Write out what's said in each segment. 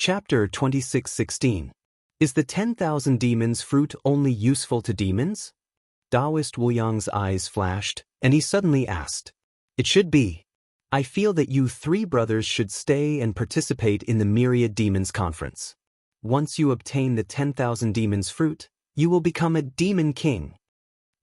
Chapter 26:16. Is the 10,000 demons fruit only useful to demons? Taoist Wu Yang's eyes flashed, and he suddenly asked. It should be. I feel that you three brothers should stay and participate in the Myriad Demons Conference. Once you obtain the 10,000 demons fruit, you will become a demon king.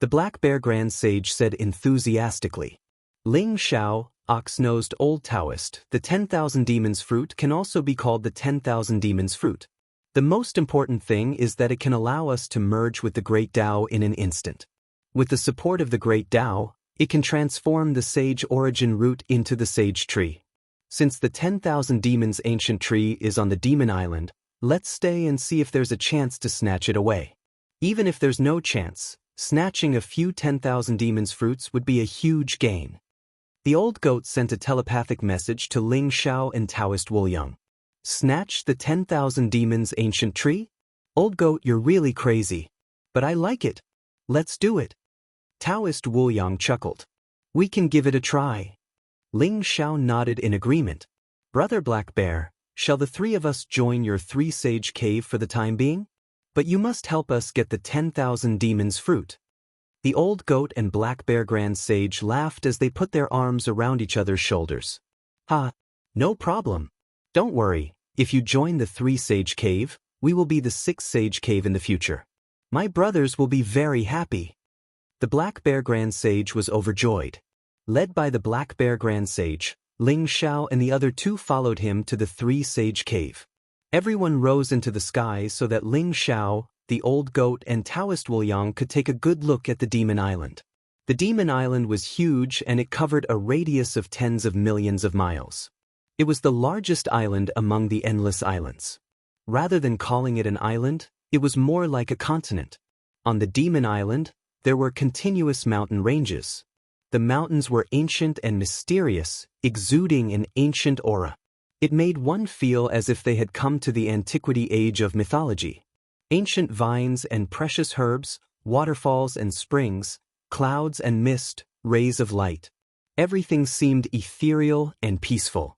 The Black Bear Grand Sage said enthusiastically. Ling Xiao, ox-nosed old Taoist, the 10,000 demons fruit can also be called the 10,000 demons fruit. The most important thing is that it can allow us to merge with the Great Tao in an instant. With the support of the Great Tao, it can transform the sage origin root into the sage tree. Since the 10,000 demons ancient tree is on the demon island, let's stay and see if there's a chance to snatch it away. Even if there's no chance, snatching a few 10,000 demons fruits would be a huge gain. The old goat sent a telepathic message to Ling Xiao and Taoist Wu Yang. Snatch the 10,000 demons ancient tree? Old goat, you're really crazy. But I like it. Let's do it. Taoist Wu Yang chuckled. We can give it a try. Ling Xiao nodded in agreement. Brother Black Bear, shall the three of us join your three-sage cave for the time being? But you must help us get the 10,000 demons fruit. The old goat and Black Bear Grand Sage laughed as they put their arms around each other's shoulders. Ha! No problem. Don't worry, if you join the three-sage cave, we will be the six-sage cave in the future. My brothers will be very happy. The Black Bear Grand Sage was overjoyed. Led by the Black Bear Grand Sage, Ling Xiao and the other two followed him to the three-sage cave. Everyone rose into the sky so that Ling Xiao, the old goat and Taoist Wu Yang could take a good look at the demon island. The demon island was huge and it covered a radius of tens of millions of miles. It was the largest island among the endless islands. Rather than calling it an island, it was more like a continent. On the demon island, there were continuous mountain ranges. The mountains were ancient and mysterious, exuding an ancient aura. It made one feel as if they had come to the antiquity age of mythology. Ancient vines and precious herbs, waterfalls and springs, clouds and mist, rays of light. Everything seemed ethereal and peaceful.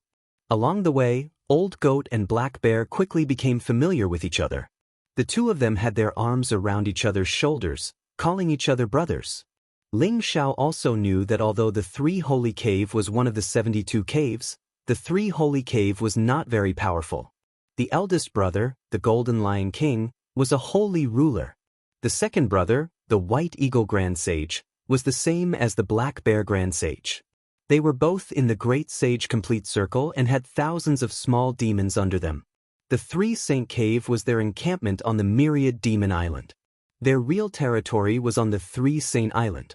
Along the way, Old Goat and Black Bear quickly became familiar with each other. The two of them had their arms around each other's shoulders, calling each other brothers. Ling Xiao also knew that although the Three Holy Cave was one of the 72 caves, the Three Holy Cave was not very powerful. The eldest brother, the Golden Lion King, was a holy ruler. The second brother, the White Eagle Grand Sage, was the same as the Black Bear Grand Sage. They were both in the Great Sage Complete Circle and had thousands of small demons under them. The Three Saint Cave was their encampment on the Myriad Demon Island. Their real territory was on the Three Saint Island.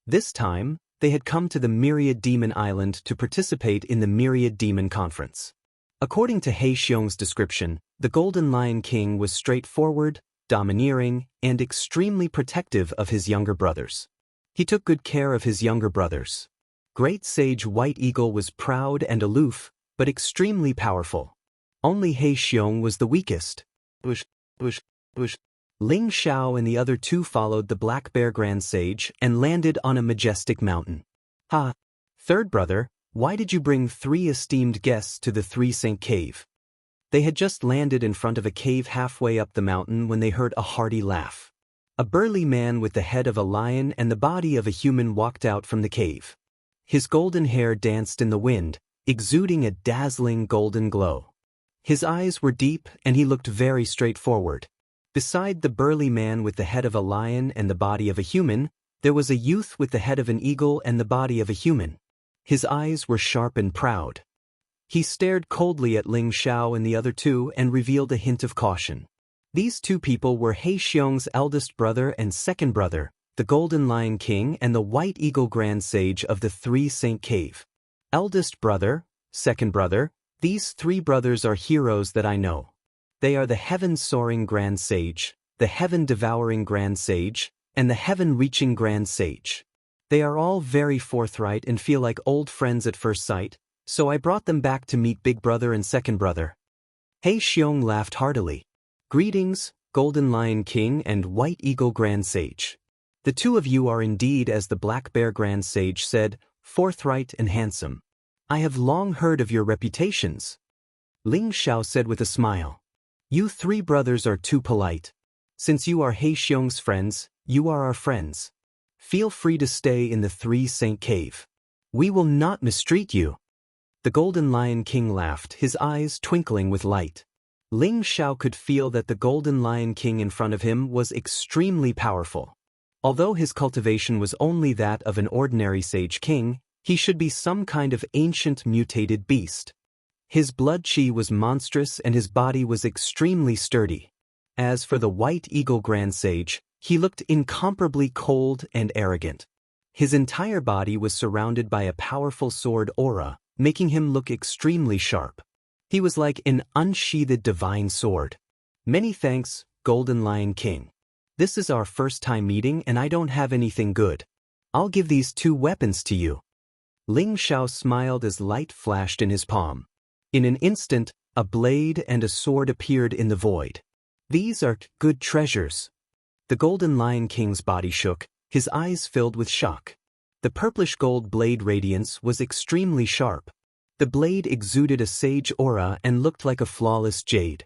This time, they had come to the Myriad Demon Island to participate in the Myriad Demon Conference. According to He Xiong's description, the Golden Lion King was straightforward, domineering, and extremely protective of his younger brothers. He took good care of his younger brothers. Great Sage White Eagle was proud and aloof, but extremely powerful. Only He Xiong was the weakest. Ling Xiao and the other two followed the Black Bear Grand Sage and landed on a majestic mountain. Ha! Third brother, why did you bring three esteemed guests to the Three Saint Cave? They had just landed in front of a cave halfway up the mountain when they heard a hearty laugh. A burly man with the head of a lion and the body of a human walked out from the cave. His golden hair danced in the wind, exuding a dazzling golden glow. His eyes were deep and he looked very straightforward. Beside the burly man with the head of a lion and the body of a human, there was a youth with the head of an eagle and the body of a human. His eyes were sharp and proud. He stared coldly at Ling Xiao and the other two and revealed a hint of caution. These two people were He Xiong's eldest brother and second brother, the Golden Lion King and the White Eagle Grand Sage of the Three Saint Cave. Eldest brother, second brother, these three brothers are heroes that I know. They are the Heaven-Soaring Grand Sage, the Heaven-Devouring Grand Sage, and the Heaven-Reaching Grand Sage. They are all very forthright and feel like old friends at first sight, so I brought them back to meet big brother and second brother. He Xiong laughed heartily. Greetings, Golden Lion King and White Eagle Grand Sage. The two of you are indeed, as the Black Bear Grand Sage said, forthright and handsome. I have long heard of your reputations. Ling Xiao said with a smile. You three brothers are too polite. Since you are He Xiong's friends, you are our friends. Feel free to stay in the Three Saint Cave. We will not mistreat you. The Golden Lion King laughed, his eyes twinkling with light. Ling Xiao could feel that the Golden Lion King in front of him was extremely powerful. Although his cultivation was only that of an ordinary sage king, he should be some kind of ancient mutated beast. His blood qi was monstrous and his body was extremely sturdy. As for the White Eagle Grand Sage, he looked incomparably cold and arrogant. His entire body was surrounded by a powerful sword aura, making him look extremely sharp. He was like an unsheathed divine sword. Many thanks, Golden Lion King. This is our first time meeting and I don't have anything good. I'll give these two weapons to you. Ling Xiao smiled as light flashed in his palm. In an instant, a blade and a sword appeared in the void. These are good treasures. The Golden Lion King's body shook, his eyes filled with shock. The purplish gold blade radiance was extremely sharp. The blade exuded a sage aura and looked like a flawless jade.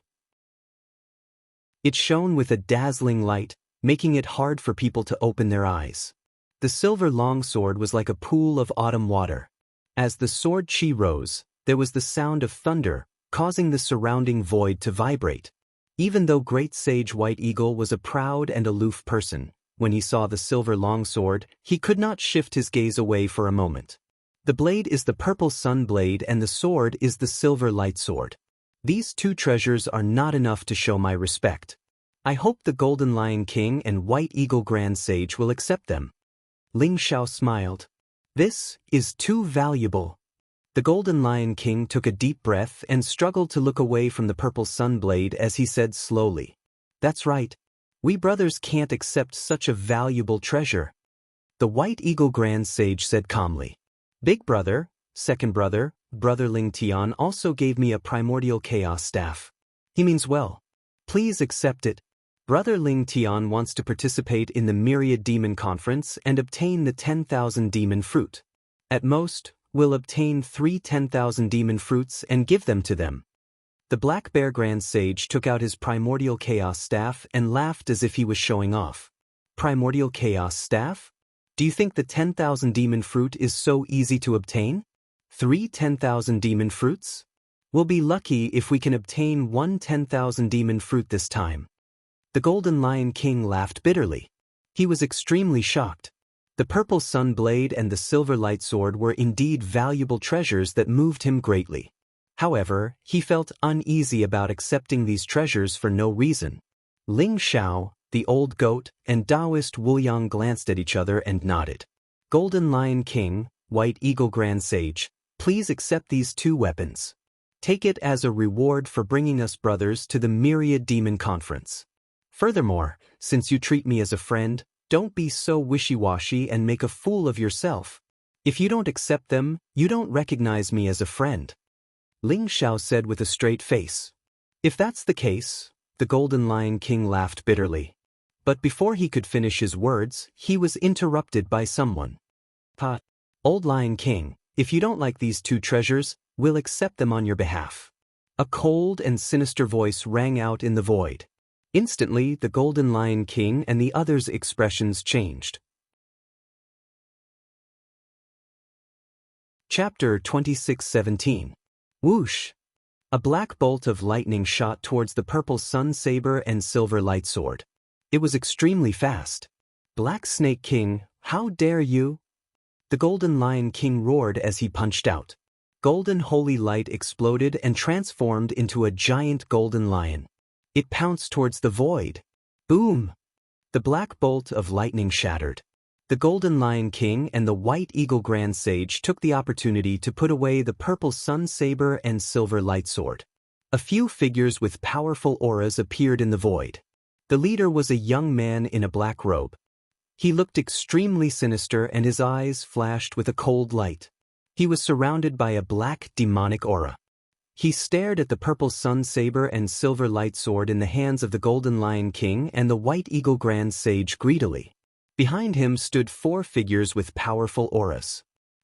It shone with a dazzling light, making it hard for people to open their eyes. The silver longsword was like a pool of autumn water. As the sword chi rose, there was the sound of thunder, causing the surrounding void to vibrate. Even though Great Sage White Eagle was a proud and aloof person, when he saw the silver longsword, he could not shift his gaze away for a moment. The blade is the purple sun blade and the sword is the silver light sword. These two treasures are not enough to show my respect. I hope the Golden Lion King and White Eagle Grand Sage will accept them. Ling Xiao smiled. This is too valuable. The Golden Lion King took a deep breath and struggled to look away from the purple sun blade as he said slowly. That's right. We brothers can't accept such a valuable treasure. The White Eagle Grand Sage said calmly. Big brother, second brother, Brother Ling Tian also gave me a primordial chaos staff. He means well. Please accept it. Brother Ling Tian wants to participate in the Myriad Demon Conference and obtain the 10,000 demon fruit. At most, we'll obtain 3 10,000 demon fruits and give them to them. The Black Bear Grand Sage took out his primordial chaos staff and laughed as if he was showing off. Primordial chaos staff? Do you think the 10,000 demon fruit is so easy to obtain? 3 10,000 demon fruits? We'll be lucky if we can obtain 1 10,000 demon fruit this time. The Golden Lion King laughed bitterly. He was extremely shocked. The purple sun blade and the silver light sword were indeed valuable treasures that moved him greatly. However, he felt uneasy about accepting these treasures for no reason. Ling Xiao, the old goat, and Taoist Wuyang glanced at each other and nodded. Golden Lion King, White Eagle Grand Sage, please accept these 2 weapons. Take it as a reward for bringing us brothers to the Myriad Demon Conference. Furthermore, since you treat me as a friend, don't be so wishy-washy and make a fool of yourself. If you don't accept them, you don't recognize me as a friend. Ling Xiao said with a straight face. If that's the case, the Golden Lion King laughed bitterly. But before he could finish his words, he was interrupted by someone. Old Lion King, if you don't like these 2 treasures, we'll accept them on your behalf. A cold and sinister voice rang out in the void. Instantly, the Golden Lion King and the others' expressions changed. Chapter 26:17. Whoosh! A black bolt of lightning shot towards the purple sun saber and silver light sword. It was extremely fast. Black Snake King, how dare you? The Golden Lion King roared as he punched out. Golden holy light exploded and transformed into a giant golden lion. It pounced towards the void. Boom! The black bolt of lightning shattered. The Golden Lion King and the White Eagle Grand Sage took the opportunity to put away the purple sun saber and silver light sword. A few figures with powerful auras appeared in the void. The leader was a young man in a black robe. He looked extremely sinister and his eyes flashed with a cold light. He was surrounded by a black demonic aura. He stared at the purple sun saber and silver light sword in the hands of the Golden Lion King and the White Eagle Grand Sage greedily. Behind him stood 4 figures with powerful auras.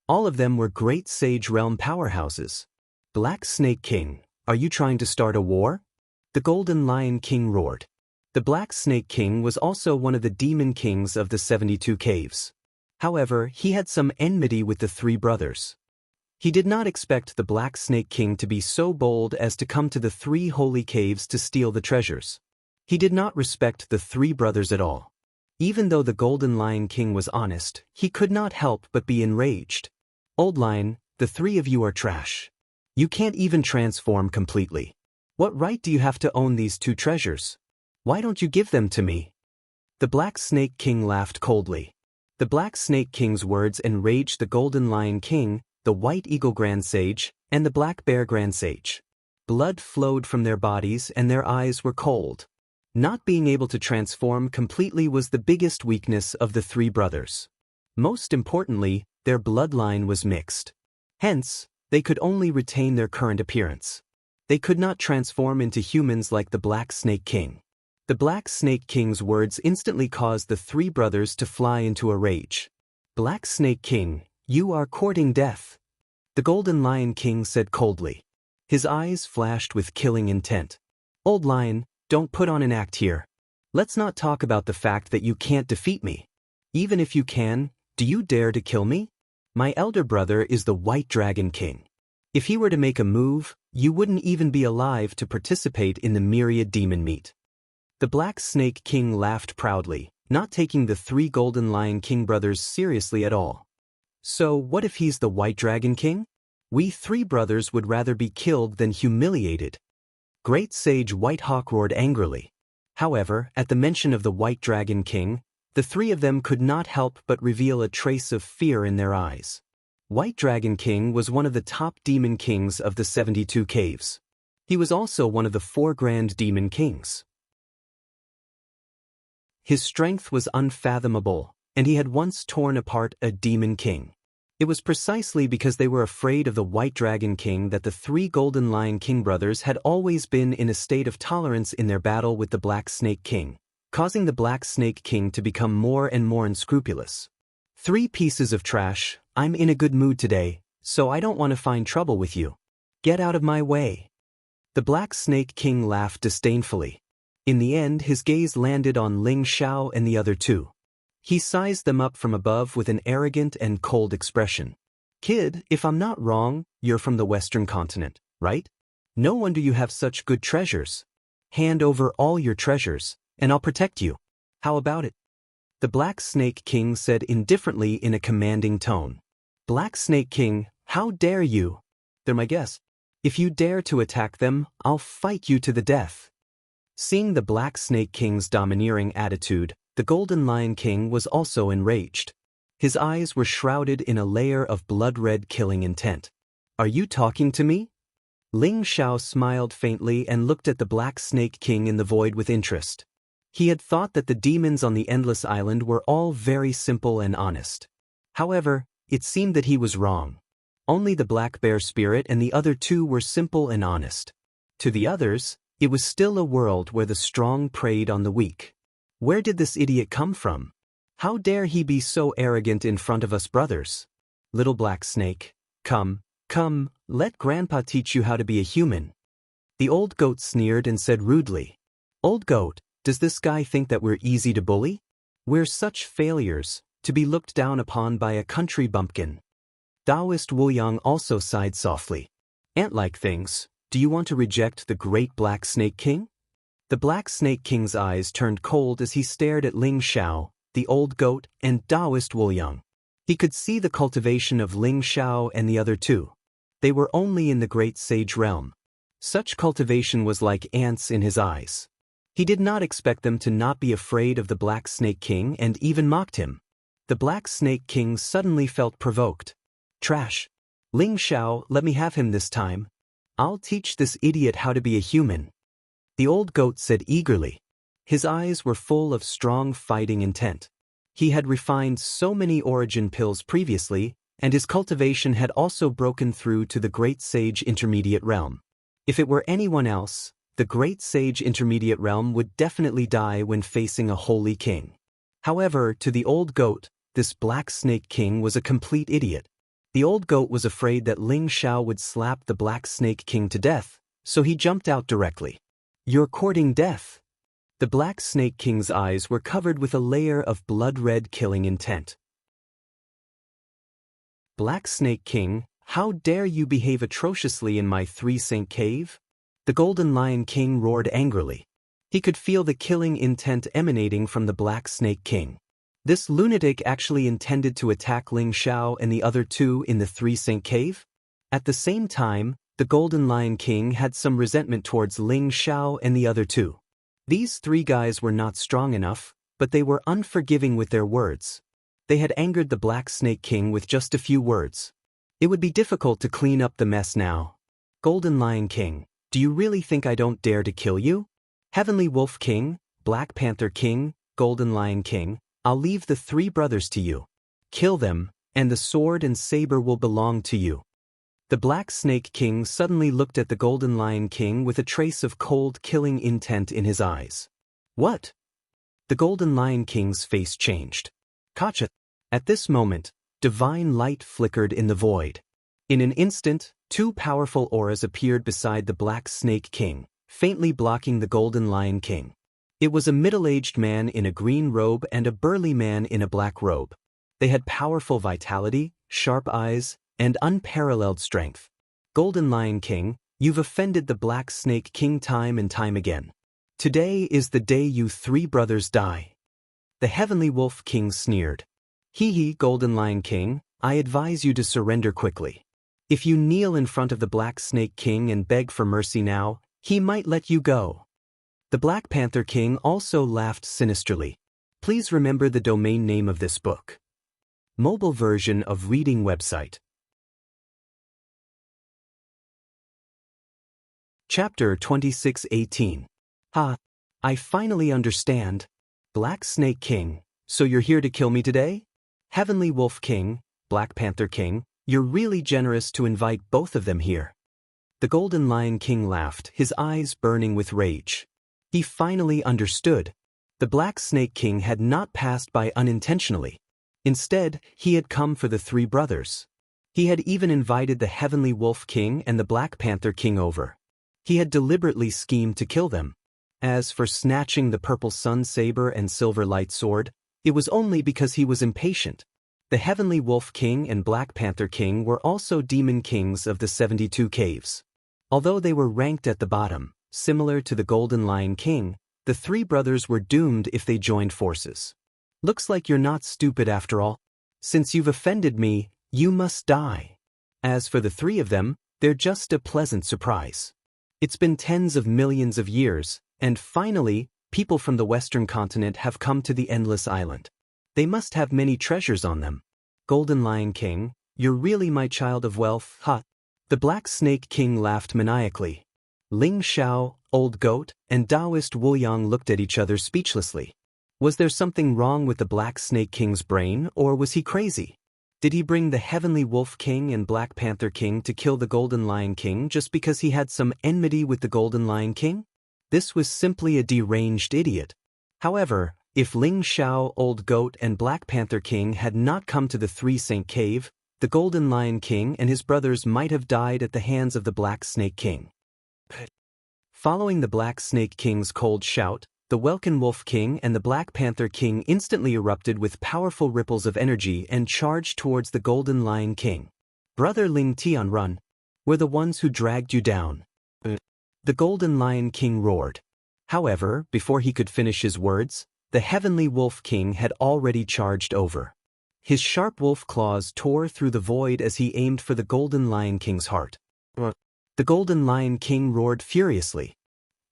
All of them were great sage realm powerhouses. Black Snake King, Are you trying to start a war? The Golden Lion King roared. The Black Snake King was also one of the demon kings of the 72 caves. However, he had some enmity with the three brothers. He did not expect the Black Snake King to be so bold as to come to the three holy caves to steal the treasures. He did not respect the three brothers at all. Even though the Golden Lion King was honest, he could not help but be enraged. Old Lion, the three of you are trash. You can't even transform completely. What right do you have to own these two treasures? Why don't you give them to me? The Black Snake King laughed coldly. The Black Snake King's words enraged the Golden Lion King, the White Eagle Grand Sage, and the Black Bear Grand Sage. Blood flowed from their bodies and their eyes were cold. Not being able to transform completely was the biggest weakness of the three brothers. Most importantly, their bloodline was mixed. Hence, they could only retain their current appearance. They could not transform into humans like the Black Snake King. The Black Snake King's words instantly caused the three brothers to fly into a rage. Black Snake King, you are courting death. The Golden Lion King said coldly. His eyes flashed with killing intent. Old Lion, don't put on an act here. Let's not talk about the fact that you can't defeat me. Even if you can, do you dare to kill me? My elder brother is the White Dragon King. If he were to make a move, you wouldn't even be alive to participate in the myriad demon meat. The Black Snake King laughed proudly, not taking the three Golden Lion King brothers seriously at all. So what if he's the White Dragon King? We three brothers would rather be killed than humiliated. Great Sage White Hawk roared angrily. However, at the mention of the White Dragon King, the three of them could not help but reveal a trace of fear in their eyes. White Dragon King was one of the top demon kings of the 72 caves. He was also one of the 4 grand demon kings. His strength was unfathomable, and he had once torn apart a demon king. It was precisely because they were afraid of the White Dragon King that the 3 Golden Lion King brothers had always been in a state of tolerance in their battle with the Black Snake King, causing the Black Snake King to become more and more unscrupulous. 3 pieces of trash, I'm in a good mood today, so I don't want to find trouble with you. Get out of my way. The Black Snake King laughed disdainfully. In the end, his gaze landed on Ling Xiao and the other 2. He sized them up from above with an arrogant and cold expression. Kid, if I'm not wrong, you're from the Western continent, right? No wonder you have such good treasures. Hand over all your treasures, and I'll protect you. How about it? The Black Snake King said indifferently in a commanding tone. Black Snake King, how dare you? They're my guests. If you dare to attack them, I'll fight you to the death. Seeing the Black Snake King's domineering attitude, the Golden Lion King was also enraged. His eyes were shrouded in a layer of blood-red killing intent. Are you talking to me? Ling Xiao smiled faintly and looked at the Black Snake King in the void with interest. He had thought that the demons on the Endless Island were all very simple and honest. However, it seemed that he was wrong. Only the Black Bear Spirit and the other 2 were simple and honest. To the others, it was still a world where the strong preyed on the weak. Where did this idiot come from? How dare he be so arrogant in front of us brothers? Little Black Snake, come, let Grandpa teach you how to be a human. The old goat sneered and said rudely, Old goat, does this guy think that we're easy to bully? We're such failures, to be looked down upon by a country bumpkin. Taoist Wu Yang also sighed softly. Ant-like things, do you want to reject the great Black Snake King? The Black Snake King's eyes turned cold as he stared at Ling Xiao, the old goat, and Taoist Wu Yang. He could see the cultivation of Ling Xiao and the other 2. They were only in the Great Sage realm. Such cultivation was like ants in his eyes. He did not expect them to not be afraid of the Black Snake King and even mocked him. The Black Snake King suddenly felt provoked. Trash. Ling Xiao, let me have him this time. I'll teach this idiot how to be a human. The old goat said eagerly. His eyes were full of strong fighting intent. He had refined so many origin pills previously, and his cultivation had also broken through to the Great Sage Intermediate Realm. If it were anyone else, the Great Sage Intermediate Realm would definitely die when facing a holy king. However, to the old goat, this Black Snake King was a complete idiot. The old goat was afraid that Ling Xiao would slap the Black Snake King to death, so he jumped out directly. "You're courting death." The Black Snake King's eyes were covered with a layer of blood-red killing intent. "Black Snake King, how dare you behave atrociously in my 3-sink cave?" The Golden Lion King roared angrily. He could feel the killing intent emanating from the Black Snake King. This lunatic actually intended to attack Ling Xiao and the other two in the 3-sink cave? At the same time, the Golden Lion King had some resentment towards Ling Xiao and the other two. These 3 guys were not strong enough, but they were unforgiving with their words. They had angered the Black Snake King with just a few words. It would be difficult to clean up the mess now. "Golden Lion King, do you really think I don't dare to kill you? Heavenly Wolf King, Black Panther King, Golden Lion King, I'll leave the 3 brothers to you. Kill them, and the sword and saber will belong to you." The Black Snake King suddenly looked at the Golden Lion King with a trace of cold, killing intent in his eyes. "What?" The Golden Lion King's face changed. "Gotcha." At this moment, divine light flickered in the void. In an instant, 2 powerful auras appeared beside the Black Snake King, faintly blocking the Golden Lion King. It was a middle-aged man in a green robe and a burly man in a black robe. They had powerful vitality, sharp eyes, and unparalleled strength. "Golden Lion King, you've offended the Black Snake King time and time again. Today is the day you 3 brothers die." The Heavenly Wolf King sneered. "Hee, Golden Lion King, I advise you to surrender quickly. If you kneel in front of the Black Snake King and beg for mercy now, he might let you go." The Black Panther King also laughed sinisterly. Please remember the domain name of this book. Mobile version of reading website. Chapter 26:18. I finally understand. Black Snake King, so you're here to kill me today? Heavenly Wolf King, Black Panther King, you're really generous to invite both of them here. The Golden Lion King laughed, his eyes burning with rage. He finally understood. The Black Snake King had not passed by unintentionally. Instead, he had come for the 3 brothers. He had even invited the Heavenly Wolf King and the Black Panther King over. He had deliberately schemed to kill them. As for snatching the purple sun saber and silver light sword, it was only because he was impatient. The Heavenly Wolf King and Black Panther King were also demon kings of the 72 caves. Although they were ranked at the bottom, similar to the Golden Lion King, the 3 brothers were doomed if they joined forces. "Looks like you're not stupid after all. Since you've offended me, you must die." As for the 3 of them, they're just a pleasant surprise. It's been tens of millions of years, and finally, people from the Western continent have come to the Endless Island. They must have many treasures on them. "Golden Lion King, you're really my child of wealth, huh?" The Black Snake King laughed maniacally. Ling Xiao, Old Goat, and Taoist Wuyang looked at each other speechlessly. Was there something wrong with the Black Snake King's brain, or was he crazy? Did he bring the Heavenly Wolf King and Black Panther King to kill the Golden Lion King just because he had some enmity with the Golden Lion King? This was simply a deranged idiot. However, if Ling Xiao, Old Goat, and Black Panther King had not come to the 3-sink cave, the Golden Lion King and his brothers might have died at the hands of the Black Snake King. Following the Black Snake King's cold shout, the Welkin Wolf King and the Black Panther King instantly erupted with powerful ripples of energy and charged towards the Golden Lion King. "Brother Ling Tian, run! We're the ones who dragged you down." The Golden Lion King roared. However, before he could finish his words, the Heavenly Wolf King had already charged over. His sharp wolf claws tore through the void as he aimed for the Golden Lion King's heart. The Golden Lion King roared furiously.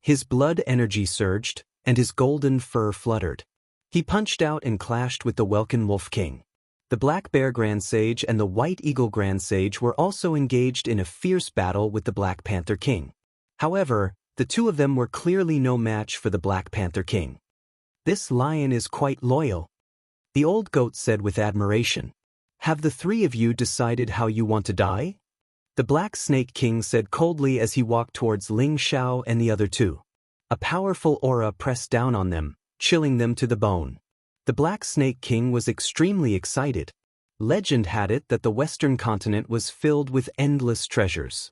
His blood energy surged, and his golden fur fluttered. He punched out and clashed with the Welkin Wolf King. The Black Bear Grand Sage and the White Eagle Grand Sage were also engaged in a fierce battle with the Black Panther King. However, the 2 of them were clearly no match for the Black Panther King. "This lion is quite loyal," the Old Goat said with admiration. "Have the 3 of you decided how you want to die?" The Black Snake King said coldly as he walked towards Ling Xiao and the other 2. A powerful aura pressed down on them, chilling them to the bone. The Black Snake King was extremely excited. Legend had it that the Western continent was filled with endless treasures.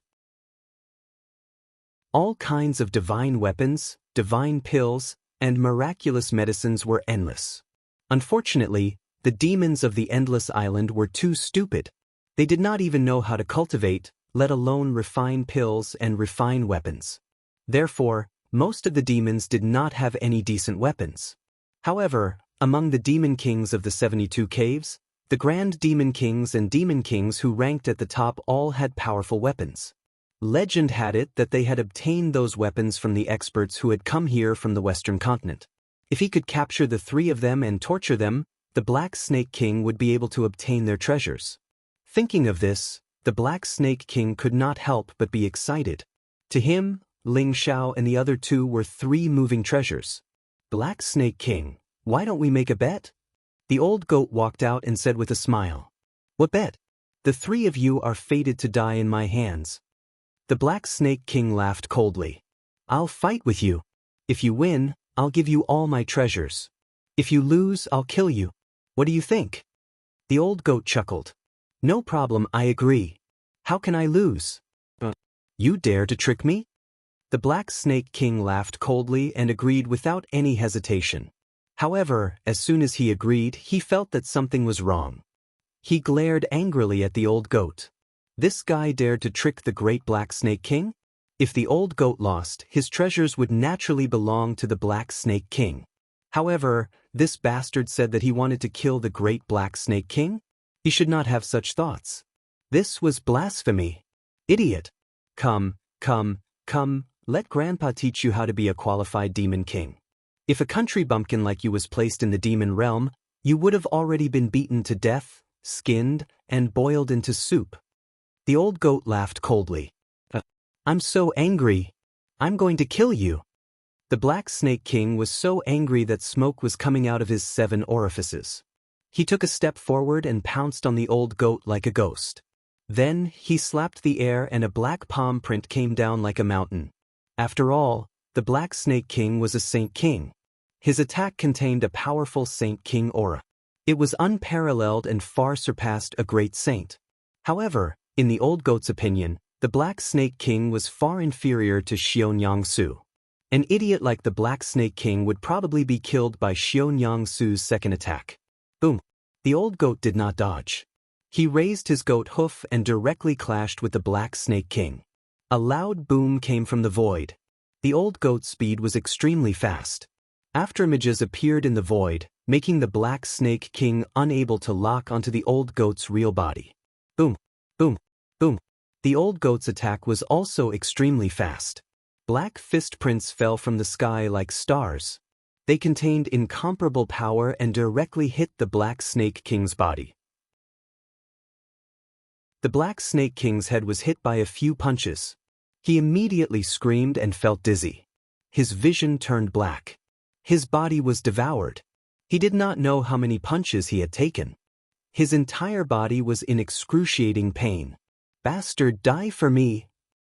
All kinds of divine weapons, divine pills, and miraculous medicines were endless. Unfortunately, the demons of the Endless Island were too stupid. They did not even know how to cultivate, let alone refine pills and refine weapons. Therefore, most of the demons did not have any decent weapons. However, among the demon kings of the 72 caves, the grand demon kings and demon kings who ranked at the top all had powerful weapons. Legend had it that they had obtained those weapons from the experts who had come here from the Western continent. If he could capture the 3 of them and torture them, the Black Snake King would be able to obtain their treasures. Thinking of this, the Black Snake King could not help but be excited. To him, Ling Xiao and the other 2 were 3 moving treasures. Black Snake King, why don't we make a bet? The old goat walked out and said with a smile. What bet? The 3 of you are fated to die in my hands. The Black Snake King laughed coldly. I'll fight with you. If you win, I'll give you all my treasures. If you lose, I'll kill you. What do you think? The old goat chuckled. No problem, I agree. How can I lose? You dare to trick me? The Black Snake King laughed coldly and agreed without any hesitation. However, as soon as he agreed, he felt that something was wrong. He glared angrily at the old goat. This guy dared to trick the great Black Snake King? If the old goat lost, his treasures would naturally belong to the Black Snake King. However, this bastard said that he wanted to kill the great Black Snake King? He should not have such thoughts. This was blasphemy. Idiot. Come, let Grandpa teach you how to be a qualified demon king. If a country bumpkin like you was placed in the demon realm, you would have already been beaten to death, skinned, and boiled into soup. The old goat laughed coldly. I'm so angry. I'm going to kill you. The Black Snake King was so angry that smoke was coming out of his 7 orifices. He took a step forward and pounced on the old goat like a ghost. Then, he slapped the air and a black palm print came down like a mountain. After all, the Black Snake King was a Saint King. His attack contained a powerful Saint King aura. It was unparalleled and far surpassed a great saint. However, in the old goat's opinion, the Black Snake King was far inferior to Xiaonyang Su. An idiot like the Black Snake King would probably be killed by Xiaonyang Su's second attack. Boom! The old goat did not dodge. He raised his goat hoof and directly clashed with the Black Snake King. A loud boom came from the void. The old goat's speed was extremely fast. Afterimages appeared in the void, making the Black Snake King unable to lock onto the old goat's real body. Boom! Boom! Boom! The old goat's attack was also extremely fast. Black fist prints fell from the sky like stars. They contained incomparable power and directly hit the Black Snake King's body. The Black Snake King's head was hit by a few punches. He immediately screamed and felt dizzy. His vision turned black. His body was devoured. He did not know how many punches he had taken. His entire body was in excruciating pain. Bastard, die for me!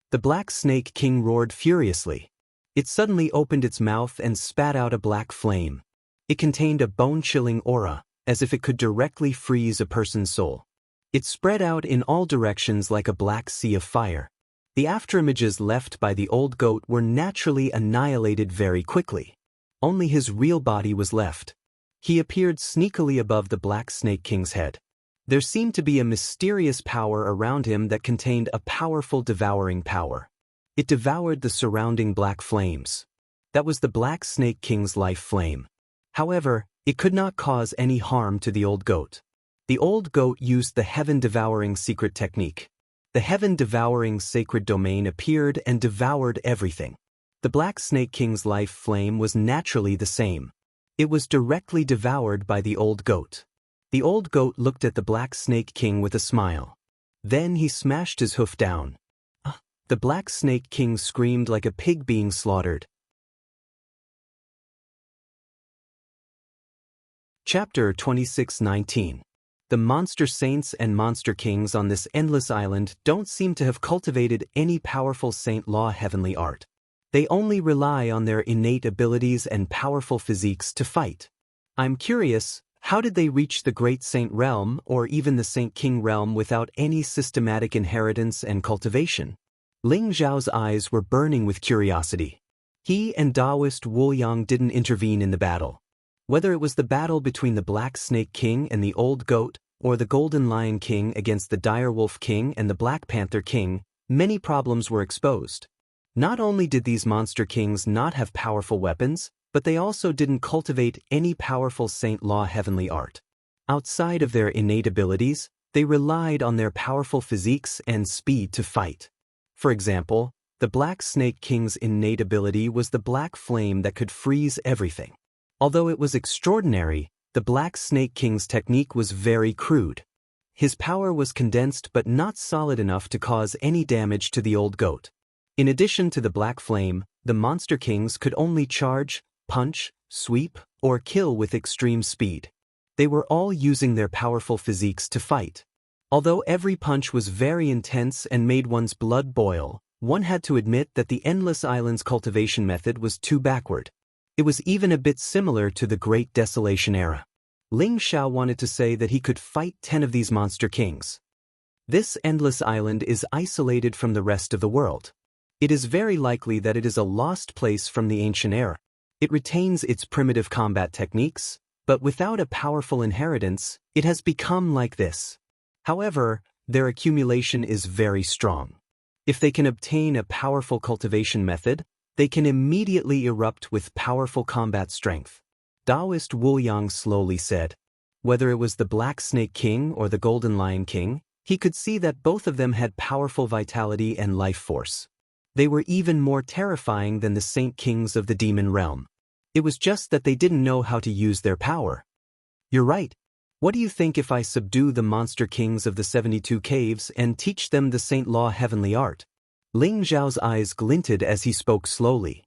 The Black Snake King roared furiously. It suddenly opened its mouth and spat out a black flame. It contained a bone-chilling aura, as if it could directly freeze a person's soul. It spread out in all directions like a black sea of fire. The afterimages left by the old goat were naturally annihilated very quickly. Only his real body was left. He appeared sneakily above the Black Snake King's head. There seemed to be a mysterious power around him that contained a powerful devouring power. It devoured the surrounding black flames. That was the Black Snake King's life flame. However, it could not cause any harm to the old goat. The old goat used the heaven-devouring secret technique. The heaven-devouring sacred domain appeared and devoured everything. The Black Snake King's life flame was naturally the same. It was directly devoured by the old goat. The old goat looked at the Black Snake King with a smile. Then he smashed his hoof down. The Black Snake King screamed like a pig being slaughtered. Chapter 26:19. The monster saints and monster kings on this endless island don't seem to have cultivated any powerful saint law heavenly art. They only rely on their innate abilities and powerful physiques to fight. I'm curious, how did they reach the Great Saint Realm or even the Saint King Realm without any systematic inheritance and cultivation? Ling Zhao's eyes were burning with curiosity. He and Taoist Wu Yang didn't intervene in the battle. Whether it was the battle between the Black Snake King and the Old Goat, or the Golden Lion King against the Dire Wolf King and the Black Panther King, many problems were exposed. Not only did these monster kings not have powerful weapons, but they also didn't cultivate any powerful Saint Law heavenly art. Outside of their innate abilities, they relied on their powerful physiques and speed to fight. For example, the Black Snake King's innate ability was the black flame that could freeze everything. Although it was extraordinary, the Black Snake King's technique was very crude. His power was condensed but not solid enough to cause any damage to the Old Goat. In addition to the black flame, the monster kings could only charge, punch, sweep, or kill with extreme speed. They were all using their powerful physiques to fight. Although every punch was very intense and made one's blood boil, one had to admit that the Endless Island's cultivation method was too backward. It was even a bit similar to the Great Desolation era. Ling Xiao wanted to say that he could fight 10 of these monster kings. This Endless Island is isolated from the rest of the world. It is very likely that it is a lost place from the ancient era. It retains its primitive combat techniques, but without a powerful inheritance, it has become like this. However, their accumulation is very strong. If they can obtain a powerful cultivation method, they can immediately erupt with powerful combat strength. Taoist Wu Yang slowly said. Whether it was the Black Snake King or the Golden Lion King, he could see that both of them had powerful vitality and life force. They were even more terrifying than the Saint Kings of the Demon Realm. It was just that they didn't know how to use their power. You're right. What do you think if I subdue the monster kings of the 72 caves and teach them the Saint Law heavenly art? Ling Zhao's eyes glinted as he spoke slowly.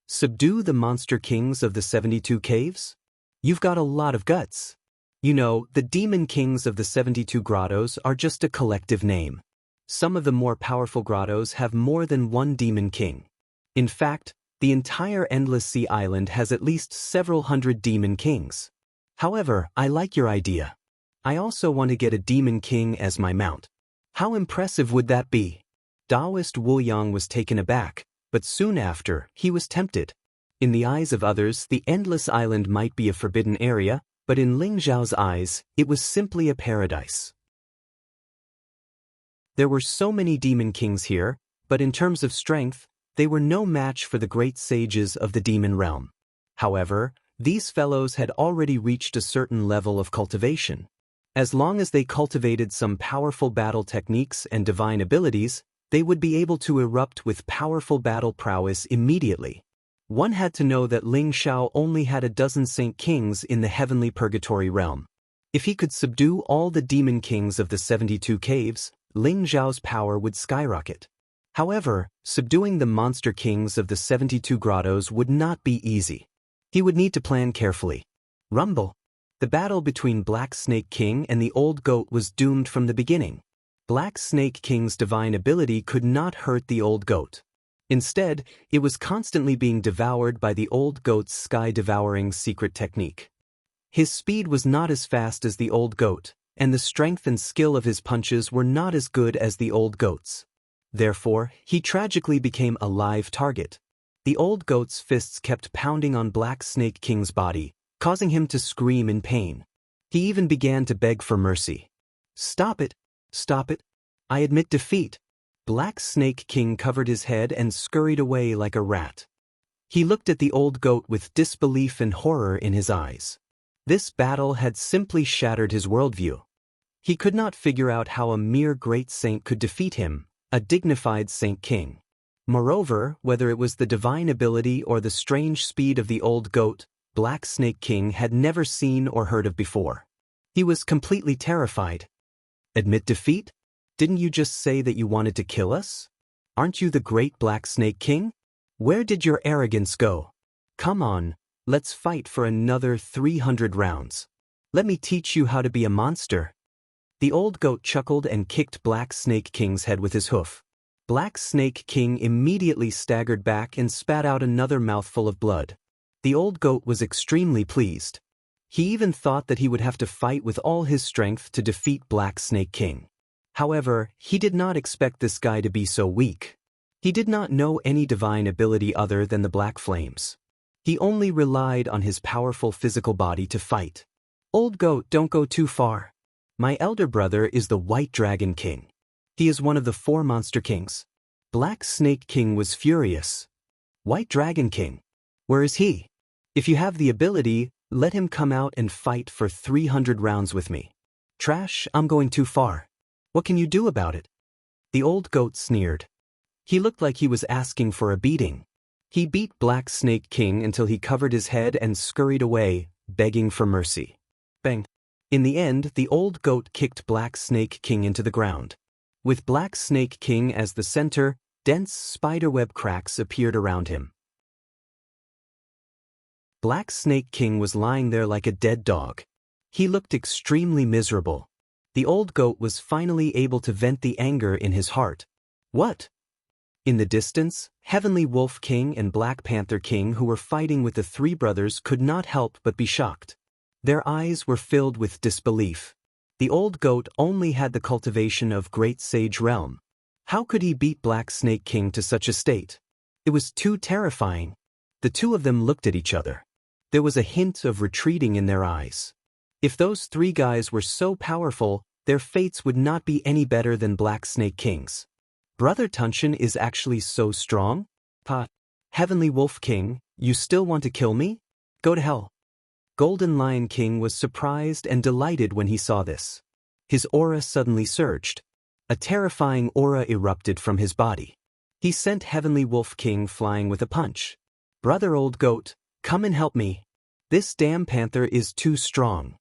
Subdue the monster kings of the 72 caves? You've got a lot of guts. You know, the demon kings of the 72 grottos are just a collective name. Some of the more powerful grottos have more than one demon king. In fact, the entire Endless Sea Island has at least several hundred demon kings. However, I like your idea. I also want to get a demon king as my mount. How impressive would that be? Taoist Wu Yang was taken aback, but soon after, he was tempted. In the eyes of others, the Endless Island might be a forbidden area, but in Ling Zhao's eyes, it was simply a paradise. There were so many demon kings here, but in terms of strength, they were no match for the great sages of the demon realm. However, these fellows had already reached a certain level of cultivation. As long as they cultivated some powerful battle techniques and divine abilities, they would be able to erupt with powerful battle prowess immediately. One had to know that Ling Xiao only had a dozen Saint Kings in the heavenly purgatory realm. If he could subdue all the demon kings of the 72 caves, Ling Zhao's power would skyrocket. However, subduing the monster kings of the 72 grottos would not be easy. He would need to plan carefully. Rumble. The battle between Black Snake King and the Old Goat was doomed from the beginning. Black Snake King's divine ability could not hurt the Old Goat. Instead, it was constantly being devoured by the Old Goat's sky-devouring secret technique. His speed was not as fast as the Old Goat, and the strength and skill of his punches were not as good as the Old Goat's. Therefore, he tragically became a live target. The Old Goat's fists kept pounding on Black Snake King's body, causing him to scream in pain. He even began to beg for mercy. Stop it! Stop it! I admit defeat! Black Snake King covered his head and scurried away like a rat. He looked at the Old Goat with disbelief and horror in his eyes. This battle had simply shattered his worldview. He could not figure out how a mere great saint could defeat him, a dignified Saint King. Moreover, whether it was the divine ability or the strange speed of the Old Goat, Black Snake King had never seen or heard of before. He was completely terrified. Admit defeat? Didn't you just say that you wanted to kill us? Aren't you the great Black Snake King? Where did your arrogance go? Come on, let's fight for another 300 rounds. Let me teach you how to be a monster. The Old Goat chuckled and kicked Black Snake King's head with his hoof. Black Snake King immediately staggered back and spat out another mouthful of blood. The Old Goat was extremely pleased. He even thought that he would have to fight with all his strength to defeat Black Snake King. However, he did not expect this guy to be so weak. He did not know any divine ability other than the black flames. He only relied on his powerful physical body to fight. Old goat, don't go too far. My elder brother is the White Dragon King. He is one of the 4 monster kings. Black Snake King was furious. White Dragon King? Where is he? If you have the ability, let him come out and fight for 300 rounds with me. Trash, I'm going too far. What can you do about it? The old goat sneered. He looked like he was asking for a beating. He beat Black Snake King until he covered his head and scurried away, begging for mercy. Bang. In the end, the old goat kicked Black Snake King into the ground. With Black Snake King as the center, dense spiderweb cracks appeared around him. Black Snake King was lying there like a dead dog. He looked extremely miserable. The old goat was finally able to vent the anger in his heart. What? In the distance, Heavenly Wolf King and Black Panther King, who were fighting with the 3 brothers, could not help but be shocked. Their eyes were filled with disbelief. The old goat only had the cultivation of Great Sage Realm. How could he beat Black Snake King to such a state? It was too terrifying. The 2 of them looked at each other. There was a hint of retreating in their eyes. If those 3 guys were so powerful, their fates would not be any better than Black Snake King's. Brother Tunshin is actually so strong? Heavenly Wolf King, you still want to kill me? Go to hell. Golden Lion King was surprised and delighted when he saw this. His aura suddenly surged. A terrifying aura erupted from his body. He sent Heavenly Wolf King flying with a punch. Brother Old Goat, come and help me. This damn panther is too strong.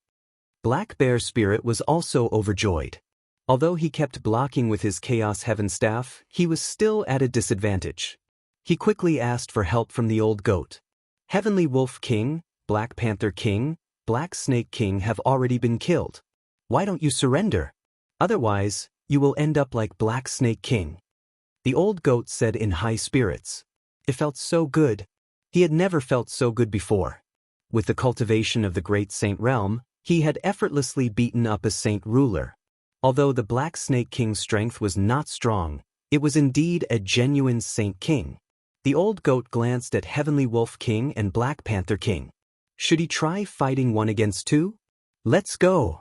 Black Bear Spirit was also overjoyed. Although he kept blocking with his Chaos Heaven Staff, he was still at a disadvantage. He quickly asked for help from the old goat. Heavenly Wolf King, Black Panther King, Black Snake King have already been killed. Why don't you surrender? Otherwise, you will end up like Black Snake King. The old goat said in high spirits. It felt so good. He had never felt so good before. With the cultivation of the Great Saint Realm, he had effortlessly beaten up a saint ruler. Although the Black Snake King's strength was not strong, it was indeed a genuine Saint King. The old goat glanced at Heavenly Wolf King and Black Panther King. Should he try fighting 1 against 2? Let's go!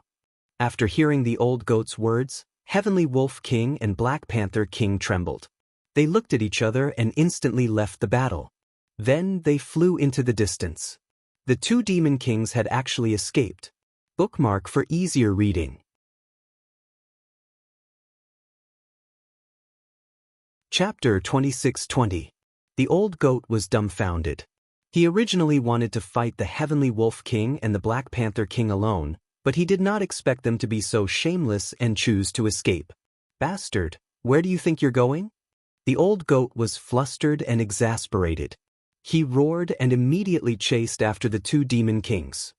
After hearing the old goat's words, Heavenly Wolf King and Black Panther King trembled. They looked at each other and instantly left the battle. Then they flew into the distance. The 2 demon kings had actually escaped. Bookmark for easier reading. Chapter 2620. The old goat was dumbfounded. He originally wanted to fight the Heavenly Wolf King and the Black Panther King alone, but he did not expect them to be so shameless and choose to escape. Bastard, where do you think you're going? The old goat was flustered and exasperated. He roared and immediately chased after the 2 demon kings.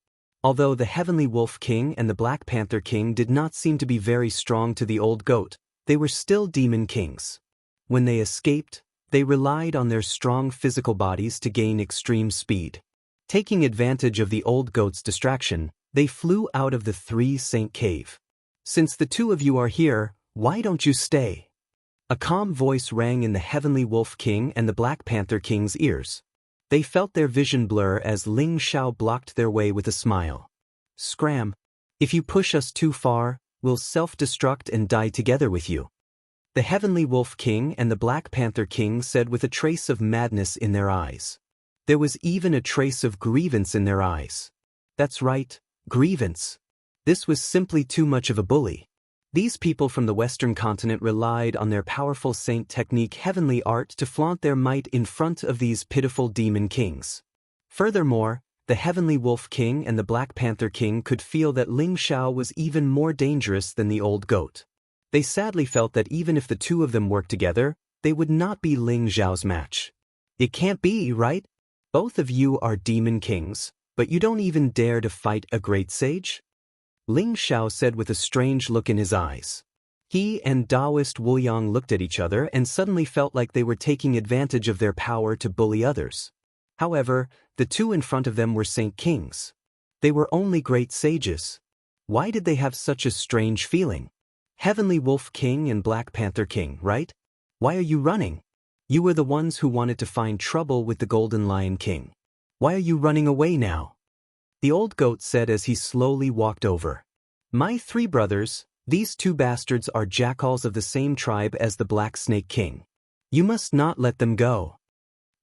Although the Heavenly Wolf King and the Black Panther King did not seem to be very strong to the old goat, they were still demon kings. When they escaped, they relied on their strong physical bodies to gain extreme speed. Taking advantage of the old goat's distraction, they flew out of the 3 Saint Cave. Since the 2 of you are here, why don't you stay? A calm voice rang in the Heavenly Wolf King and the Black Panther King's ears. They felt their vision blur as Ling Xiao blocked their way with a smile. Scram! If you push us too far, we'll self-destruct and die together with you. The Heavenly Wolf King and the Black Panther King said with a trace of madness in their eyes. There was even a trace of grievance in their eyes. That's right, grievance. This was simply too much of a bully. These people from the Western continent relied on their powerful saint technique heavenly art to flaunt their might in front of these pitiful demon kings. Furthermore, the Heavenly Wolf King and the Black Panther King could feel that Ling Xiao was even more dangerous than the old goat. They sadly felt that even if the 2 of them worked together, they would not be Ling Xiao's match. It can't be, right? Both of you are demon kings, but you don't even dare to fight a great sage? Ling Xiao said with a strange look in his eyes. He and Taoist Wu Yang looked at each other and suddenly felt like they were taking advantage of their power to bully others. However, the 2 in front of them were Saint Kings. They were only great sages. Why did they have such a strange feeling? Heavenly Wolf King and Black Panther King, right? Why are you running? You were the ones who wanted to find trouble with the Golden Lion King. Why are you running away now? The old goat said as he slowly walked over. My 3 brothers, these 2 bastards are jackals of the same tribe as the Black Snake King. You must not let them go.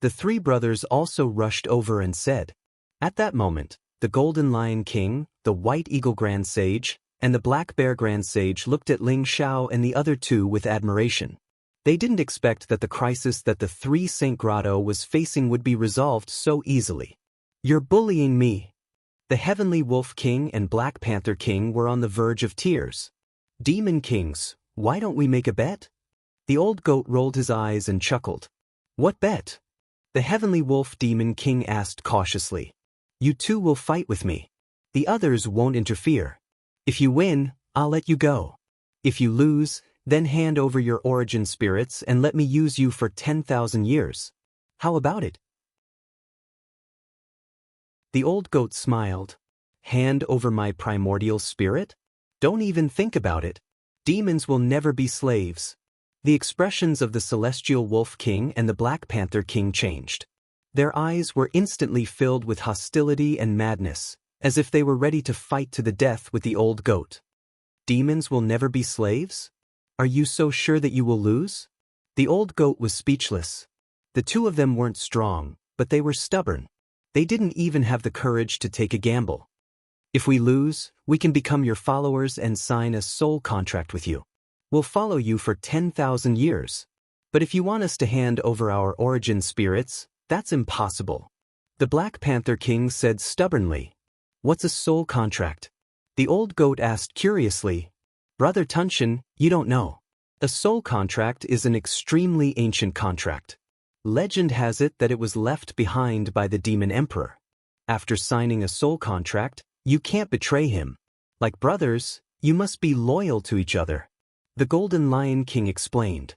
The 3 brothers also rushed over and said. At that moment, the Golden Lion King, the White Eagle Grand Sage, and the Black Bear Grand Sage looked at Ling Xiao and the other 2 with admiration. They didn't expect that the crisis that the 3 Saint Grotto was facing would be resolved so easily. You're bullying me. The Heavenly Wolf King and Black Panther King were on the verge of tears. Demon Kings, why don't we make a bet? The old goat rolled his eyes and chuckled. What bet? The Heavenly Wolf Demon King asked cautiously. You 2 will fight with me. The others won't interfere. If you win, I'll let you go. If you lose, then hand over your origin spirits and let me use you for 10,000 years. How about it? The old goat smiled. Hand over my primordial spirit? Don't even think about it. Demons will never be slaves. The expressions of the Celestial Wolf King and the Black Panther King changed. Their eyes were instantly filled with hostility and madness, as if they were ready to fight to the death with the old goat. Demons will never be slaves? Are you so sure that you will lose? The old goat was speechless. The 2 of them weren't strong, but they were stubborn. They didn't even have the courage to take a gamble. If we lose, we can become your followers and sign a soul contract with you. We'll follow you for 10,000 years. But if you want us to hand over our origin spirits, that's impossible. The Black Panther King said stubbornly. What's a soul contract? The old goat asked curiously. Brother Tunshin, you don't know. A soul contract is an extremely ancient contract. Legend has it that it was left behind by the Demon Emperor. After signing a soul contract, you can't betray him. Like brothers, you must be loyal to each other. The Golden Lion King explained.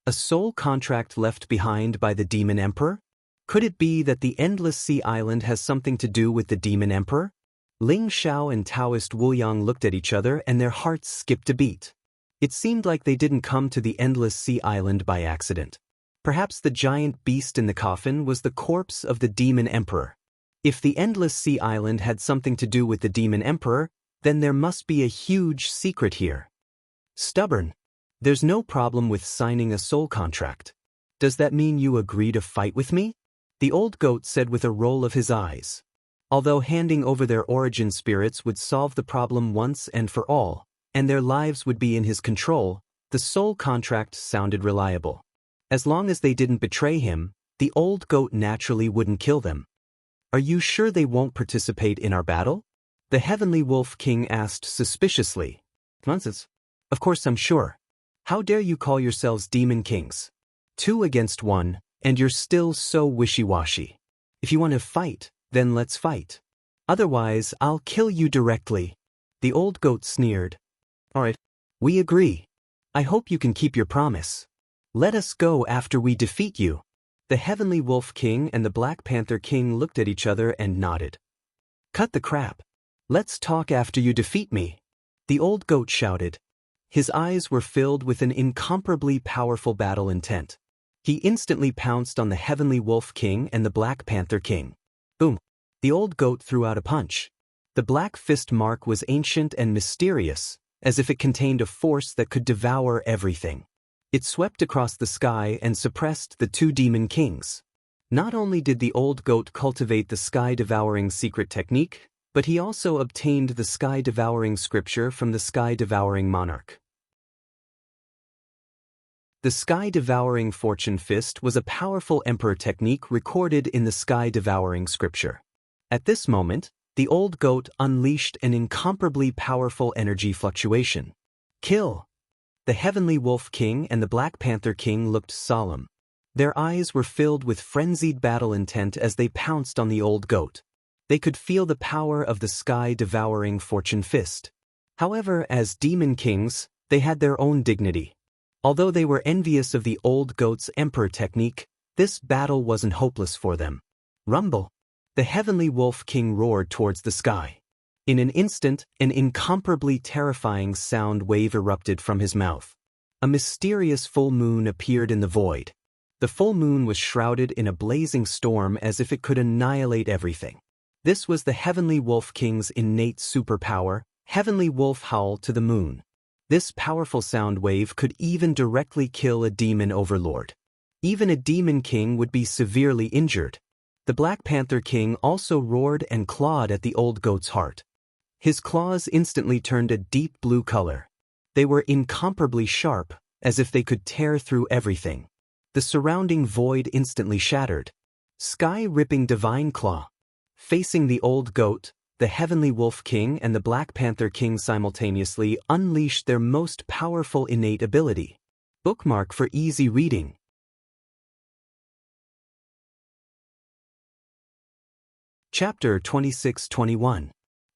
A soul contract left behind by the Demon Emperor? Could it be that the Endless Sea Island has something to do with the Demon Emperor? Ling Xiao and Taoist Wuyang looked at each other and their hearts skipped a beat. It seemed like they didn't come to the Endless Sea Island by accident. Perhaps the giant beast in the coffin was the corpse of the Demon Emperor. If the Endless Sea Island had something to do with the Demon Emperor, then there must be a huge secret here. Stubborn. There's no problem with signing a soul contract. Does that mean you agree to fight with me? The old goat said with a roll of his eyes. Although handing over their origin spirits would solve the problem once and for all, and their lives would be in his control, the soul contract sounded reliable. As long as they didn't betray him, the old goat naturally wouldn't kill them. Are you sure they won't participate in our battle? The Heavenly Wolf King asked suspiciously. Nonsense. Of course I'm sure. How dare you call yourselves Demon Kings? 2 against 1, and you're still so wishy-washy. If you want to fight, then let's fight. Otherwise, I'll kill you directly. The old goat sneered. All right, we agree. I hope you can keep your promise. Let us go after we defeat you. The Heavenly Wolf King and the Black Panther King looked at each other and nodded. Cut the crap. Let's talk after you defeat me. The old goat shouted. His eyes were filled with an incomparably powerful battle intent. He instantly pounced on the Heavenly Wolf King and the Black Panther King. Boom! The old goat threw out a punch. The black fist mark was ancient and mysterious, as if it contained a force that could devour everything. It swept across the sky and suppressed the 2 demon kings. Not only did the old goat cultivate the sky-devouring secret technique, but he also obtained the sky-devouring scripture from the sky-devouring monarch. The sky-devouring fortune fist was a powerful emperor technique recorded in the sky-devouring scripture. At this moment, the old goat unleashed an incomparably powerful energy fluctuation. Kill! The Heavenly Wolf King and the Black Panther King looked solemn. Their eyes were filled with frenzied battle intent as they pounced on the old goat. They could feel the power of the sky-devouring fortune fist. However, as demon kings, they had their own dignity. Although they were envious of the old goat's emperor technique, this battle wasn't hopeless for them. Rumble! The Heavenly Wolf King roared towards the sky. In an instant, an incomparably terrifying sound wave erupted from his mouth. A mysterious full moon appeared in the void. The full moon was shrouded in a blazing storm as if it could annihilate everything. This was the Heavenly Wolf King's innate superpower, Heavenly Wolf Howl to the Moon. This powerful sound wave could even directly kill a demon overlord. Even a demon king would be severely injured. The Black Panther King also roared and clawed at the old goat's heart. His claws instantly turned a deep blue color. They were incomparably sharp, as if they could tear through everything. The surrounding void instantly shattered. Sky-ripping divine claw. Facing the old goat, the Heavenly Wolf King and the Black Panther King simultaneously unleashed their most powerful innate ability. Bookmark for easy reading. Chapter 26-21.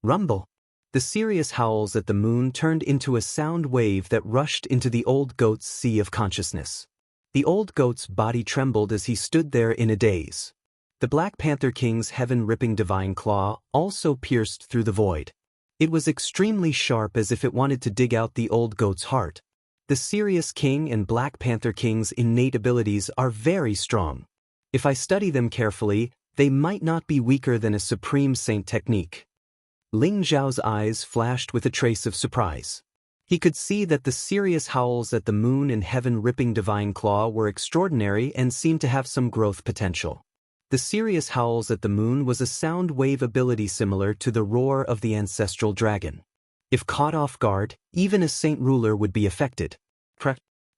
Rumble. The serious howls at the moon turned into a sound wave that rushed into the old goat's sea of consciousness. The old goat's body trembled as he stood there in a daze. The Black Panther King's heaven-ripping divine claw also pierced through the void. It was extremely sharp as if it wanted to dig out the old goat's heart. The Sirius King and Black Panther King's innate abilities are very strong. If I study them carefully, they might not be weaker than a Supreme Saint technique. Ling Zhao's eyes flashed with a trace of surprise. He could see that the serious howls at the moon and heaven-ripping divine claw were extraordinary and seemed to have some growth potential. The serious howls at the moon was a sound wave ability similar to the roar of the ancestral dragon. If caught off guard, even a saint ruler would be affected.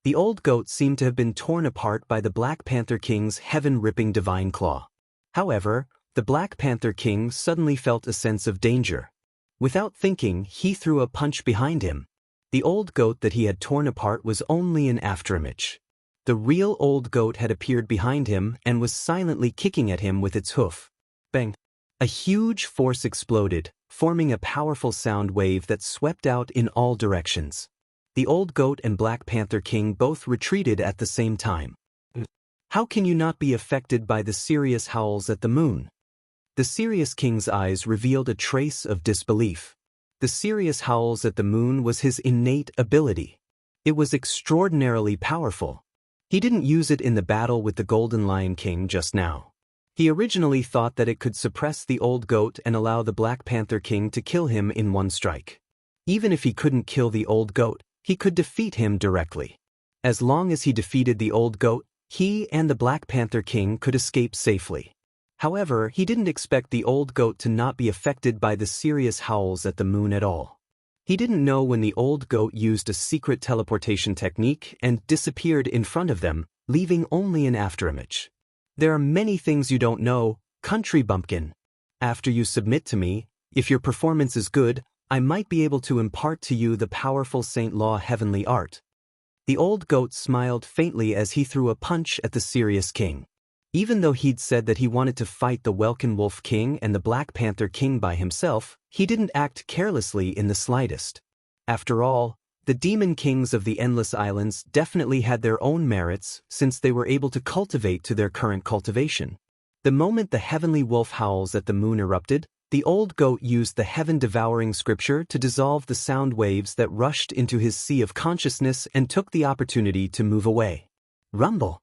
The old goat seemed to have been torn apart by the Black Panther King's heaven-ripping divine claw. However, the Black Panther King suddenly felt a sense of danger. Without thinking, he threw a punch behind him. The old goat that he had torn apart was only an afterimage. The real old goat had appeared behind him and was silently kicking at him with its hoof. Bang! A huge force exploded, forming a powerful sound wave that swept out in all directions. The old goat and Black Panther King both retreated at the same time. How can you not be affected by the serious howls at the moon? The Sirius King's eyes revealed a trace of disbelief. The serious howls at the moon was his innate ability. It was extraordinarily powerful. He didn't use it in the battle with the Golden Lion King just now. He originally thought that it could suppress the old goat and allow the Black Panther King to kill him in one strike. Even if he couldn't kill the old goat, he could defeat him directly. As long as he defeated the old goat, he and the Black Panther King could escape safely. However, he didn't expect the old goat to not be affected by the serious howls at the moon at all. He didn't know when the old goat used a secret teleportation technique and disappeared in front of them, leaving only an afterimage. There are many things you don't know, country bumpkin. After you submit to me, if your performance is good, I might be able to impart to you the powerful Saint Law heavenly art. The old goat smiled faintly as he threw a punch at the Sirius King. Even though he'd said that he wanted to fight the Welkin Wolf King and the Black Panther King by himself, he didn't act carelessly in the slightest. After all, the Demon Kings of the Endless Islands definitely had their own merits since they were able to cultivate to their current cultivation. The moment the heavenly wolf howls at the moon erupted, the old goat used the heaven-devouring scripture to dissolve the sound waves that rushed into his sea of consciousness and took the opportunity to move away. Rumble.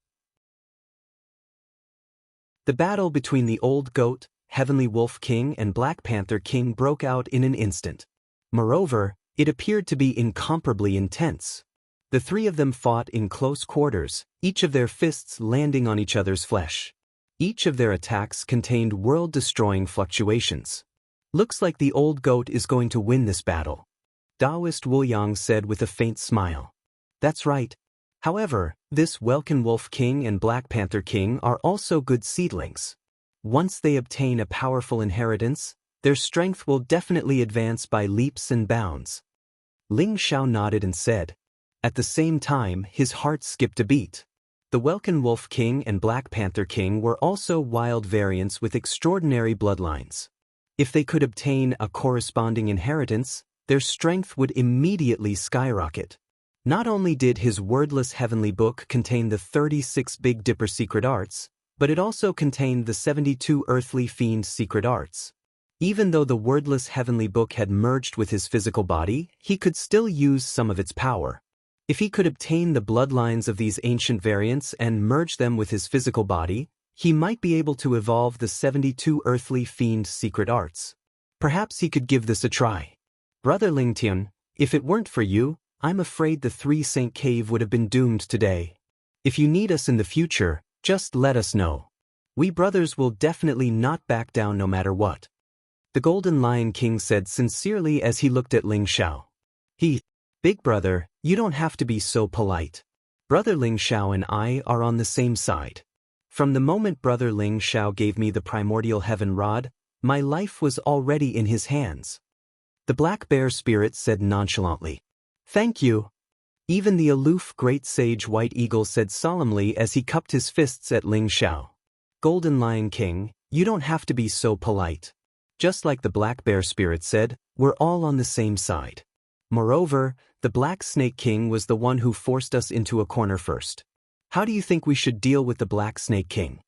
The battle between the old goat, Heavenly Wolf King and Black Panther King broke out in an instant. Moreover, it appeared to be incomparably intense. The three of them fought in close quarters, each of their fists landing on each other's flesh. Each of their attacks contained world-destroying fluctuations. Looks like the old goat is going to win this battle, Taoist Wuyang said with a faint smile. That's right. However, this Welkin Wolf King and Black Panther King are also good seedlings. Once they obtain a powerful inheritance, their strength will definitely advance by leaps and bounds. Ling Xiao nodded and said. At the same time, his heart skipped a beat. The Welkin Wolf King and Black Panther King were also wild variants with extraordinary bloodlines. If they could obtain a corresponding inheritance, their strength would immediately skyrocket. Not only did his wordless heavenly book contain the 36 Big Dipper secret arts, but it also contained the 72 earthly fiend secret arts. Even though the wordless heavenly book had merged with his physical body, he could still use some of its power. If he could obtain the bloodlines of these ancient variants and merge them with his physical body, he might be able to evolve the 72 earthly fiend secret arts. Perhaps he could give this a try. Brother Lingtian, if it weren't for you, I'm afraid the 3 Saint Cave would have been doomed today. If you need us in the future, just let us know. We brothers will definitely not back down no matter what. The Golden Lion King said sincerely as he looked at Ling Xiao. Big brother, you don't have to be so polite. Brother Ling Xiao and I are on the same side. From the moment Brother Ling Xiao gave me the primordial heaven rod, my life was already in his hands. The black bear spirit said nonchalantly. Thank you. Even the aloof great sage White Eagle said solemnly as he cupped his fists at Ling Xiao. Golden Lion King, you don't have to be so polite. Just like the black bear spirit said, we're all on the same side. Moreover, the Black Snake King was the one who forced us into a corner first. How do you think we should deal with the Black Snake King?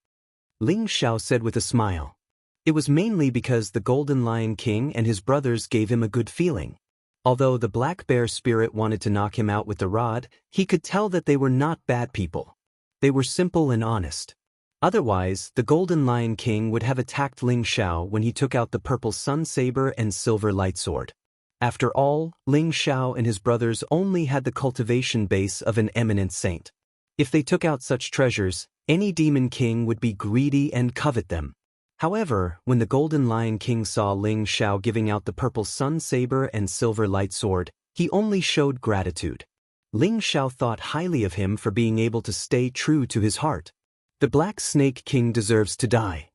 Ling Xiao said with a smile. It was mainly because the Golden Lion King and his brothers gave him a good feeling. Although the Black Bear Spirit wanted to knock him out with the rod, he could tell that they were not bad people. They were simple and honest. Otherwise, the Golden Lion King would have attacked Ling Xiao when he took out the purple sun saber and silver light sword. After all, Ling Xiao and his brothers only had the cultivation base of an eminent saint. If they took out such treasures, any demon king would be greedy and covet them. However, when the Golden Lion King saw Ling Xiao giving out the purple sun saber and silver light sword, he only showed gratitude. Ling Xiao thought highly of him for being able to stay true to his heart. The Black Snake King deserves to die.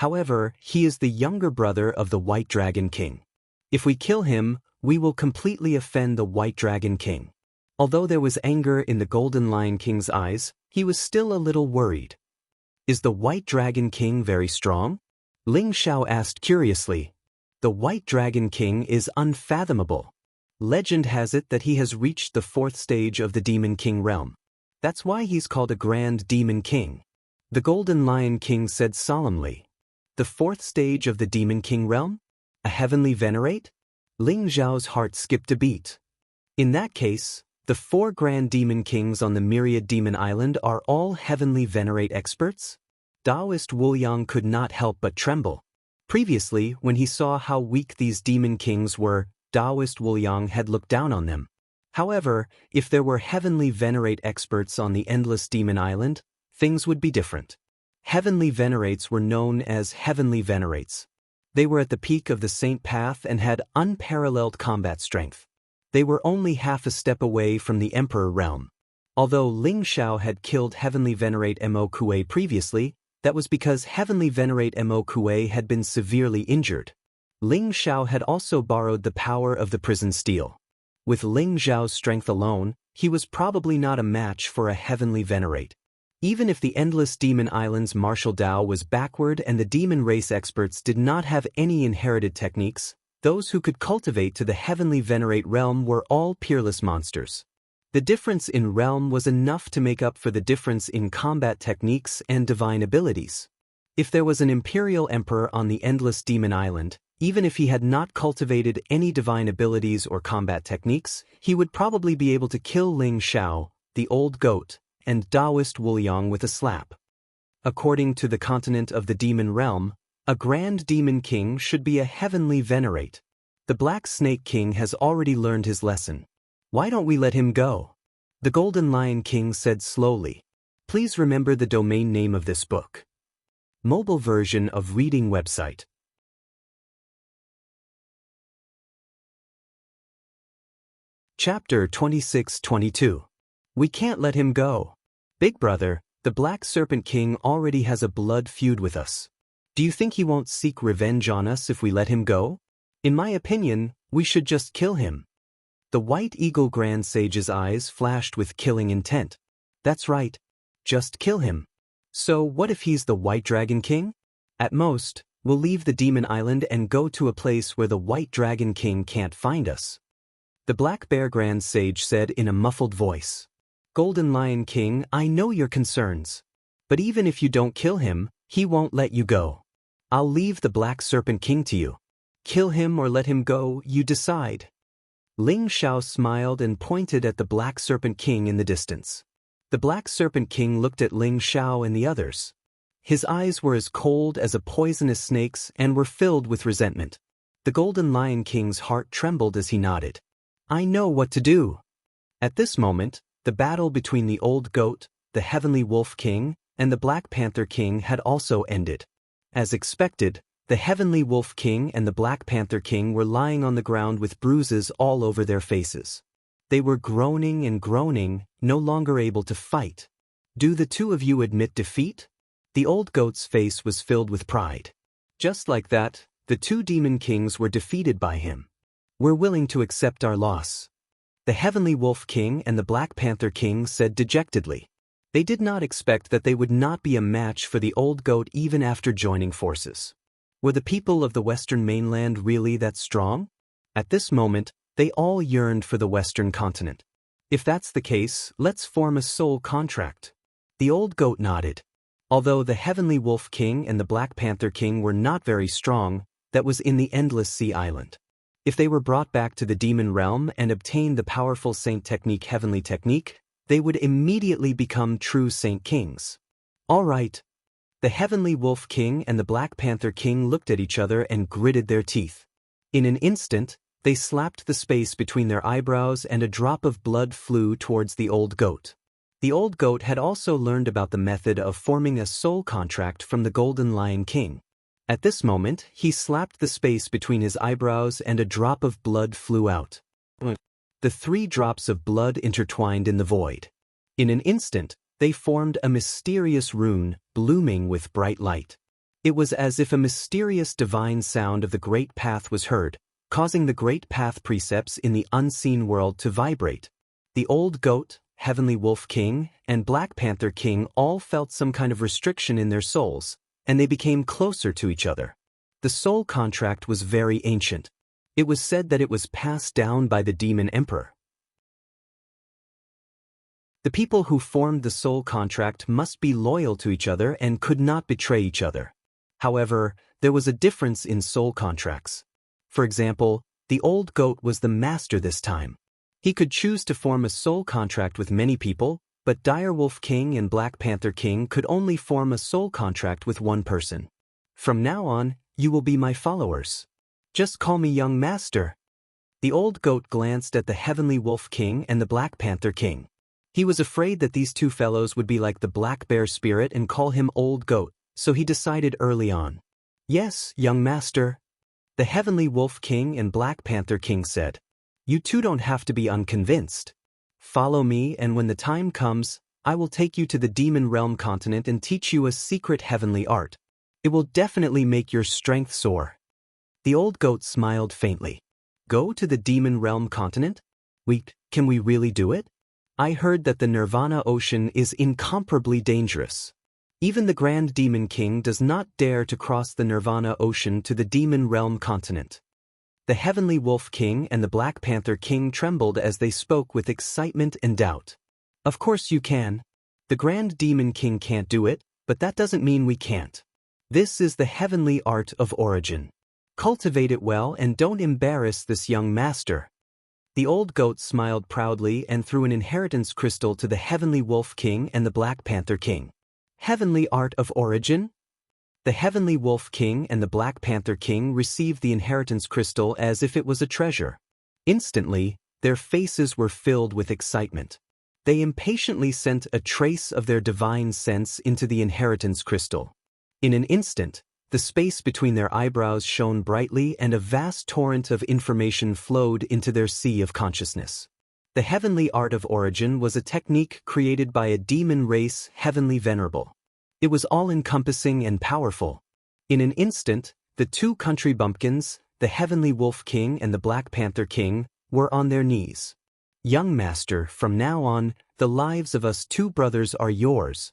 However, he is the younger brother of the White Dragon King. If we kill him, we will completely offend the White Dragon King. Although there was anger in the Golden Lion King's eyes, he was still a little worried. Is the White Dragon King very strong? Ling Xiao asked curiously. The White Dragon King is unfathomable. Legend has it that he has reached the 4th stage of the Demon King realm. That's why he's called a Grand Demon King. The Golden Lion King said solemnly. The 4th stage of the Demon King realm? A heavenly venerate? Ling Xiao's heart skipped a beat. In that case, the 4 Grand Demon Kings on the Myriad Demon Island are all heavenly venerate experts? Taoist Wuliang could not help but tremble. Previously, when he saw how weak these Demon Kings were, Taoist Wuliang had looked down on them. However, if there were heavenly venerate experts on the Endless Demon Island, things would be different. Heavenly venerates were known as heavenly venerates. They were at the peak of the saint path and had unparalleled combat strength. They were only half a step away from the Emperor realm. Although Ling Xiao had killed heavenly venerate Mo Kuei previously, that was because heavenly venerate Mo Kuei had been severely injured. Ling Xiao had also borrowed the power of the prison steel. With Ling Xiao's strength alone, he was probably not a match for a heavenly venerate. Even if the Endless Demon Island's martial Tao was backward and the demon race experts did not have any inherited techniques, those who could cultivate to the heavenly venerate realm were all peerless monsters. The difference in realm was enough to make up for the difference in combat techniques and divine abilities. If there was an imperial emperor on the Endless Demon Island, even if he had not cultivated any divine abilities or combat techniques, he would probably be able to kill Ling Xiao, the old goat, and Taoist Wuliang with a slap. According to the continent of the demon realm, a Grand Demon King should be a heavenly venerate. The Black Snake King has already learned his lesson. Why don't we let him go? The Golden Lion King said slowly. Please remember the domain name of this book. Mobile version of reading website. Chapter 26-22. We can't let him go. Big brother, the Black Serpent King already has a blood feud with us. Do you think he won't seek revenge on us if we let him go? In my opinion, we should just kill him. The White Eagle Grand Sage's eyes flashed with killing intent. That's right. Just kill him. So what if he's the White Dragon King? At most, we'll leave the Demon Island and go to a place where the White Dragon King can't find us. The Black Bear Grand Sage said in a muffled voice. Golden Lion King, I know your concerns. But even if you don't kill him, he won't let you go. I'll leave the Black Serpent King to you. Kill him or let him go, you decide. Ling Xiao smiled and pointed at the Black Serpent King in the distance. The Black Serpent King looked at Ling Xiao and the others. His eyes were as cold as a poisonous snake's and were filled with resentment. The Golden Lion King's heart trembled as he nodded. I know what to do. At this moment, the battle between the Old Goat, the Heavenly Wolf King, and the Black Panther King had also ended. As expected, the Heavenly Wolf King and the Black Panther King were lying on the ground with bruises all over their faces. They were groaning and groaning, no longer able to fight. Do the two of you admit defeat? The Old Goat's face was filled with pride. Just like that, the two demon kings were defeated by him. We're willing to accept our loss. The Heavenly Wolf King and the Black Panther King said dejectedly. They did not expect that they would not be a match for the Old Goat even after joining forces. Were the people of the Western mainland really that strong? At this moment, they all yearned for the Western continent. If that's the case, let's form a soul contract. The Old Goat nodded. Although the Heavenly Wolf King and the Black Panther King were not very strong, that was in the Endless Sea Island. If they were brought back to the demon realm and obtained the powerful Saint Technique Heavenly Technique, they would immediately become true Saint Kings. All right. The Heavenly Wolf King and the Black Panther King looked at each other and gritted their teeth. In an instant, they slapped the space between their eyebrows and a drop of blood flew towards the Old Goat. The Old Goat had also learned about the method of forming a soul contract from the Golden Lion King. At this moment, he slapped the space between his eyebrows and a drop of blood flew out. The 3 drops of blood intertwined in the void. In an instant, they formed a mysterious rune, blooming with bright light. It was as if a mysterious divine sound of the Great Path was heard, causing the Great Path precepts in the unseen world to vibrate. The Old Goat, Heavenly Wolf King, and Black Panther King all felt some kind of restriction in their souls, and they became closer to each other. The soul contract was very ancient. It was said that it was passed down by the Demon Emperor. The people who formed the soul contract must be loyal to each other and could not betray each other. However, there was a difference in soul contracts. For example, the Old Goat was the master this time. He could choose to form a soul contract with many people, but Direwolf King and Black Panther King could only form a soul contract with one person. From now on, you will be my followers. Just call me young master. The Old Goat glanced at the Heavenly Wolf King and the Black Panther King. He was afraid that these two fellows would be like the Black Bear Spirit and call him Old Goat, so he decided early on. Yes, young master. The Heavenly Wolf King and Black Panther King said. You two don't have to be unconvinced. Follow me, and when the time comes, I will take you to the Demon Realm continent and teach you a secret heavenly art. It will definitely make your strength soar. The Old Goat smiled faintly. Go to the Demon Realm continent? Can we really do it? I heard that the Nirvana Ocean is incomparably dangerous. Even the Grand Demon King does not dare to cross the Nirvana Ocean to the Demon Realm continent. The Heavenly Wolf King and the Black Panther King trembled as they spoke with excitement and doubt. Of course you can. The Grand Demon King can't do it, but that doesn't mean we can't. This is the heavenly art of origin. Cultivate it well and don't embarrass this young master. The Old Goat smiled proudly and threw an inheritance crystal to the Heavenly Wolf King and the Black Panther King. Heavenly art of origin? The Heavenly Wolf King and the Black Panther King received the inheritance crystal as if it was a treasure. Instantly, their faces were filled with excitement. They impatiently sent a trace of their divine sense into the inheritance crystal. In an instant, the space between their eyebrows shone brightly and a vast torrent of information flowed into their sea of consciousness. The heavenly art of origin was a technique created by a demon race, heavenly venerable. It was all-encompassing and powerful. In an instant, the 2 country bumpkins, the Heavenly Wolf King and the Black Panther King, were on their knees. Young master, from now on, the lives of us 2 brothers are yours.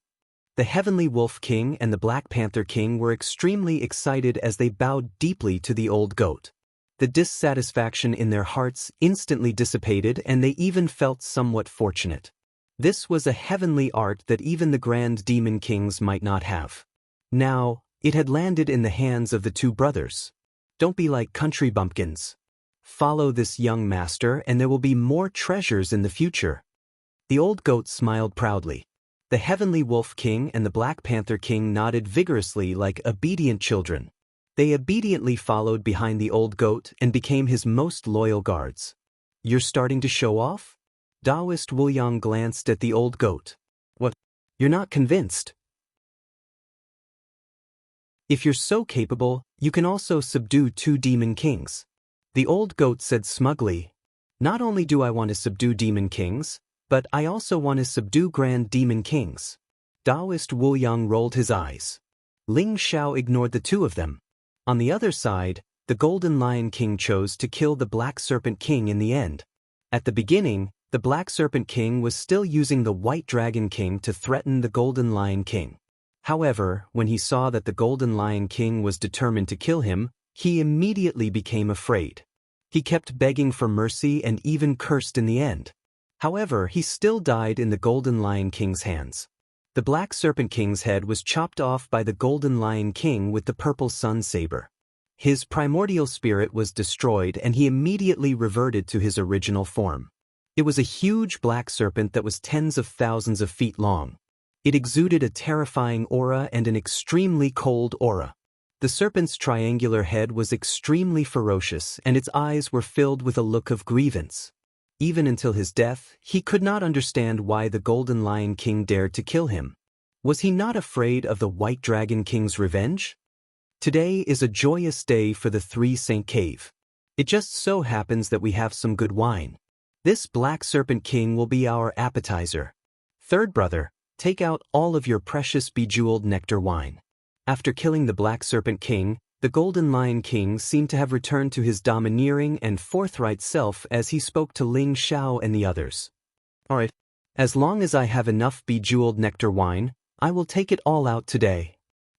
The Heavenly Wolf King and the Black Panther King were extremely excited as they bowed deeply to the Old Goat. The dissatisfaction in their hearts instantly dissipated and they even felt somewhat fortunate. This was a heavenly art that even the Grand Demon Kings might not have. Now, it had landed in the hands of the 2 brothers. Don't be like country bumpkins. Follow this young master and there will be more treasures in the future. The old goat smiled proudly. The heavenly wolf king and the black panther king nodded vigorously like obedient children. They obediently followed behind the old goat and became his most loyal guards. You're starting to show off? Taoist Wuyang glanced at the old goat. What? You're not convinced? If you're so capable, you can also subdue 2 demon kings. The old goat said smugly. Not only do I want to subdue demon kings, but I also want to subdue grand demon kings. Taoist Wuyang rolled his eyes. Ling Xiao ignored the 2 of them. On the other side, the Golden Lion King chose to kill the Black Serpent King in the end. At the beginning, the Black Serpent King was still using the White Dragon King to threaten the Golden Lion King. However, when he saw that the Golden Lion King was determined to kill him, he immediately became afraid. He kept begging for mercy and even cursed in the end. However, he still died in the Golden Lion King's hands. The Black Serpent King's head was chopped off by the Golden Lion King with the purple sun saber. His primordial spirit was destroyed and he immediately reverted to his original form. It was a huge black serpent that was tens of thousands of feet long. It exuded a terrifying aura and an extremely cold aura. The serpent's triangular head was extremely ferocious and its eyes were filled with a look of grievance. Even until his death, he could not understand why the Golden Lion King dared to kill him. Was he not afraid of the White Dragon King's revenge? Today is a joyous day for the 3 Saint Cave. It just so happens that we have some good wine. This Black Serpent King will be our appetizer. Third brother, take out all of your precious bejeweled nectar wine. After killing the Black Serpent King, the Golden Lion King seemed to have returned to his domineering and forthright self as he spoke to Ling Xiao and the others. All right, as long as I have enough bejeweled nectar wine, I will take it all out today.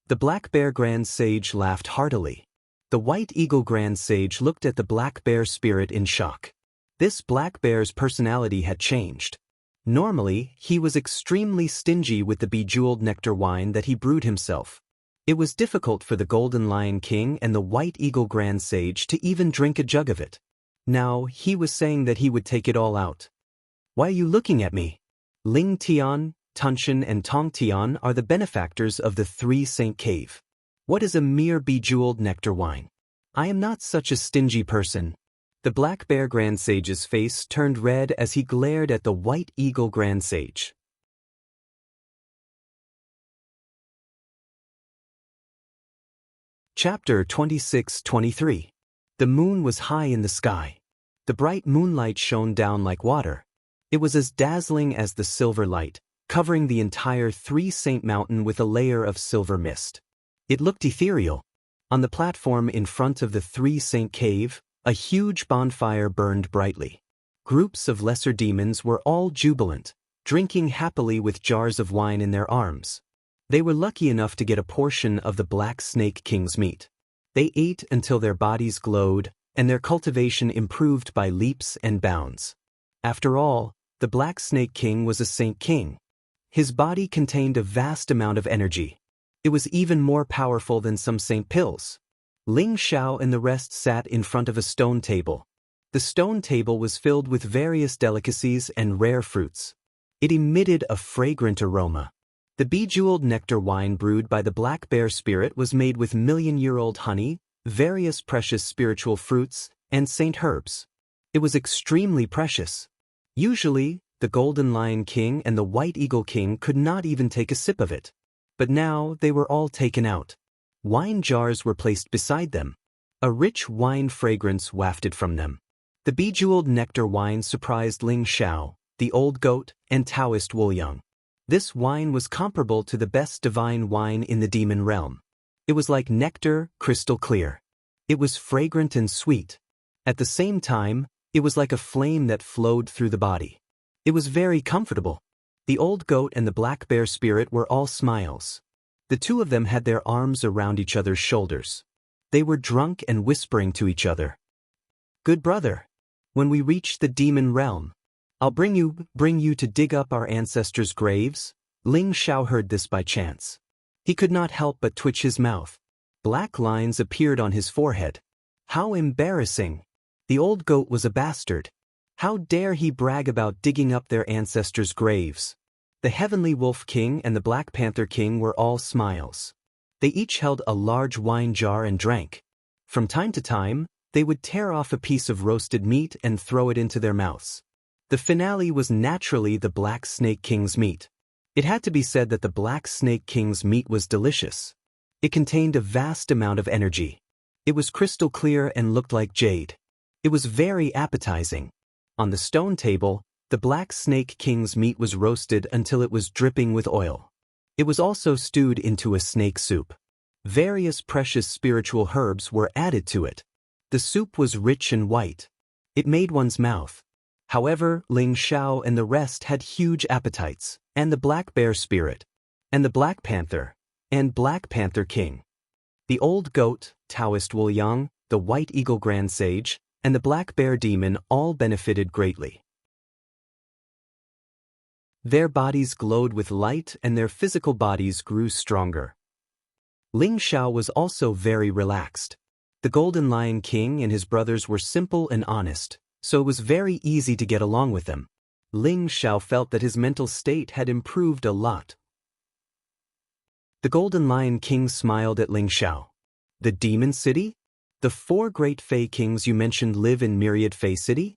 The Black Bear Grand Sage laughed heartily. The White Eagle Grand Sage looked at the Black Bear spirit in shock. This Black Bear's personality had changed. Normally, he was extremely stingy with the bejeweled nectar wine that he brewed himself. It was difficult for the Golden Lion King and the White Eagle Grand Sage to even drink a jug of it. Now, he was saying that he would take it all out. Why are you looking at me? Ling Tian, Tunshan and Tong Tian are the benefactors of the 3 Saint Cave. What is a mere bejeweled nectar wine? I am not such a stingy person. The Black Bear Grand Sage's face turned red as he glared at the White Eagle Grand Sage. Chapter 26-23. The moon was high in the sky. The bright moonlight shone down like water. It was as dazzling as the silver light, covering the entire 3 Saint Mountain with a layer of silver mist. It looked ethereal. On the platform in front of the 3 Saint Cave, a huge bonfire burned brightly. Groups of lesser demons were all jubilant, drinking happily with jars of wine in their arms. They were lucky enough to get a portion of the Black Snake King's meat. They ate until their bodies glowed, and their cultivation improved by leaps and bounds. After all, the Black Snake King was a Saint King. His body contained a vast amount of energy. It was even more powerful than some saint pills. Ling Xiao and the rest sat in front of a stone table. The stone table was filled with various delicacies and rare fruits. It emitted a fragrant aroma. The bejeweled nectar wine brewed by the Black Bear Spirit was made with million-year-old honey, various precious spiritual fruits, and saint herbs. It was extremely precious. Usually, the Golden Lion King and the White Eagle King could not even take a sip of it. But now they were all taken out. Wine jars were placed beside them. A rich wine fragrance wafted from them. The bejeweled nectar wine surprised Ling Xiao, the old goat, and Taoist Wuyang. This wine was comparable to the best divine wine in the demon realm. It was like nectar, crystal clear. It was fragrant and sweet. At the same time, it was like a flame that flowed through the body. It was very comfortable. The old goat and the Black Bear Spirit were all smiles. The 2 of them had their arms around each other's shoulders. They were drunk and whispering to each other. Good brother, when we reach the demon realm, I'll bring you to dig up our ancestors' graves. Ling Xiao heard this by chance. He could not help but twitch his mouth. Black lines appeared on his forehead. How embarrassing! The old goat was a bastard. How dare he brag about digging up their ancestors' graves? The heavenly wolf king and the black panther king were all smiles. They each held a large wine jar and drank. From time to time, they would tear off a piece of roasted meat and throw it into their mouths. The finale was naturally the Black Snake King's meat. It had to be said that the Black Snake King's meat was delicious. It contained a vast amount of energy. It was crystal clear and looked like jade. It was very appetizing. On the stone table, the Black Snake King's meat was roasted until it was dripping with oil. It was also stewed into a snake soup. Various precious spiritual herbs were added to it. The soup was rich and white. It made one's mouth. However, Ling Xiao and the rest had huge appetites, and the Black Bear Spirit, and the Black Panther, and Black Panther King. The old goat, Taoist Wu Yang, the White Eagle Grand Sage, and the Black Bear Demon all benefited greatly. Their bodies glowed with light and their physical bodies grew stronger. Ling Xiao was also very relaxed. The Golden Lion King and his brothers were simple and honest, so it was very easy to get along with them. Ling Xiao felt that his mental state had improved a lot. The Golden Lion King smiled at Ling Xiao. The Demon City? The 4 great Fey kings you mentioned live in Myriad Fey City?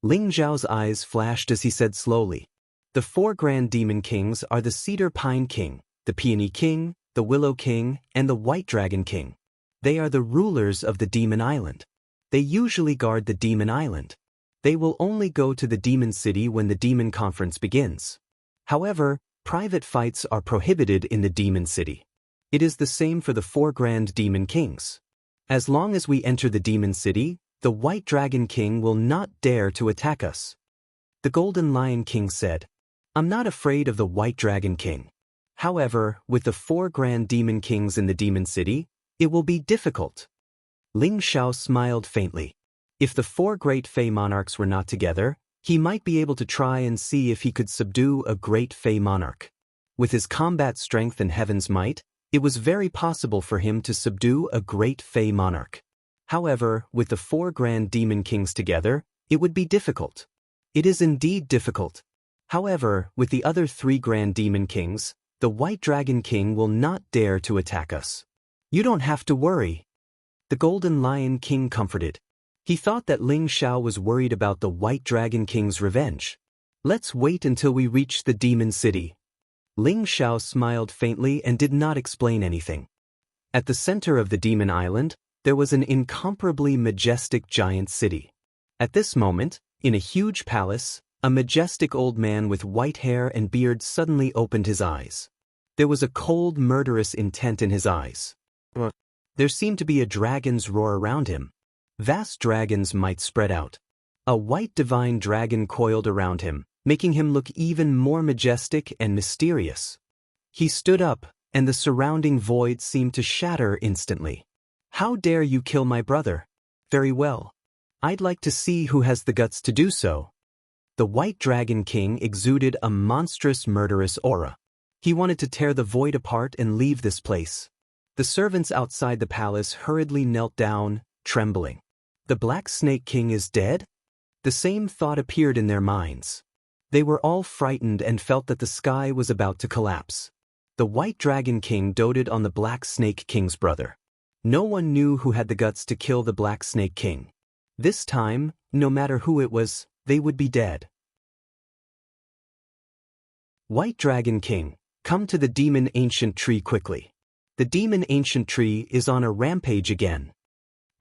Ling Xiao's eyes flashed as he said slowly. The 4 grand demon kings are the Cedar Pine King, the Peony King, the Willow King, and the White Dragon King. They are the rulers of the Demon Island. They usually guard the Demon Island. They will only go to the Demon City when the Demon Conference begins. However, private fights are prohibited in the Demon City. It is the same for the 4 grand demon kings. As long as we enter the Demon City, the White Dragon King will not dare to attack us. The Golden Lion King said, I'm not afraid of the White Dragon King. However, with the 4 grand demon kings in the Demon City, it will be difficult. Ling Xiao smiled faintly. If the 4 great Fey monarchs were not together, he might be able to try and see if he could subdue a great Fey monarch. With his combat strength and heaven's might, it was very possible for him to subdue a great Fey monarch. However, with the 4 grand demon kings together, it would be difficult. It is indeed difficult. However, with the other 3 grand demon kings, the White Dragon King will not dare to attack us. You don't have to worry. The Golden Lion King comforted. He thought that Ling Xiao was worried about the White Dragon King's revenge. Let's wait until we reach the Demon City. Ling Xiao smiled faintly and did not explain anything. At the center of the Demon Island, there was an incomparably majestic giant city. At this moment, in a huge palace, a majestic old man with white hair and beard suddenly opened his eyes. There was a cold, murderous intent in his eyes. There seemed to be a dragon's roar around him. Vast dragons might spread out. A white divine dragon coiled around him, making him look even more majestic and mysterious. He stood up, and the surrounding void seemed to shatter instantly. How dare you kill my brother? Very well. I'd like to see who has the guts to do so. The White Dragon King exuded a monstrous murderous aura. He wanted to tear the void apart and leave this place. The servants outside the palace hurriedly knelt down, trembling. The Black Snake King is dead? The same thought appeared in their minds. They were all frightened and felt that the sky was about to collapse. The White Dragon King doted on the Black Snake King's brother. No one knew who had the guts to kill the Black Snake King. This time, no matter who it was, they would be dead. White Dragon King, come to the Demon Ancient Tree quickly. The Demon Ancient Tree is on a rampage again.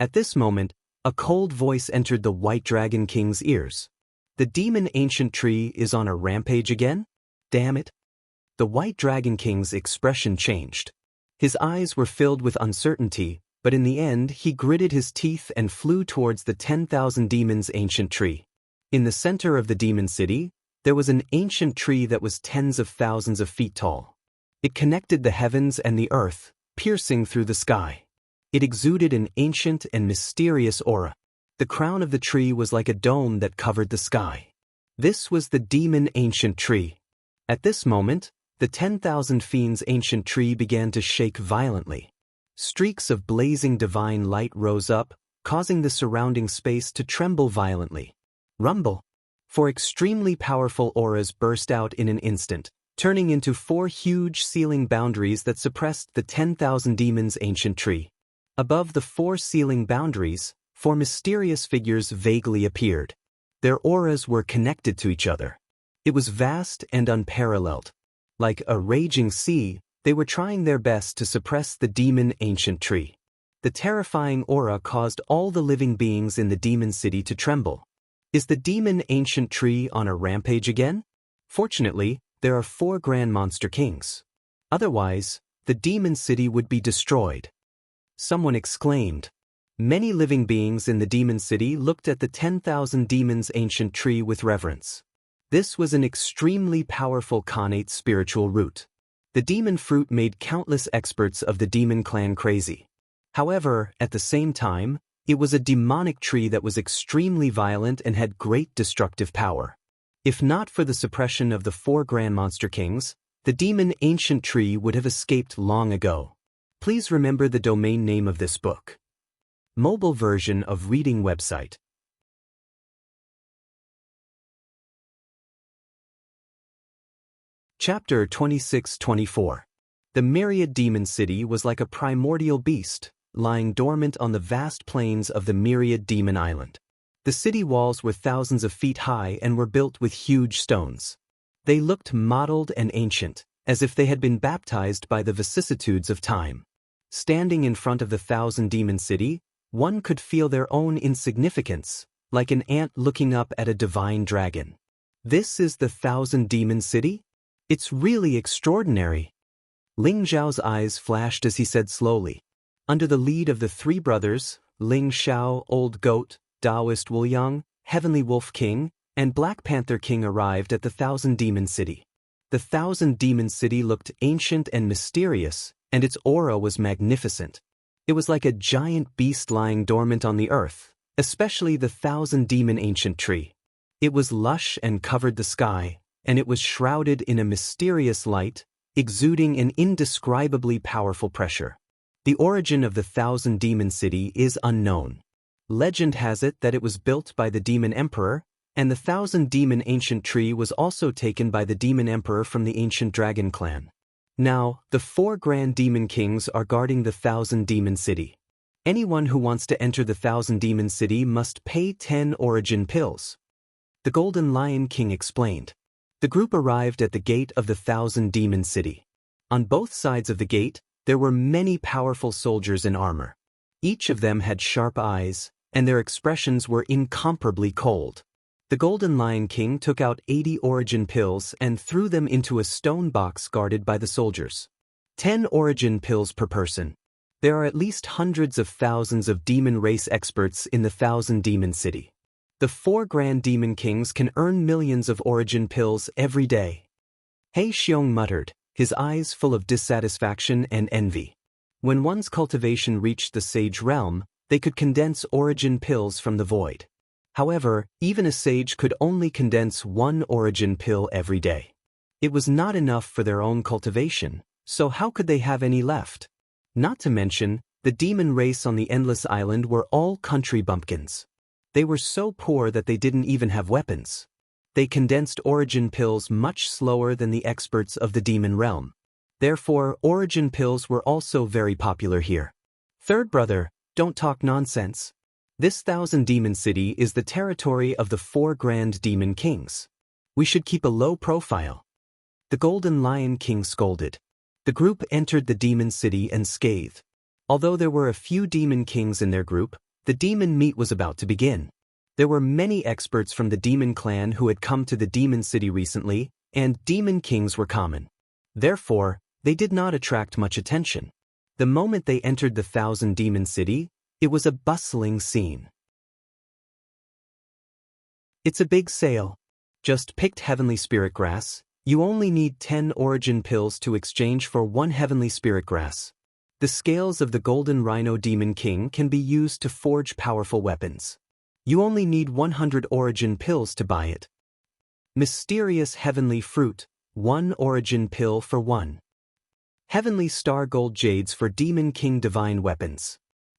At this moment, a cold voice entered the White Dragon King's ears. The Demon Ancient Tree is on a rampage again? Damn it. The White Dragon King's expression changed. His eyes were filled with uncertainty, but in the end he gritted his teeth and flew towards the 10,000 Demons Ancient Tree. In the center of the Demon City, there was an ancient tree that was tens of thousands of feet tall. It connected the heavens and the earth, piercing through the sky. It exuded an ancient and mysterious aura. The crown of the tree was like a dome that covered the sky. This was the Demon Ancient Tree. At this moment, the 10,000 Fiends Ancient Tree began to shake violently. Streaks of blazing divine light rose up, causing the surrounding space to tremble violently. Rumble. 4 extremely powerful auras burst out in an instant, turning into 4 huge sealing boundaries that suppressed the 10,000 demons' ancient tree. Above the 4 sealing boundaries, 4 mysterious figures vaguely appeared. Their auras were connected to each other. It was vast and unparalleled. Like a raging sea, they were trying their best to suppress the demon ancient tree. The terrifying aura caused all the living beings in the demon city to tremble. Is the demon ancient tree on a rampage again? Fortunately, there are 4 grand monster kings. Otherwise, the demon city would be destroyed. Someone exclaimed. Many living beings in the demon city looked at the 10,000 demons ancient tree with reverence. This was an extremely powerful connate spiritual root. The demon fruit made countless experts of the demon clan crazy. However, at the same time, it was a demonic tree that was extremely violent and had great destructive power. If not for the suppression of the 4 grand monster kings, the demon ancient tree would have escaped long ago. Please remember the domain name of this book. Mobile version of reading website. Chapter 26-24. The myriad demon city was like a primordial beast, lying dormant on the vast plains of the myriad demon island. The city walls were thousands of feet high and were built with huge stones. They looked mottled and ancient, as if they had been baptized by the vicissitudes of time. Standing in front of the 1,000 demon city, one could feel their own insignificance, like an ant looking up at a divine dragon. This is the 1,000 demon city? It's really extraordinary. Ling Zhao's eyes flashed as he said slowly. Under the lead of the 3 brothers, Ling Xiao, Old Goat, Taoist Wuliang, Heavenly Wolf King, and Black Panther King arrived at the 1,000 demon city. The 1,000 demon city looked ancient and mysterious, and its aura was magnificent. It was like a giant beast lying dormant on the earth, especially the 1,000 demon ancient tree. It was lush and covered the sky, and it was shrouded in a mysterious light, exuding an indescribably powerful pressure. The origin of the 1,000 demon city is unknown. Legend has it that it was built by the demon emperor, and the 1,000 demon ancient tree was also taken by the demon emperor from the ancient dragon clan. Now, the 4 grand demon kings are guarding the 1,000 demon city. Anyone who wants to enter the 1,000 demon city must pay 10 origin pills. The Golden Lion King explained. The group arrived at the gate of the 1,000 demon city. On both sides of the gate, there were many powerful soldiers in armor. Each of them had sharp eyes, and their expressions were incomparably cold. The Golden Lion King took out 80 origin pills and threw them into a stone box guarded by the soldiers. 10 origin pills per person. There are at least hundreds of thousands of demon race experts in the 1,000 demon city. The 4 grand demon kings can earn millions of origin pills every day. He Xiong muttered, his eyes full of dissatisfaction and envy. When one's cultivation reached the sage realm, they could condense origin pills from the void. However, even a sage could only condense 1 origin pill every day. It was not enough for their own cultivation, so how could they have any left? Not to mention, the demon race on the Endless Island were all country bumpkins. They were so poor that they didn't even have weapons. They condensed origin pills much slower than the experts of the demon realm. Therefore, origin pills were also very popular here. Third brother, don't talk nonsense. This 1,000 demon city is the territory of the 4 grand demon kings. We should keep a low profile. The Golden Lion King scolded. The group entered the demon city and scathed. Although there were a few demon kings in their group, the demon meet was about to begin. There were many experts from the demon clan who had come to the demon city recently, and demon kings were common. Therefore, they did not attract much attention. The moment they entered the 1,000 demon city, it was a bustling scene. It's a big sale. Just picked heavenly spirit grass. You only need 10 origin pills to exchange for 1 heavenly spirit grass. The scales of the Golden Rhino Demon King can be used to forge powerful weapons. You only need 100 origin pills to buy it. Mysterious heavenly fruit, 1 origin pill for 1. Heavenly star gold jades for Demon King divine weapons.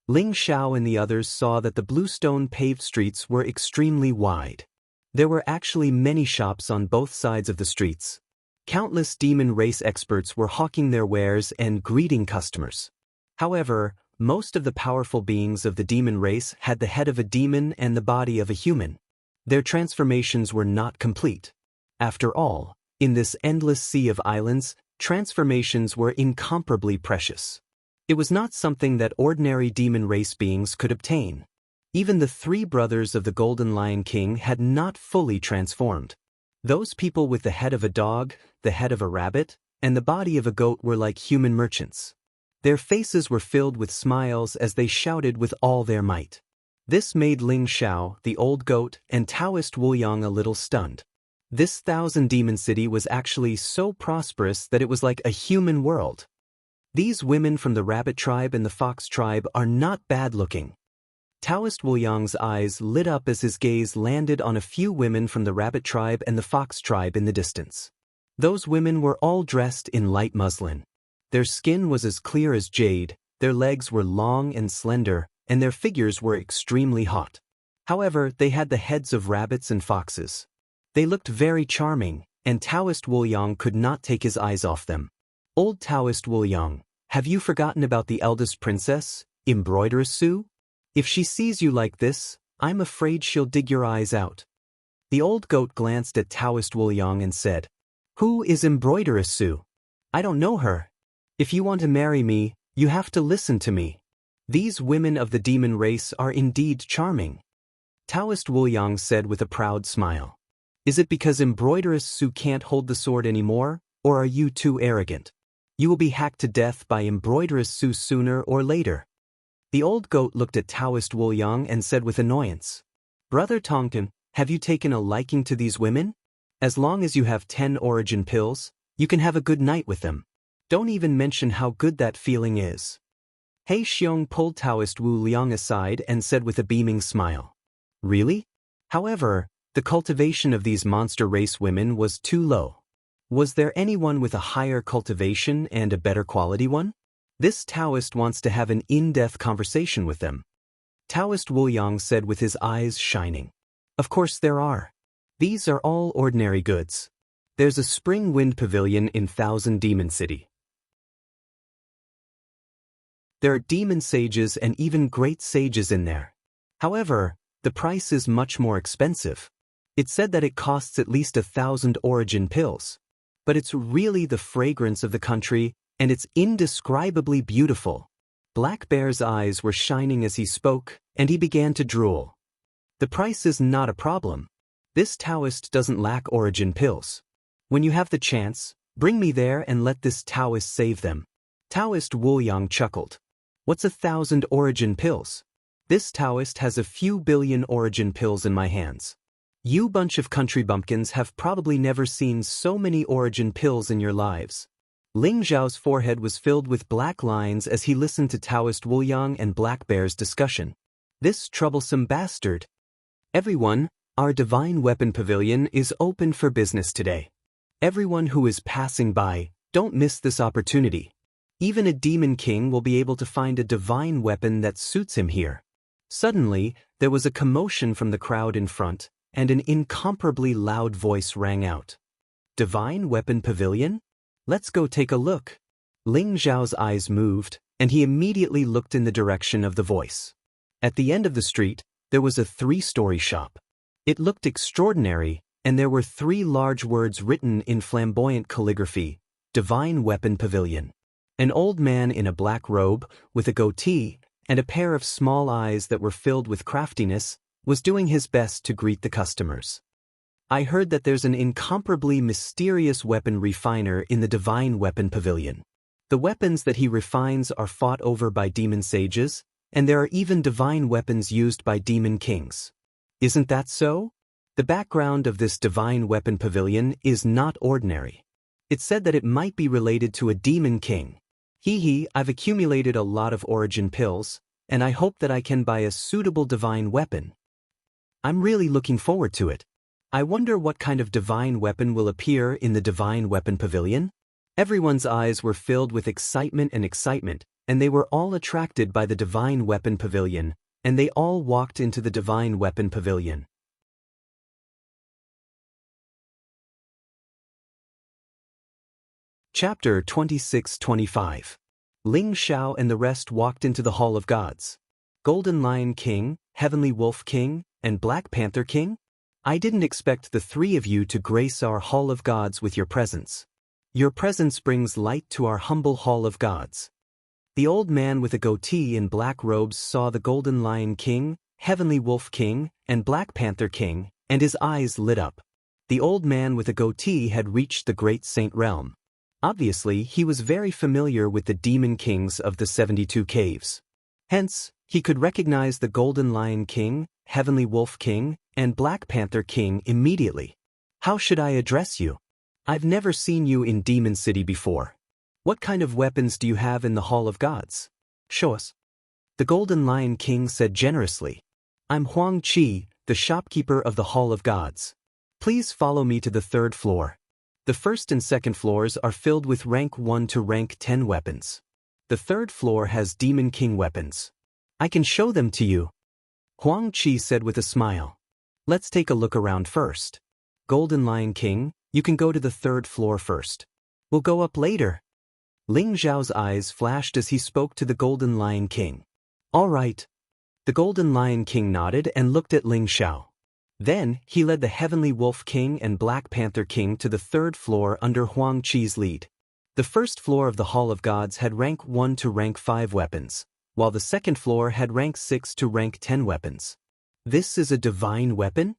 Ling Xiao and the others saw that the bluestone-paved streets were extremely wide. There were actually many shops on both sides of the streets. Countless demon race experts were hawking their wares and greeting customers. However, most of the powerful beings of the demon race had the head of a demon and the body of a human. Their transformations were not complete. After all, in this endless sea of islands, transformations were incomparably precious. It was not something that ordinary demon race beings could obtain. Even the three brothers of the Golden Lion King had not fully transformed. Those people with the head of a dog, the head of a rabbit, and the body of a goat were like human merchants. Their faces were filled with smiles as they shouted with all their might. This made Ling Xiao, the old goat, and Taoist Wu Yang a little stunned. This 1,000-demon city was actually so prosperous that it was like a human world. These women from the rabbit tribe and the fox tribe are not bad-looking. Taoist Wu Yang's eyes lit up as his gaze landed on a few women from the rabbit tribe and the fox tribe in the distance. Those women were all dressed in light muslin. Their skin was as clear as jade, their legs were long and slender, and their figures were extremely hot. However, they had the heads of rabbits and foxes. They looked very charming, and Taoist Wu Yang could not take his eyes off them. Old Taoist Wu Yang, have you forgotten about the eldest princess, Embroideress Su? If she sees you like this, I'm afraid she'll dig your eyes out. The old goat glanced at Taoist Wu Yang and said, "Who is Embroideress Su? I don't know her. If you want to marry me, you have to listen to me. These women of the demon race are indeed charming." Taoist Wu Yang said with a proud smile. "Is it because Embroideress Su can't hold the sword anymore, or are you too arrogant? You will be hacked to death by Embroideress Su sooner or later." The old goat looked at Taoist Wu Yang and said with annoyance, "Brother Tongton, have you taken a liking to these women? As long as you have 10 origin pills, you can have a good night with them. Don't even mention how good that feeling is." He Xiong pulled Taoist Wu Liang aside and said with a beaming smile, "Really? However, the cultivation of these monster race women was too low. Was there anyone with a higher cultivation and a better quality one? This Taoist wants to have an in-depth conversation with them." Taoist Wu Yang said with his eyes shining. "Of course there are. These are all ordinary goods. There's a spring wind pavilion in 1,000-demon city. There are demon sages and even great sages in there. However, the price is much more expensive. It said that it costs at least 1,000 origin pills. But it's really the fragrance of the country, and it's indescribably beautiful." Black Bear's eyes were shining as he spoke, and he began to drool. "The price is not a problem. This Taoist doesn't lack origin pills. When you have the chance, bring me there and let this Taoist save them." Taoist Wu Yang chuckled. "What's 1,000 origin pills? This Taoist has a few billion origin pills in my hands. You bunch of country bumpkins have probably never seen so many origin pills in your lives." Ling Zhao's forehead was filled with black lines as he listened to Taoist Wu Yang and Black Bear's discussion. This troublesome bastard. "Everyone, our Divine Weapon Pavilion is open for business today. Everyone who is passing by, don't miss this opportunity. Even a demon king will be able to find a divine weapon that suits him here." Suddenly, there was a commotion from the crowd in front, and an incomparably loud voice rang out. "Divine Weapon Pavilion? Let's go take a look." Ling Zhao's eyes moved, and he immediately looked in the direction of the voice. At the end of the street, there was a 3-story shop. It looked extraordinary, and there were 3 large words written in flamboyant calligraphy, "Divine Weapon Pavilion." An old man in a black robe, with a goatee, and a pair of small eyes that were filled with craftiness, was doing his best to greet the customers. "I heard that there's an incomparably mysterious weapon refiner in the Divine Weapon Pavilion. The weapons that he refines are fought over by demon sages, and there are even divine weapons used by demon kings. Isn't that so? The background of this Divine Weapon Pavilion is not ordinary. It said that it might be related to a demon king. I've accumulated a lot of origin pills, and I hope that I can buy a suitable divine weapon. I'm really looking forward to it. I wonder what kind of divine weapon will appear in the Divine Weapon Pavilion?" Everyone's eyes were filled with excitement, and they were all attracted by the Divine Weapon Pavilion, and they all walked into the Divine Weapon Pavilion. Chapter 26-25. Ling Xiao and the rest walked into the Hall of Gods. Golden Lion King, Heavenly Wolf King, and Black Panther King? I didn't expect the three of you to grace our Hall of Gods with your presence. Your presence brings light to our humble Hall of Gods. The old man with a goatee in black robes saw the Golden Lion King, Heavenly Wolf King, and Black Panther King, and his eyes lit up. The old man with a goatee had reached the Great Saint Realm. Obviously, he was very familiar with the demon kings of the 72 caves. Hence, he could recognize the Golden Lion King, Heavenly Wolf King, and Black Panther King immediately. How should I address you? I've never seen you in Demon City before. What kind of weapons do you have in the Hall of Gods? Show us. The Golden Lion King said generously. I'm Huang Qi, the shopkeeper of the Hall of Gods. Please follow me to the 3rd floor. The 1st and 2nd floors are filled with rank 1 to rank 10 weapons. The 3rd floor has Demon King weapons. I can show them to you. Huang Qi said with a smile. Let's take a look around first. Golden Lion King, you can go to the 3rd floor first. We'll go up later. Ling Xiao's eyes flashed as he spoke to the Golden Lion King. All right. The Golden Lion King nodded and looked at Ling Xiao. Then, he led the Heavenly Wolf King and Black Panther King to the 3rd floor under Huang Qi's lead. The 1st floor of the Hall of Gods had rank 1 to rank 5 weapons, while the 2nd floor had rank 6 to rank 10 weapons. This is a divine weapon?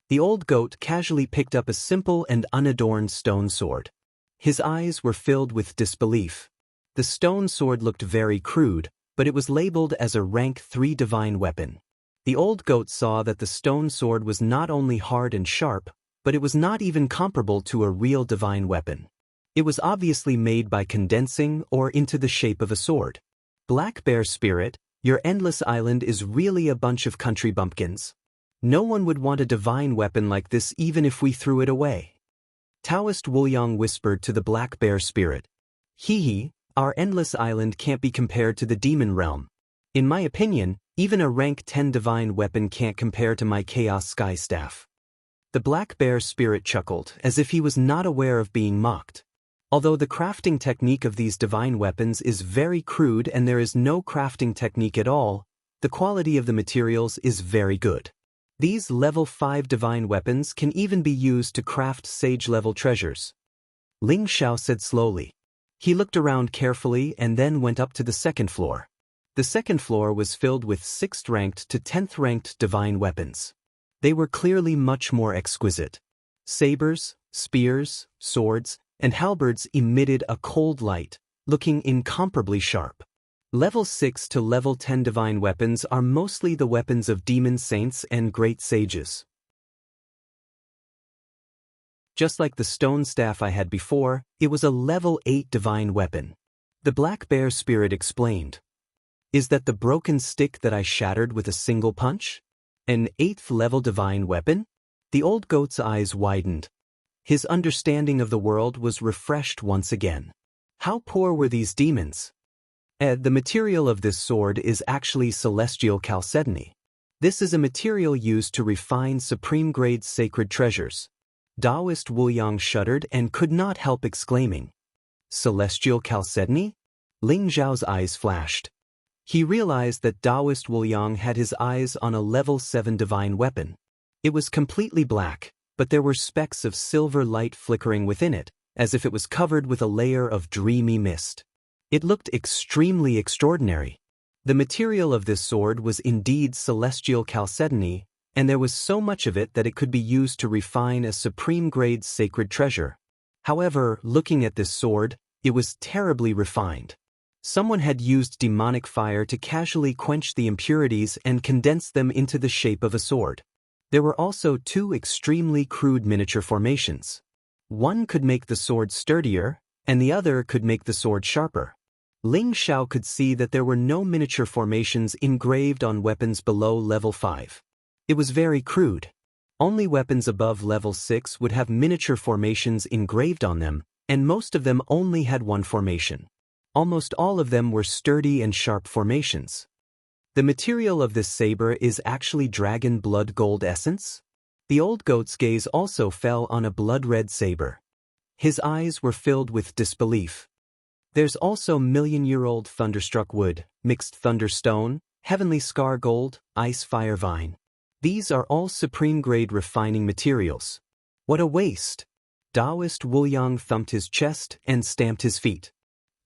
The old goat casually picked up a simple and unadorned stone sword. His eyes were filled with disbelief. The stone sword looked very crude, but it was labeled as a rank 3 divine weapon. The old goat saw that the stone sword was not only hard and sharp, but it was not even comparable to a real divine weapon. It was obviously made by condensing or into the shape of a sword. Black Bear Spirit, your endless island is really a bunch of country bumpkins. No one would want a divine weapon like this even if we threw it away. Taoist Wuyang whispered to the Black Bear Spirit. Hee, our endless island can't be compared to the demon realm. In my opinion, even a rank 10 divine weapon can't compare to my Chaos Sky Staff. The Black Bear Spirit chuckled, as if he was not aware of being mocked. Although the crafting technique of these divine weapons is very crude and there is no crafting technique at all, the quality of the materials is very good. These level 5 divine weapons can even be used to craft sage-level treasures. Ling Xiao said slowly. He looked around carefully and then went up to the 2nd floor. The 2nd floor was filled with 6th ranked to 10th ranked divine weapons. They were clearly much more exquisite. Sabers, spears, swords, and halberds emitted a cold light, looking incomparably sharp. Level 6 to level 10 divine weapons are mostly the weapons of demon saints and great sages. Just like the stone staff I had before, it was a level 8 divine weapon. The Black Bear Spirit explained. Is that the broken stick that I shattered with a single punch? An 8th level divine weapon? The old goat's eyes widened. His understanding of the world was refreshed once again. How poor were these demons? The material of this sword is actually celestial chalcedony. This is a material used to refine supreme-grade sacred treasures. Taoist Wuyang shuddered and could not help exclaiming. Celestial chalcedony? Ling Xiao's eyes flashed. He realized that Taoist Wuyang had his eyes on a level 7 divine weapon. It was completely black, but there were specks of silver light flickering within it, as if it was covered with a layer of dreamy mist. It looked extremely extraordinary. The material of this sword was indeed celestial chalcedony, and there was so much of it that it could be used to refine a supreme-grade sacred treasure. However, looking at this sword, it was terribly refined. Someone had used demonic fire to casually quench the impurities and condense them into the shape of a sword. There were also 2 extremely crude miniature formations. One could make the sword sturdier, and the other could make the sword sharper. Ling Xiao could see that there were no miniature formations engraved on weapons below level 5. It was very crude. Only weapons above level 6 would have miniature formations engraved on them, and most of them only had one formation. Almost all of them were sturdy and sharp formations. The material of this saber is actually dragon blood gold essence? The old goat's gaze also fell on a blood-red saber. His eyes were filled with disbelief. There's also million-year-old thunderstruck wood, mixed thunderstone, heavenly scar gold, ice fire vine. These are all supreme-grade refining materials. What a waste! Taoist Wuliang thumped his chest and stamped his feet.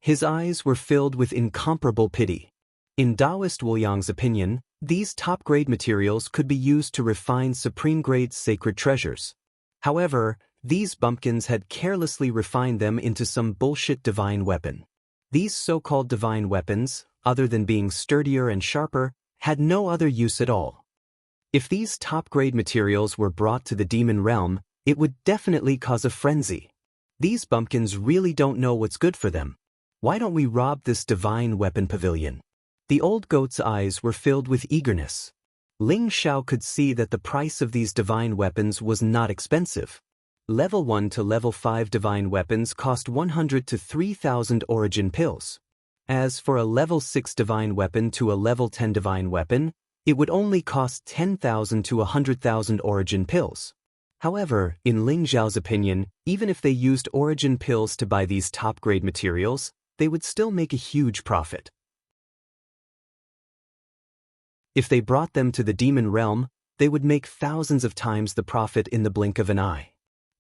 His eyes were filled with incomparable pity. In Taoist Wuliang's opinion, these top-grade materials could be used to refine supreme-grade sacred treasures. However, these bumpkins had carelessly refined them into some bullshit divine weapon. These so-called divine weapons, other than being sturdier and sharper, had no other use at all. If these top-grade materials were brought to the demon realm, it would definitely cause a frenzy. These bumpkins really don't know what's good for them. Why don't we rob this divine weapon pavilion? The old goat's eyes were filled with eagerness. Ling Xiao could see that the price of these divine weapons was not expensive. Level 1 to Level 5 divine weapons cost 100 to 3,000 origin pills. As for a Level 6 divine weapon to a Level 10 divine weapon, it would only cost 10,000 to 100,000 origin pills. However, in Ling Xiao's opinion, even if they used origin pills to buy these top-grade materials, they would still make a huge profit. If they brought them to the demon realm, they would make thousands of times the profit in the blink of an eye.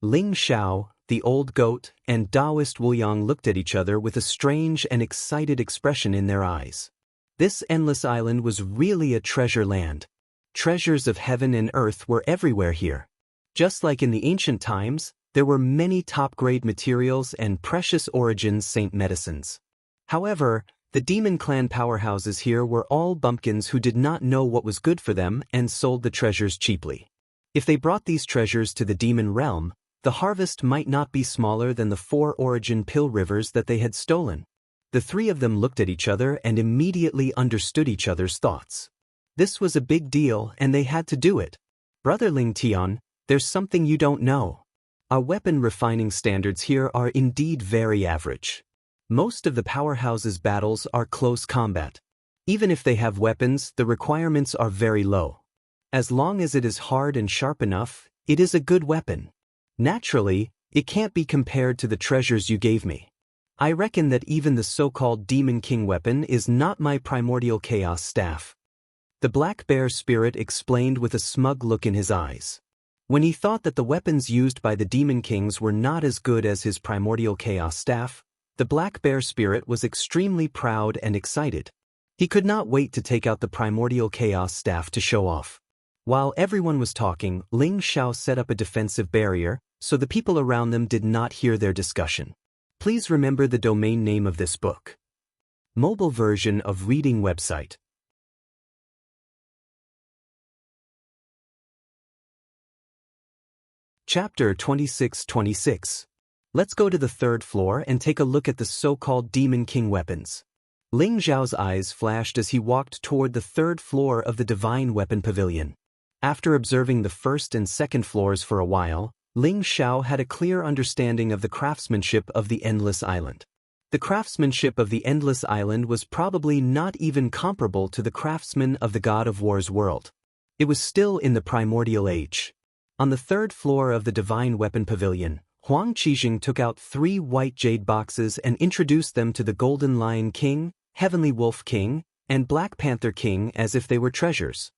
Ling Xiao, the old goat, and Taoist Wuliang looked at each other with a strange and excited expression in their eyes. This endless island was really a treasure land. Treasures of heaven and earth were everywhere here. Just like in the ancient times, there were many top-grade materials and precious origins saint medicines. However, the demon clan powerhouses here were all bumpkins who did not know what was good for them and sold the treasures cheaply. If they brought these treasures to the demon realm, the harvest might not be smaller than the 4 origin pill rivers that they had stolen. The 3 of them looked at each other and immediately understood each other's thoughts. This was a big deal and they had to do it. Brother Ling Tian, there's something you don't know. Our weapon refining standards here are indeed very average. Most of the powerhouses' battles are close combat. Even if they have weapons, the requirements are very low. As long as it is hard and sharp enough, it is a good weapon. Naturally, it can't be compared to the treasures you gave me. I reckon that even the so-called Demon King weapon is not my primordial chaos staff. The black bear spirit explained with a smug look in his eyes. When he thought that the weapons used by the Demon Kings were not as good as his primordial chaos staff, the black bear spirit was extremely proud and excited. He could not wait to take out the primordial chaos staff to show off. While everyone was talking, Ling Xiao set up a defensive barrier, so the people around them did not hear their discussion. Please remember the domain name of this book. Mobile version of reading website. Chapter 2626. Let's go to the 3rd floor and take a look at the so-called Demon King weapons. Ling Xiao's eyes flashed as he walked toward the 3rd floor of the Divine Weapon Pavilion. After observing the 1st and 2nd floors for a while, Ling Xiao had a clear understanding of the craftsmanship of the Endless Island. The craftsmanship of the Endless Island was probably not even comparable to the craftsmen of the God of War's world. It was still in the primordial age. On the 3rd floor of the Divine Weapon Pavilion, Huang Qijing took out 3 white jade boxes and introduced them to the Golden Lion King, Heavenly Wolf King, and Black Panther King as if they were treasures.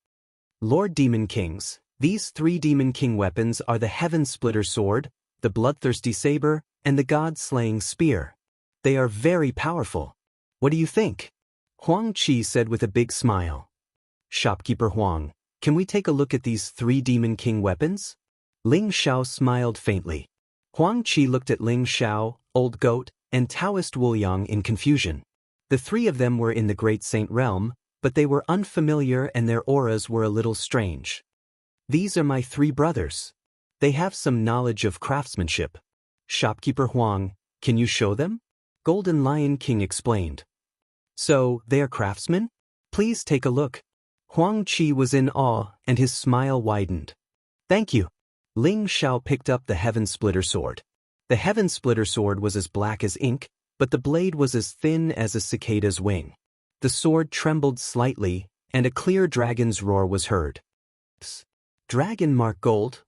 Lord Demon Kings, these 3 Demon King weapons are the Heaven Splitter Sword, the Bloodthirsty Saber, and the God-Slaying Spear. They are very powerful. What do you think? Huang Qi said with a big smile. Shopkeeper Huang, can we take a look at these 3 Demon King weapons? Ling Xiao smiled faintly. Huang Qi looked at Ling Xiao, Old Goat, and Taoist Wuliang in confusion. The 3 of them were in the Great Saint realm, but they were unfamiliar and their auras were a little strange. These are my 3 brothers. They have some knowledge of craftsmanship. Shopkeeper Huang, can you show them? Golden Lion King explained. So, they are craftsmen? Please take a look. Huang Qi was in awe and his smile widened. Thank you. Ling Xiao picked up the Heaven Splitter Sword. The Heaven Splitter Sword was as black as ink, but the blade was as thin as a cicada's wing. The sword trembled slightly, and a clear dragon's roar was heard. Dragon mark gold?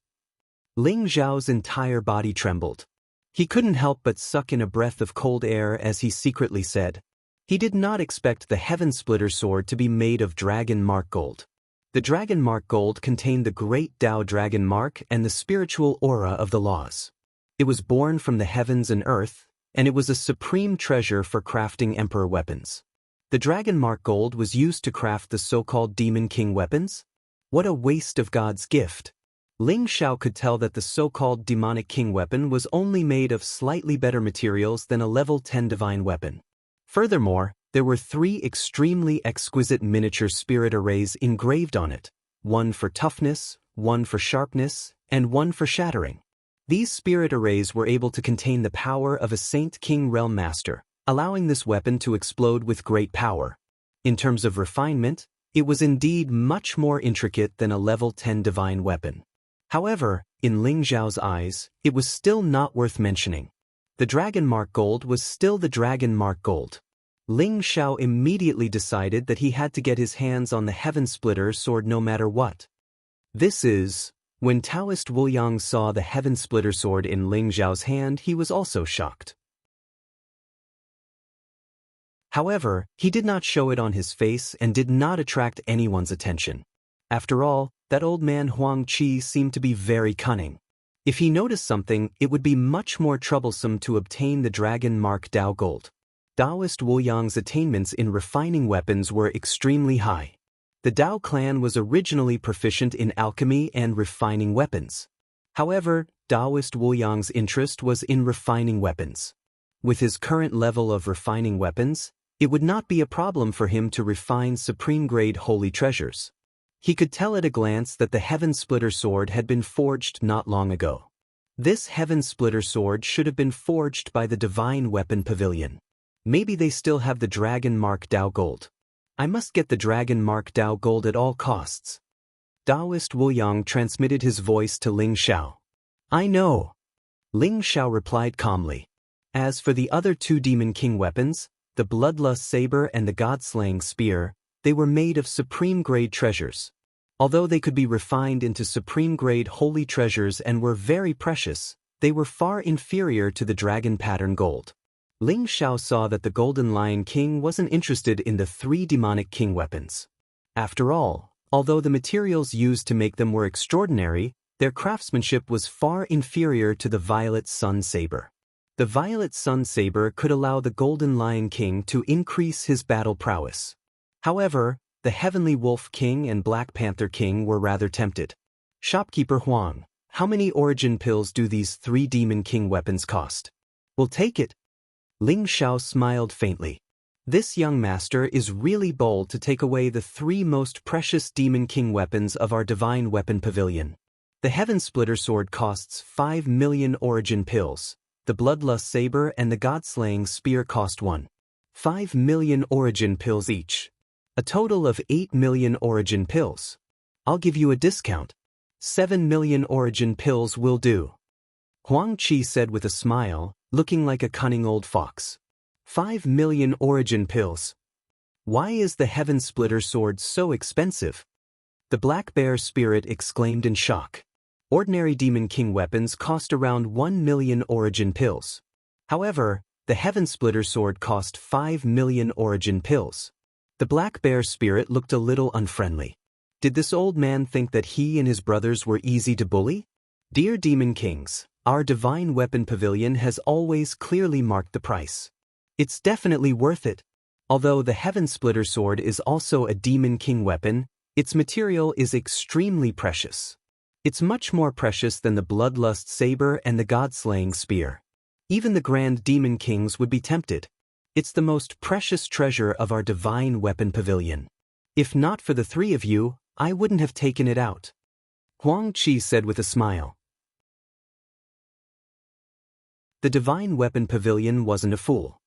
Ling Zhao's entire body trembled. He couldn't help but suck in a breath of cold air as he secretly said, he did not expect the Heaven Splitter sword to be made of dragon mark gold. The dragon mark gold contained the great Tao dragon mark and the spiritual aura of the laws. It was born from the heavens and earth, and it was a supreme treasure for crafting emperor weapons. The dragon mark gold was used to craft the so-called Demon King weapons? What a waste of God's gift! Ling Xiao could tell that the so-called Demonic King weapon was only made of slightly better materials than a level 10 divine weapon. Furthermore, there were 3 extremely exquisite miniature spirit arrays engraved on it, one for toughness, one for sharpness, and one for shattering. These spirit arrays were able to contain the power of a Saint King Realm Master, allowing this weapon to explode with great power. In terms of refinement, it was indeed much more intricate than a level 10 divine weapon. However, in Ling Zhao's eyes, it was still not worth mentioning. The dragon mark gold was still the dragon mark gold. Ling Xiao immediately decided that he had to get his hands on the Heaven Splitter sword no matter what. When Taoist Wu Yang saw the Heaven Splitter sword in Ling Zhao's hand, he was also shocked. However, he did not show it on his face and did not attract anyone's attention. After all, that old man Huang Qi seemed to be very cunning. If he noticed something, it would be much more troublesome to obtain the dragon mark Tao gold. Taoist Wu Yang's attainments in refining weapons were extremely high. The Tao clan was originally proficient in alchemy and refining weapons. However, Taoist Wu Yang's interest was in refining weapons. With his current level of refining weapons, it would not be a problem for him to refine supreme-grade holy treasures. He could tell at a glance that the Heaven Splitter sword had been forged not long ago. This Heaven Splitter sword should have been forged by the Divine Weapon Pavilion. Maybe they still have the Dragon Mark Tao Gold. I must get the Dragon Mark Tao Gold at all costs. Taoist Wu Yang transmitted his voice to Ling Xiao. I know. Ling Xiao replied calmly. As for the other 2 Demon King weapons, the Bloodlust Saber and the God-Slaying Spear, they were made of supreme-grade treasures. Although they could be refined into supreme-grade holy treasures and were very precious, they were far inferior to the dragon pattern gold. Ling Xiao saw that the Golden Lion King wasn't interested in the 3 Demonic King weapons. After all, although the materials used to make them were extraordinary, their craftsmanship was far inferior to the Violet Sun Saber. The Violet Sun Saber could allow the Golden Lion King to increase his battle prowess. However, the Heavenly Wolf King and Black Panther King were rather tempted. Shopkeeper Huang, how many origin pills do these 3 Demon King weapons cost? We'll take it. Ling Xiao smiled faintly. This young master is really bold to take away the 3 most precious Demon King weapons of our Divine Weapon Pavilion. The Heaven Splitter sword costs 5 million origin pills. The Bloodlust Saber and the God-Slaying Spear cost 1.5 million origin pills each. A total of 8 million origin pills. I'll give you a discount. 7 million origin pills will do. Huang Qi said with a smile, looking like a cunning old fox. 5 million origin pills. Why is the Heaven Splitter sword so expensive? The Black Bear Spirit exclaimed in shock. Ordinary Demon King weapons cost around 1 million origin pills. However, the Heaven Splitter sword cost 5 million origin pills. The Black Bear Spirit looked a little unfriendly. Did this old man think that he and his brothers were easy to bully? Dear Demon Kings, our Divine Weapon Pavilion has always clearly marked the price. It's definitely worth it. Although the Heaven Splitter sword is also a Demon King weapon, its material is extremely precious. It's much more precious than the Bloodlust Saber and the God-Slaying Spear. Even the Grand Demon Kings would be tempted. It's the most precious treasure of our Divine Weapon Pavilion. If not for the 3 of you, I wouldn't have taken it out. Huang Qi said with a smile. The Divine Weapon Pavilion wasn't a fool.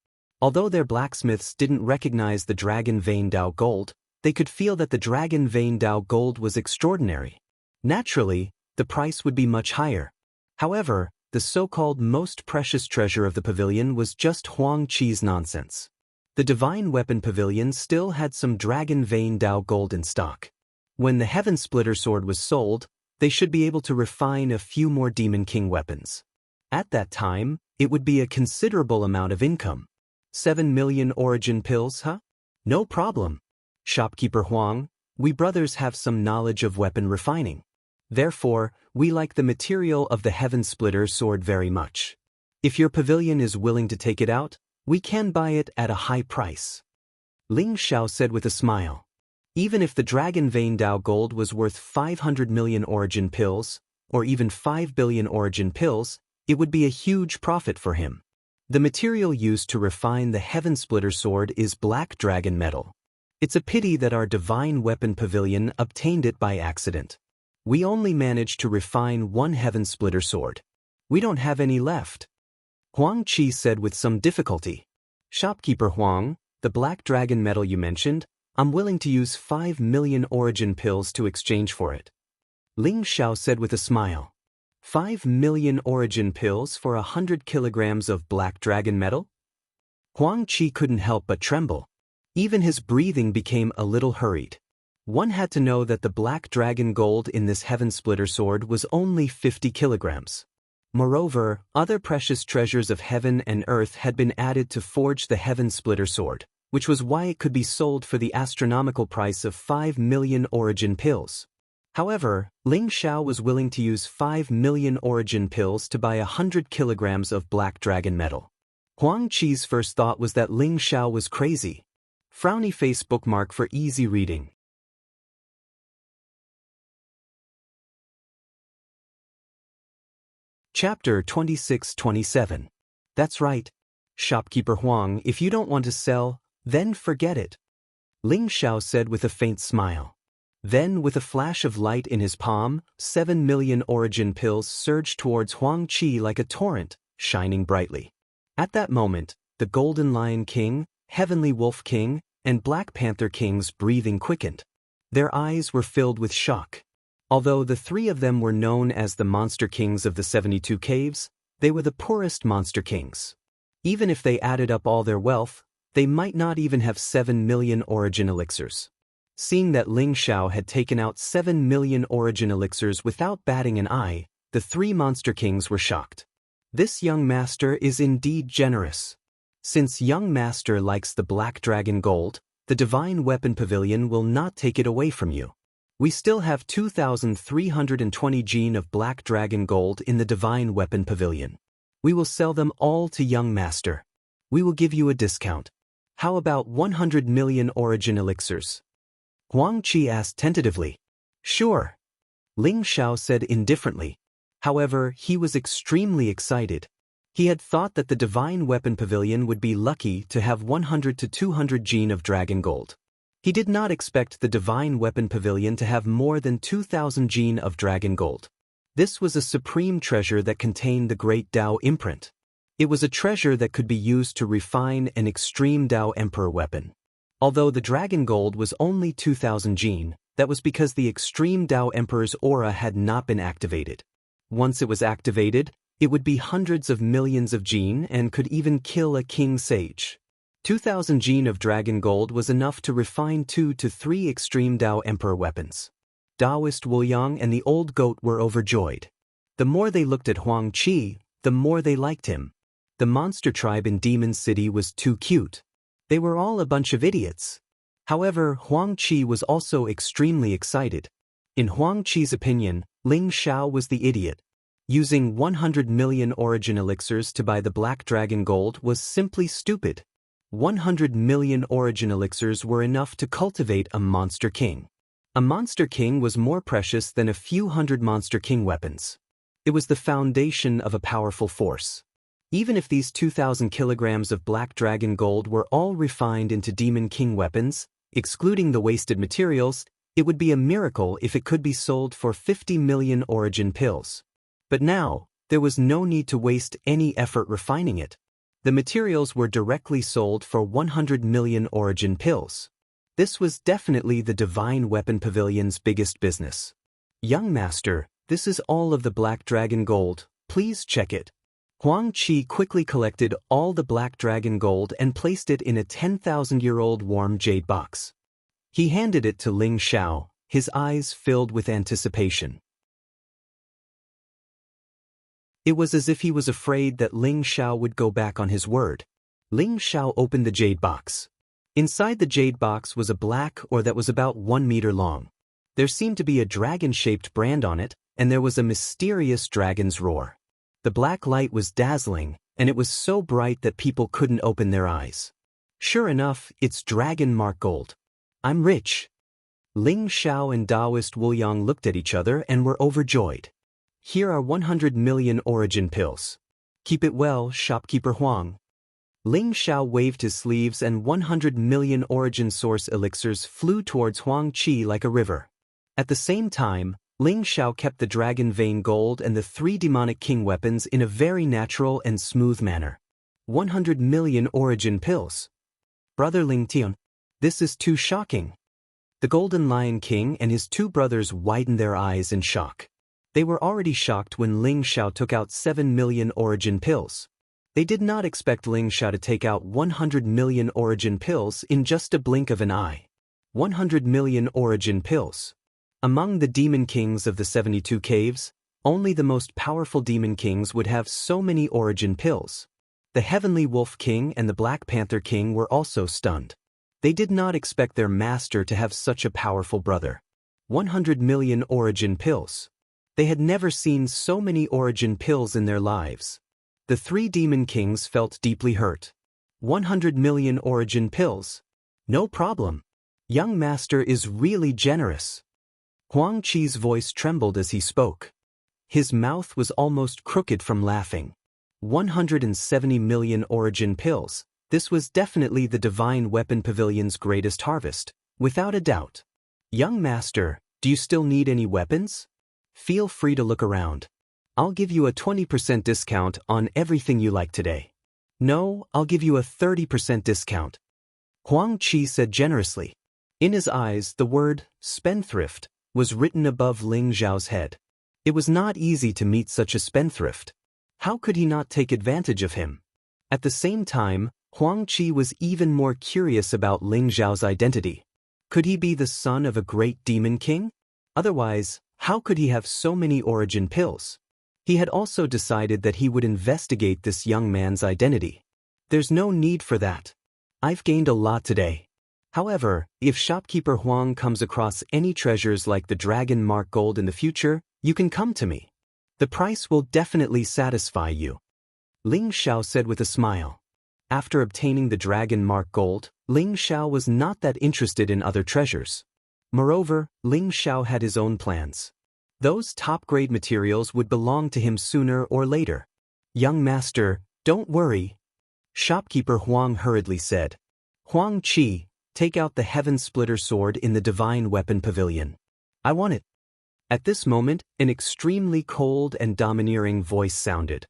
Although their blacksmiths didn't recognize the Dragon Vein Tao Gold, they could feel that the Dragon Vein Tao Gold was extraordinary. Naturally, the price would be much higher. However, the the so-called most precious treasure of the pavilion was just Huang Qi's nonsense. The divine weapon pavilion still had some dragon vein Dao gold in stock. When the Heaven Splitter sword was sold, they should be able to refine a few more Demon King weapons. At that time, it would be a considerable amount of income. 7 million origin pills, huh? No problem. Shopkeeper Huang, we brothers have some knowledge of weapon refining. Therefore, we like the material of the Heaven Splitter sword very much. If your pavilion is willing to take it out, we can buy it at a high price. Ling Xiao said with a smile. Even if the Dragon Vein Dao gold was worth 500 million origin pills, or even 5 billion origin pills, it would be a huge profit for him. The material used to refine the Heaven Splitter sword is black dragon metal. It's a pity that our divine weapon pavilion obtained it by accident. We only managed to refine one Heaven Splitter sword. We don't have any left. Huang Qi said with some difficulty. Shopkeeper Huang, the black dragon metal you mentioned, I'm willing to use 5 million origin pills to exchange for it. Ling Xiao said with a smile. 5 million origin pills for 100 kilograms of black dragon metal? Huang Qi couldn't help but tremble. Even his breathing became a little hurried. One had to know that the black dragon gold in this Heaven Splitter sword was only 50 kilograms. Moreover, other precious treasures of heaven and earth had been added to forge the Heaven Splitter sword, which was why it could be sold for the astronomical price of 5 million origin pills. However, Ling Xiao was willing to use 5 million origin pills to buy 100 kilograms of black dragon metal. Huang Qi's first thought was that Ling Xiao was crazy. Frowny face bookmark for easy reading. Chapter 26-27. That's right. Shopkeeper Huang, if you don't want to sell, then forget it. Ling Xiao said with a faint smile. Then, with a flash of light in his palm, 7 million origin pills surged towards Huang Qi like a torrent, shining brightly. At that moment, the Golden Lion King, Heavenly Wolf King, and Black Panther King's breathing quickened. Their eyes were filled with shock. Although the three of them were known as the Monster Kings of the 72 Caves, they were the poorest Monster Kings. Even if they added up all their wealth, they might not even have 7 million origin elixirs. Seeing that Ling Xiao had taken out 7 million origin elixirs without batting an eye, the three Monster Kings were shocked. This young master is indeed generous. Since young master likes the black dragon gold, the divine weapon pavilion will not take it away from you. We still have 2,320 gene of black dragon gold in the divine weapon pavilion. We will sell them all to young master. We will give you a discount. How about 100 million origin elixirs? Huang Qi asked tentatively. Sure. Ling Xiao said indifferently. However, he was extremely excited. He had thought that the divine weapon pavilion would be lucky to have 100 to 200 gene of dragon gold. He did not expect the divine weapon pavilion to have more than 2,000 gene of dragon gold. This was a supreme treasure that contained the great Dao imprint. It was a treasure that could be used to refine an extreme Dao Emperor weapon. Although the dragon gold was only 2,000 gene, that was because the extreme Dao Emperor's aura had not been activated. Once it was activated, it would be hundreds of millions of gene and could even kill a king sage. 2,000 gene of dragon gold was enough to refine 2 to 3 extreme Dao Emperor weapons. Daoist Wu Yang and the old goat were overjoyed. The more they looked at Huang Qi, the more they liked him. The monster tribe in Demon City was too cute. They were all a bunch of idiots. However, Huang Qi was also extremely excited. In Huang Qi's opinion, Ling Xiao was the idiot. Using 100 million origin elixirs to buy the black dragon gold was simply stupid. 100 million origin elixirs were enough to cultivate a Monster King. A Monster King was more precious than a few hundred Monster King weapons. It was the foundation of a powerful force. Even if these 2,000 kilograms of black dragon gold were all refined into Demon King weapons, excluding the wasted materials, it would be a miracle if it could be sold for 50 million origin pills. But now, there was no need to waste any effort refining it. The materials were directly sold for 100 million origin pills. This was definitely the divine weapon pavilion's biggest business. Young master, this is all of the black dragon gold, Please check it. Huang Qi quickly collected all the black dragon gold and placed it in a 10,000-year-old warm jade box. He handed it to Ling Xiao, his eyes filled with anticipation. It was as if he was afraid that Ling Xiao would go back on his word. Ling Xiao opened the jade box. Inside the jade box was a black ore that was about 1 meter long. There seemed to be a dragon-shaped brand on it, and there was a mysterious dragon's roar. The black light was dazzling, and it was so bright that people couldn't open their eyes. Sure enough, it's dragon mark gold. I'm rich. Ling Xiao and Taoist Wuyang looked at each other and were overjoyed. Here are 100 million origin pills. Keep it well, shopkeeper Huang. Ling Xiao waved his sleeves and 100 million origin source elixirs flew towards Huang Qi like a river. At the same time, Ling Xiao kept the dragon vein gold and the 3 demonic king weapons in a very natural and smooth manner. 100 million origin pills. Brother Ling Tian, this is too shocking. The Golden Lion King and his 2 brothers widened their eyes in shock. They were already shocked when Ling Xiao took out 7 million origin pills. They did not expect Ling Xiao to take out 100 million origin pills in just a blink of an eye. 100 million origin pills. Among the demon kings of the 72 caves, only the most powerful demon kings would have so many origin pills. The Heavenly Wolf King and the Black Panther King were also stunned. They did not expect their master to have such a powerful brother. 100 million origin pills. They had never seen so many origin pills in their lives. The 3 demon kings felt deeply hurt. 100 million origin pills. No problem. Young master is really generous. Huang Qi's voice trembled as he spoke. His mouth was almost crooked from laughing. 170 million origin pills. This was definitely the Divine Weapon Pavilion's greatest harvest, without a doubt. Young master, do you still need any weapons? Feel free to look around. I'll give you a 20% discount on everything you like today. No, I'll give you a 30% discount. Huang Qi said generously. In his eyes, the word, spendthrift, was written above Ling Xiao's head. It was not easy to meet such a spendthrift. How could he not take advantage of him? At the same time, Huang Qi was even more curious about Ling Xiao's identity. Could he be the son of a great demon king? Otherwise, how could he have so many origin pills? He had also decided that he would investigate this young man's identity. There's no need for that. I've gained a lot today. However, if shopkeeper Huang comes across any treasures like the dragon mark gold in the future, you can come to me. The price will definitely satisfy you. Ling Xiao said with a smile. After obtaining the dragon mark gold, Ling Xiao was not that interested in other treasures. Moreover, Ling Xiao had his own plans. Those top-grade materials would belong to him sooner or later. Young master, don't worry. Shopkeeper Huang hurriedly said. Huang Qi, take out the Heaven Splitter sword in the Divine Weapon Pavilion. I want it. At this moment, an extremely cold and domineering voice sounded.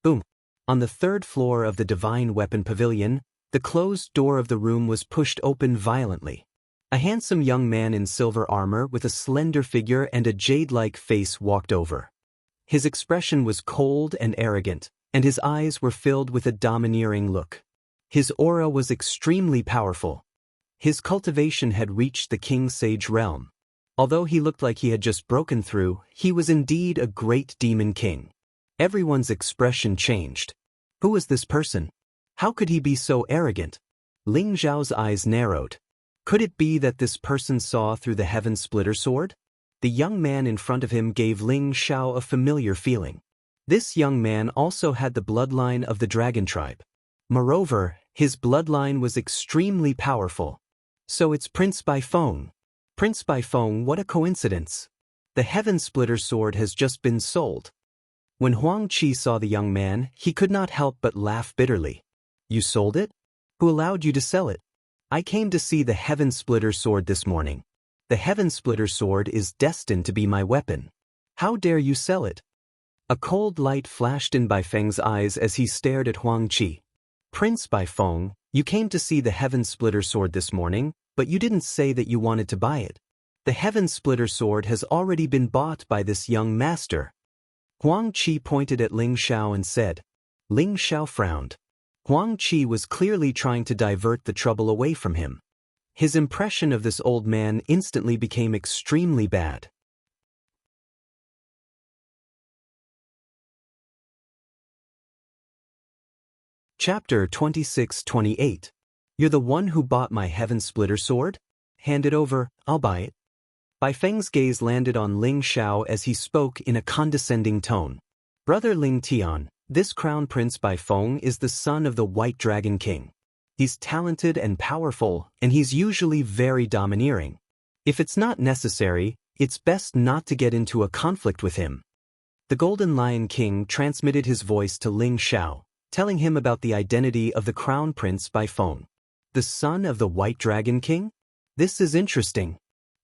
Boom. On the 3rd floor of the Divine Weapon Pavilion, the closed door of the room was pushed open violently. A handsome young man in silver armor with a slender figure and a jade-like face walked over. His expression was cold and arrogant, and his eyes were filled with a domineering look. His aura was extremely powerful. His cultivation had reached the King Sage realm. Although he looked like he had just broken through, he was indeed a great demon king. Everyone's expression changed. Who was this person? How could he be so arrogant? Ling Xiao's eyes narrowed. Could it be that this person saw through the Heaven Splitter sword? The young man in front of him gave Ling Xiao a familiar feeling. This young man also had the bloodline of the dragon tribe. Moreover, his bloodline was extremely powerful. So it's Prince Baifeng. Prince Baifeng, what a coincidence. The Heaven Splitter sword has just been sold. When Huang Qi saw the young man, he could not help but laugh bitterly. You sold it? Who allowed you to sell it? I came to see the Heaven Splitter sword this morning. The Heaven Splitter sword is destined to be my weapon. How dare you sell it? A cold light flashed in Baifeng's eyes as he stared at Huang Qi. Prince Baifeng, you came to see the Heaven Splitter sword this morning, but you didn't say that you wanted to buy it. The Heaven Splitter sword has already been bought by this young master. Huang Qi pointed at Ling Xiao and said. Ling Xiao frowned. Huang Qi was clearly trying to divert the trouble away from him. His impression of this old man instantly became extremely bad. Chapter 26-28. You're the one who bought my Heaven Splitter sword? Hand it over, I'll buy it. Bai Feng's gaze landed on Ling Xiao as he spoke in a condescending tone. Brother Ling Tian, this Crown Prince Bai Feng is the son of the White Dragon King. He's talented and powerful, and he's usually very domineering. If it's not necessary, it's best not to get into a conflict with him. The Golden Lion King transmitted his voice to Ling Xiao, telling him about the identity of the Crown Prince Bai Feng. The son of the White Dragon King? This is interesting.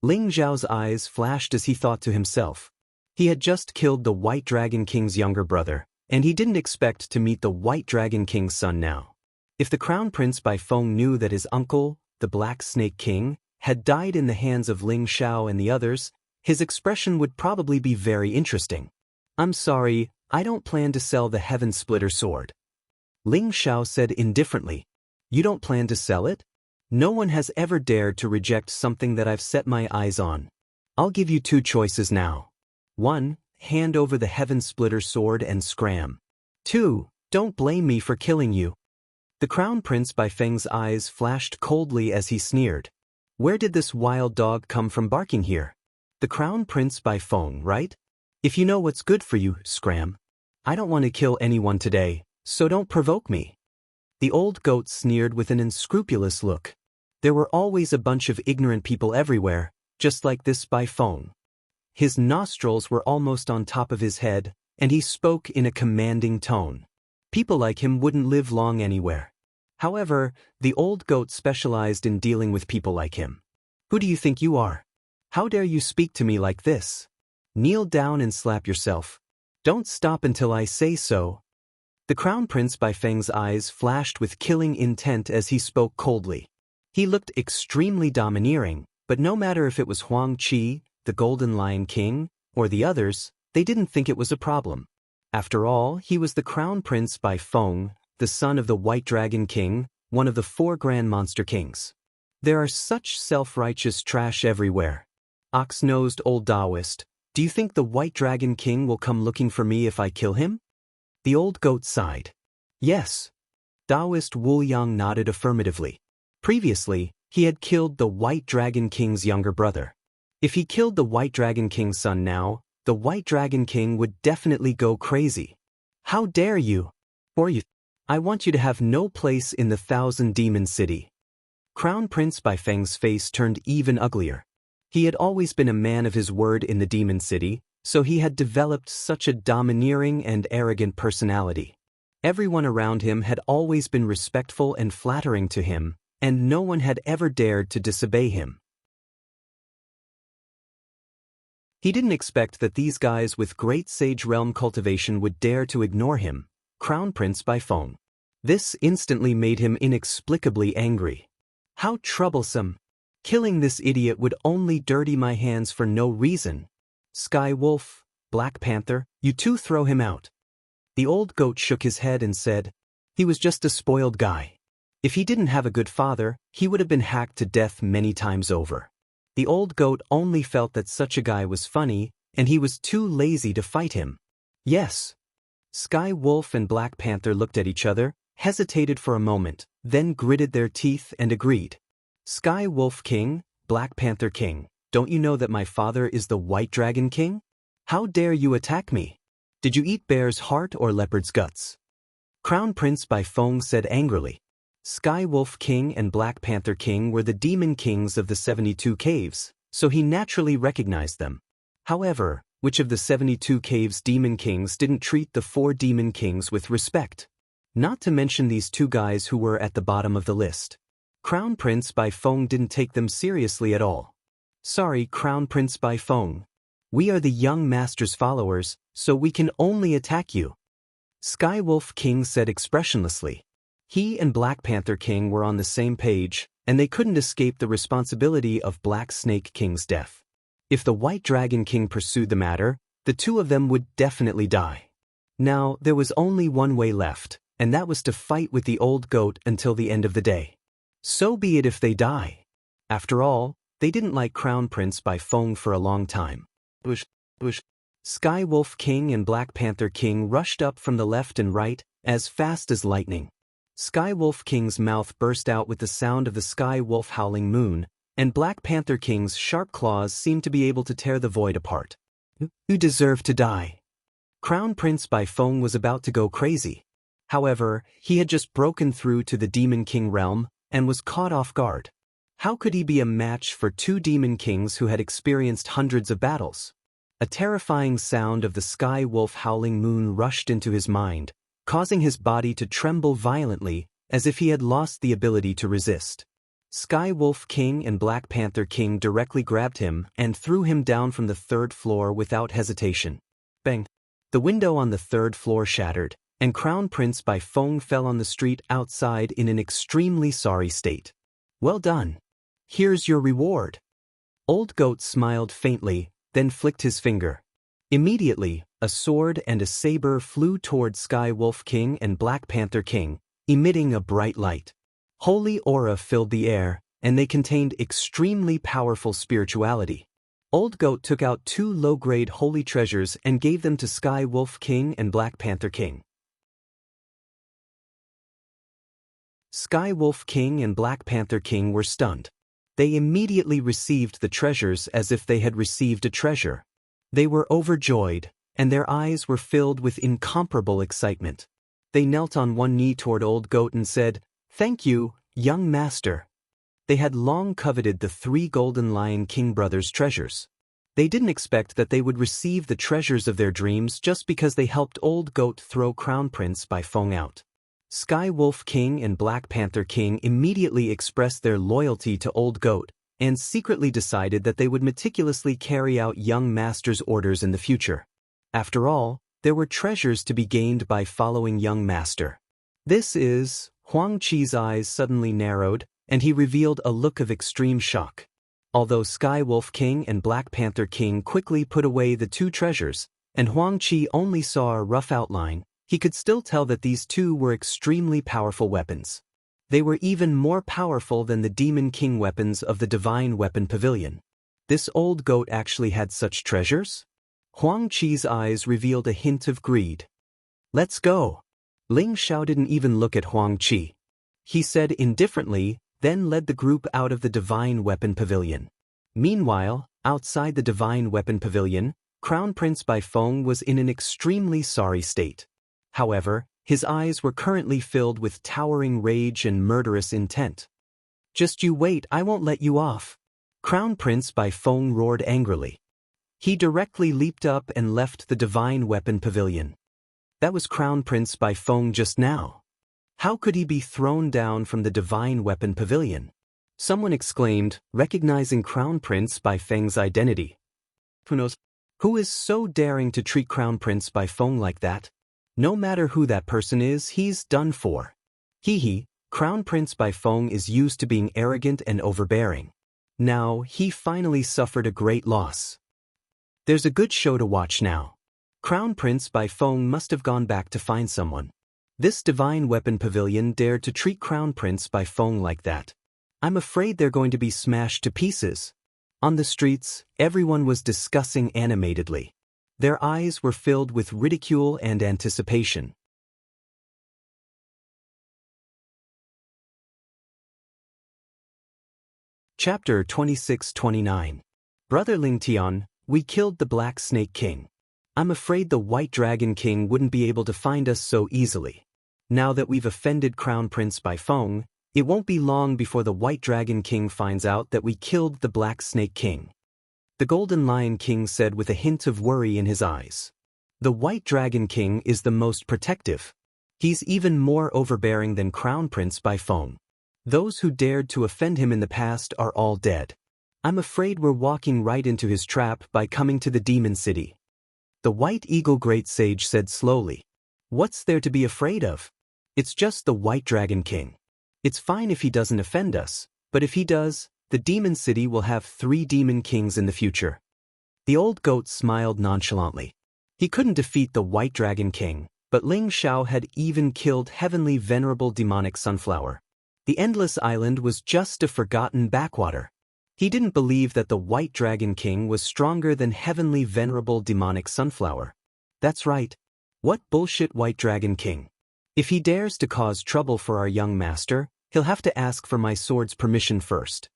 Ling Xiao's eyes flashed as he thought to himself. He had just killed the White Dragon King's younger brother, and he didn't expect to meet the White Dragon King's son now. If the Crown Prince Bai Feng knew that his uncle, the Black Snake King, had died in the hands of Ling Xiao and the others, his expression would probably be very interesting. I'm sorry, I don't plan to sell the Heaven Splitter sword. Ling Xiao said indifferently. You don't plan to sell it? No one has ever dared to reject something that I've set my eyes on. I'll give you two choices now. 1. Hand over the Heaven Splitter sword and scram. 2. Don't blame me for killing you. The Crown Prince Bai Feng's eyes flashed coldly as he sneered. Where did this wild dog come from barking here? The Crown Prince Bai Feng, right? If you know what's good for you, scram. I don't want to kill anyone today, so don't provoke me. The old goat sneered with an unscrupulous look. There were always a bunch of ignorant people everywhere, just like this Bai Feng. His nostrils were almost on top of his head, and he spoke in a commanding tone. People like him wouldn't live long anywhere. However, the old goat specialized in dealing with people like him. Who do you think you are? How dare you speak to me like this? Kneel down and slap yourself. Don't stop until I say so. The Crown Prince Bai Feng's eyes flashed with killing intent as he spoke coldly. He looked extremely domineering, but no matter if it was Huang Qi, the Golden Lion King, or the others, they didn't think it was a problem. After all, he was the Crown Prince Bai Feng, the son of the White Dragon King, one of the 4 Grand Monster Kings. There are such self-righteous trash everywhere. Ox-nosed old Taoist, do you think the White Dragon King will come looking for me if I kill him? The old goat sighed. Yes. Taoist Wu Yang nodded affirmatively. Previously, he had killed the White Dragon King's younger brother. If he killed the White Dragon King's son now, the White Dragon King would definitely go crazy. How dare you? I want you to have no place in the 1,000 Demon City. Crown Prince Bai Feng's face turned even uglier. He had always been a man of his word in the Demon City, so he had developed such a domineering and arrogant personality. Everyone around him had always been respectful and flattering to him, and no one had ever dared to disobey him. He didn't expect that these guys with great sage realm cultivation would dare to ignore him, Crown Prince Bai Feng. This instantly made him inexplicably angry. How troublesome! Killing this idiot would only dirty my hands for no reason. Sky Wolf, Black Panther, you two throw him out. The old goat shook his head and said, he was just a spoiled guy. If he didn't have a good father, he would have been hacked to death many times over. The old goat only felt that such a guy was funny, and he was too lazy to fight him. Yes. Sky Wolf and Black Panther looked at each other, hesitated for a moment, then gritted their teeth and agreed. Sky Wolf King, Black Panther King, don't you know that my father is the White Dragon King? How dare you attack me? Did you eat bear's heart or leopard's guts? Crown Prince Bai Feng said angrily. Sky Wolf King and Black Panther King were the demon kings of the 72 caves, so he naturally recognized them. However, which of the 72 caves demon kings didn't treat the 4 demon kings with respect? Not to mention these 2 guys who were at the bottom of the list. Crown Prince Bai Feng didn't take them seriously at all. Sorry, Crown Prince Bai Feng. We are the young master's followers, so we can only attack you. Sky Wolf King said expressionlessly. He and Black Panther King were on the same page, and they couldn't escape the responsibility of Black Snake King's death. If the White Dragon King pursued the matter, the two of them would definitely die. Now, there was only one way left, and that was to fight with the old goat until the end of the day. So be it if they die. After all, they didn't like Crown Prince Bai Feng for a long time. Bush. Sky Wolf King and Black Panther King rushed up from the left and right, as fast as lightning. Sky Wolf King's mouth burst out with the sound of the Sky Wolf howling moon, and Black Panther King's sharp claws seemed to be able to tear the void apart. You deserve to die. Crown Prince Bai Feng was about to go crazy. However, he had just broken through to the Demon King realm and was caught off guard. How could he be a match for two Demon Kings who had experienced hundreds of battles? A terrifying sound of the Sky Wolf howling moon rushed into his mind, causing his body to tremble violently as if he had lost the ability to resist. Sky Wolf King and Black Panther King directly grabbed him and threw him down from the third floor without hesitation. Bang! The window on the third floor shattered, and Crown Prince Bai Feng fell on the street outside in an extremely sorry state. Well done. Here's your reward. Old Goat smiled faintly, then flicked his finger. Immediately, a sword and a saber flew toward Sky Wolf King and Black Panther King, emitting a bright light. Holy aura filled the air, and they contained extremely powerful spirituality. Old Goat took out two low-grade holy treasures and gave them to Sky Wolf King and Black Panther King. Sky Wolf King and Black Panther King were stunned. They immediately received the treasures as if they had received a treasure. They were overjoyed, and their eyes were filled with incomparable excitement. They knelt on one knee toward Old Goat and said, "Thank you, young master." They had long coveted the three Golden Lion King brothers' treasures. They didn't expect that they would receive the treasures of their dreams just because they helped Old Goat throw Crown Prince Bai Feng out. Sky Wolf King and Black Panther King immediately expressed their loyalty to Old Goat and secretly decided that they would meticulously carry out young master's orders in the future. After all, there were treasures to be gained by following young master. This is... Huang Qi's eyes suddenly narrowed, and he revealed a look of extreme shock. Although Sky Wolf King and Black Panther King quickly put away the two treasures, and Huang Qi only saw a rough outline, he could still tell that these two were extremely powerful weapons. They were even more powerful than the Demon King weapons of the Divine Weapon Pavilion. This Old Goat actually had such treasures? Huang Qi's eyes revealed a hint of greed. "Let's go." Ling Xiao didn't even look at Huang Qi. He said indifferently, then led the group out of the Divine Weapon Pavilion. Meanwhile, outside the Divine Weapon Pavilion, Crown Prince Bai Feng was in an extremely sorry state. However, his eyes were currently filled with towering rage and murderous intent. "Just you wait, I won't let you off." Crown Prince Bai Feng roared angrily. He directly leaped up and left the Divine Weapon Pavilion. That was Crown Prince Bai Feng just now. How could he be thrown down from the Divine Weapon Pavilion? Someone exclaimed, recognizing Crown Prince Bai Feng's identity. Who knows? Who is so daring to treat Crown Prince Bai Feng like that? No matter who that person is, he's done for. Crown Prince Bai Feng is used to being arrogant and overbearing. Now, he finally suffered a great loss. There's a good show to watch now. Crown Prince Bai Feng must have gone back to find someone. This Divine Weapon Pavilion dared to treat Crown Prince Bai Feng like that. I'm afraid they're going to be smashed to pieces. On the streets, everyone was discussing animatedly. Their eyes were filled with ridicule and anticipation. Chapter 26-29. Brother Ling Tian, we killed the Black Snake King. I'm afraid the White Dragon King wouldn't be able to find us so easily. Now that we've offended Crown Prince Bai Feng, it won't be long before the White Dragon King finds out that we killed the Black Snake King. The Golden Lion King said with a hint of worry in his eyes. The White Dragon King is the most protective. He's even more overbearing than Crown Prince Bai Feng. Those who dared to offend him in the past are all dead. I'm afraid we're walking right into his trap by coming to the Demon City. The White Eagle Great Sage said slowly. What's there to be afraid of? It's just the White Dragon King. It's fine if he doesn't offend us, but if he does, the Demon City will have 3 Demon Kings in the future. The old goat smiled nonchalantly. He couldn't defeat the White Dragon King, but Ling Xiao had even killed heavenly venerable demonic sunflower. The Endless Island was just a forgotten backwater. He didn't believe that the White Dragon King was stronger than heavenly venerable demonic sunflower. That's right. What bullshit White Dragon King? If he dares to cause trouble for our young master, he'll have to ask for my sword's permission first.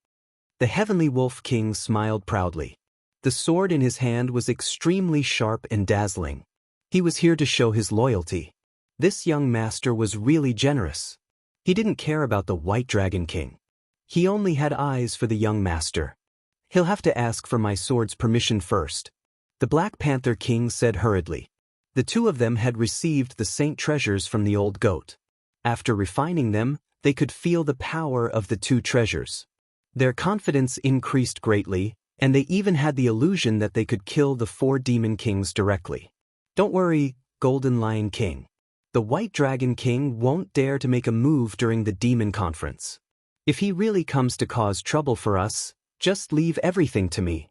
The Heavenly Wolf King smiled proudly. The sword in his hand was extremely sharp and dazzling. He was here to show his loyalty. This young master was really generous. He didn't care about the White Dragon King. He only had eyes for the young master. He'll have to ask for my sword's permission first. The Black Panther King said hurriedly. The two of them had received the saint treasures from the old goat. After refining them, they could feel the power of the two treasures. Their confidence increased greatly, and they even had the illusion that they could kill the 4 demon kings directly. Don't worry, Golden Lion King. The White Dragon King won't dare to make a move during the demon conference. If he really comes to cause trouble for us, just leave everything to me.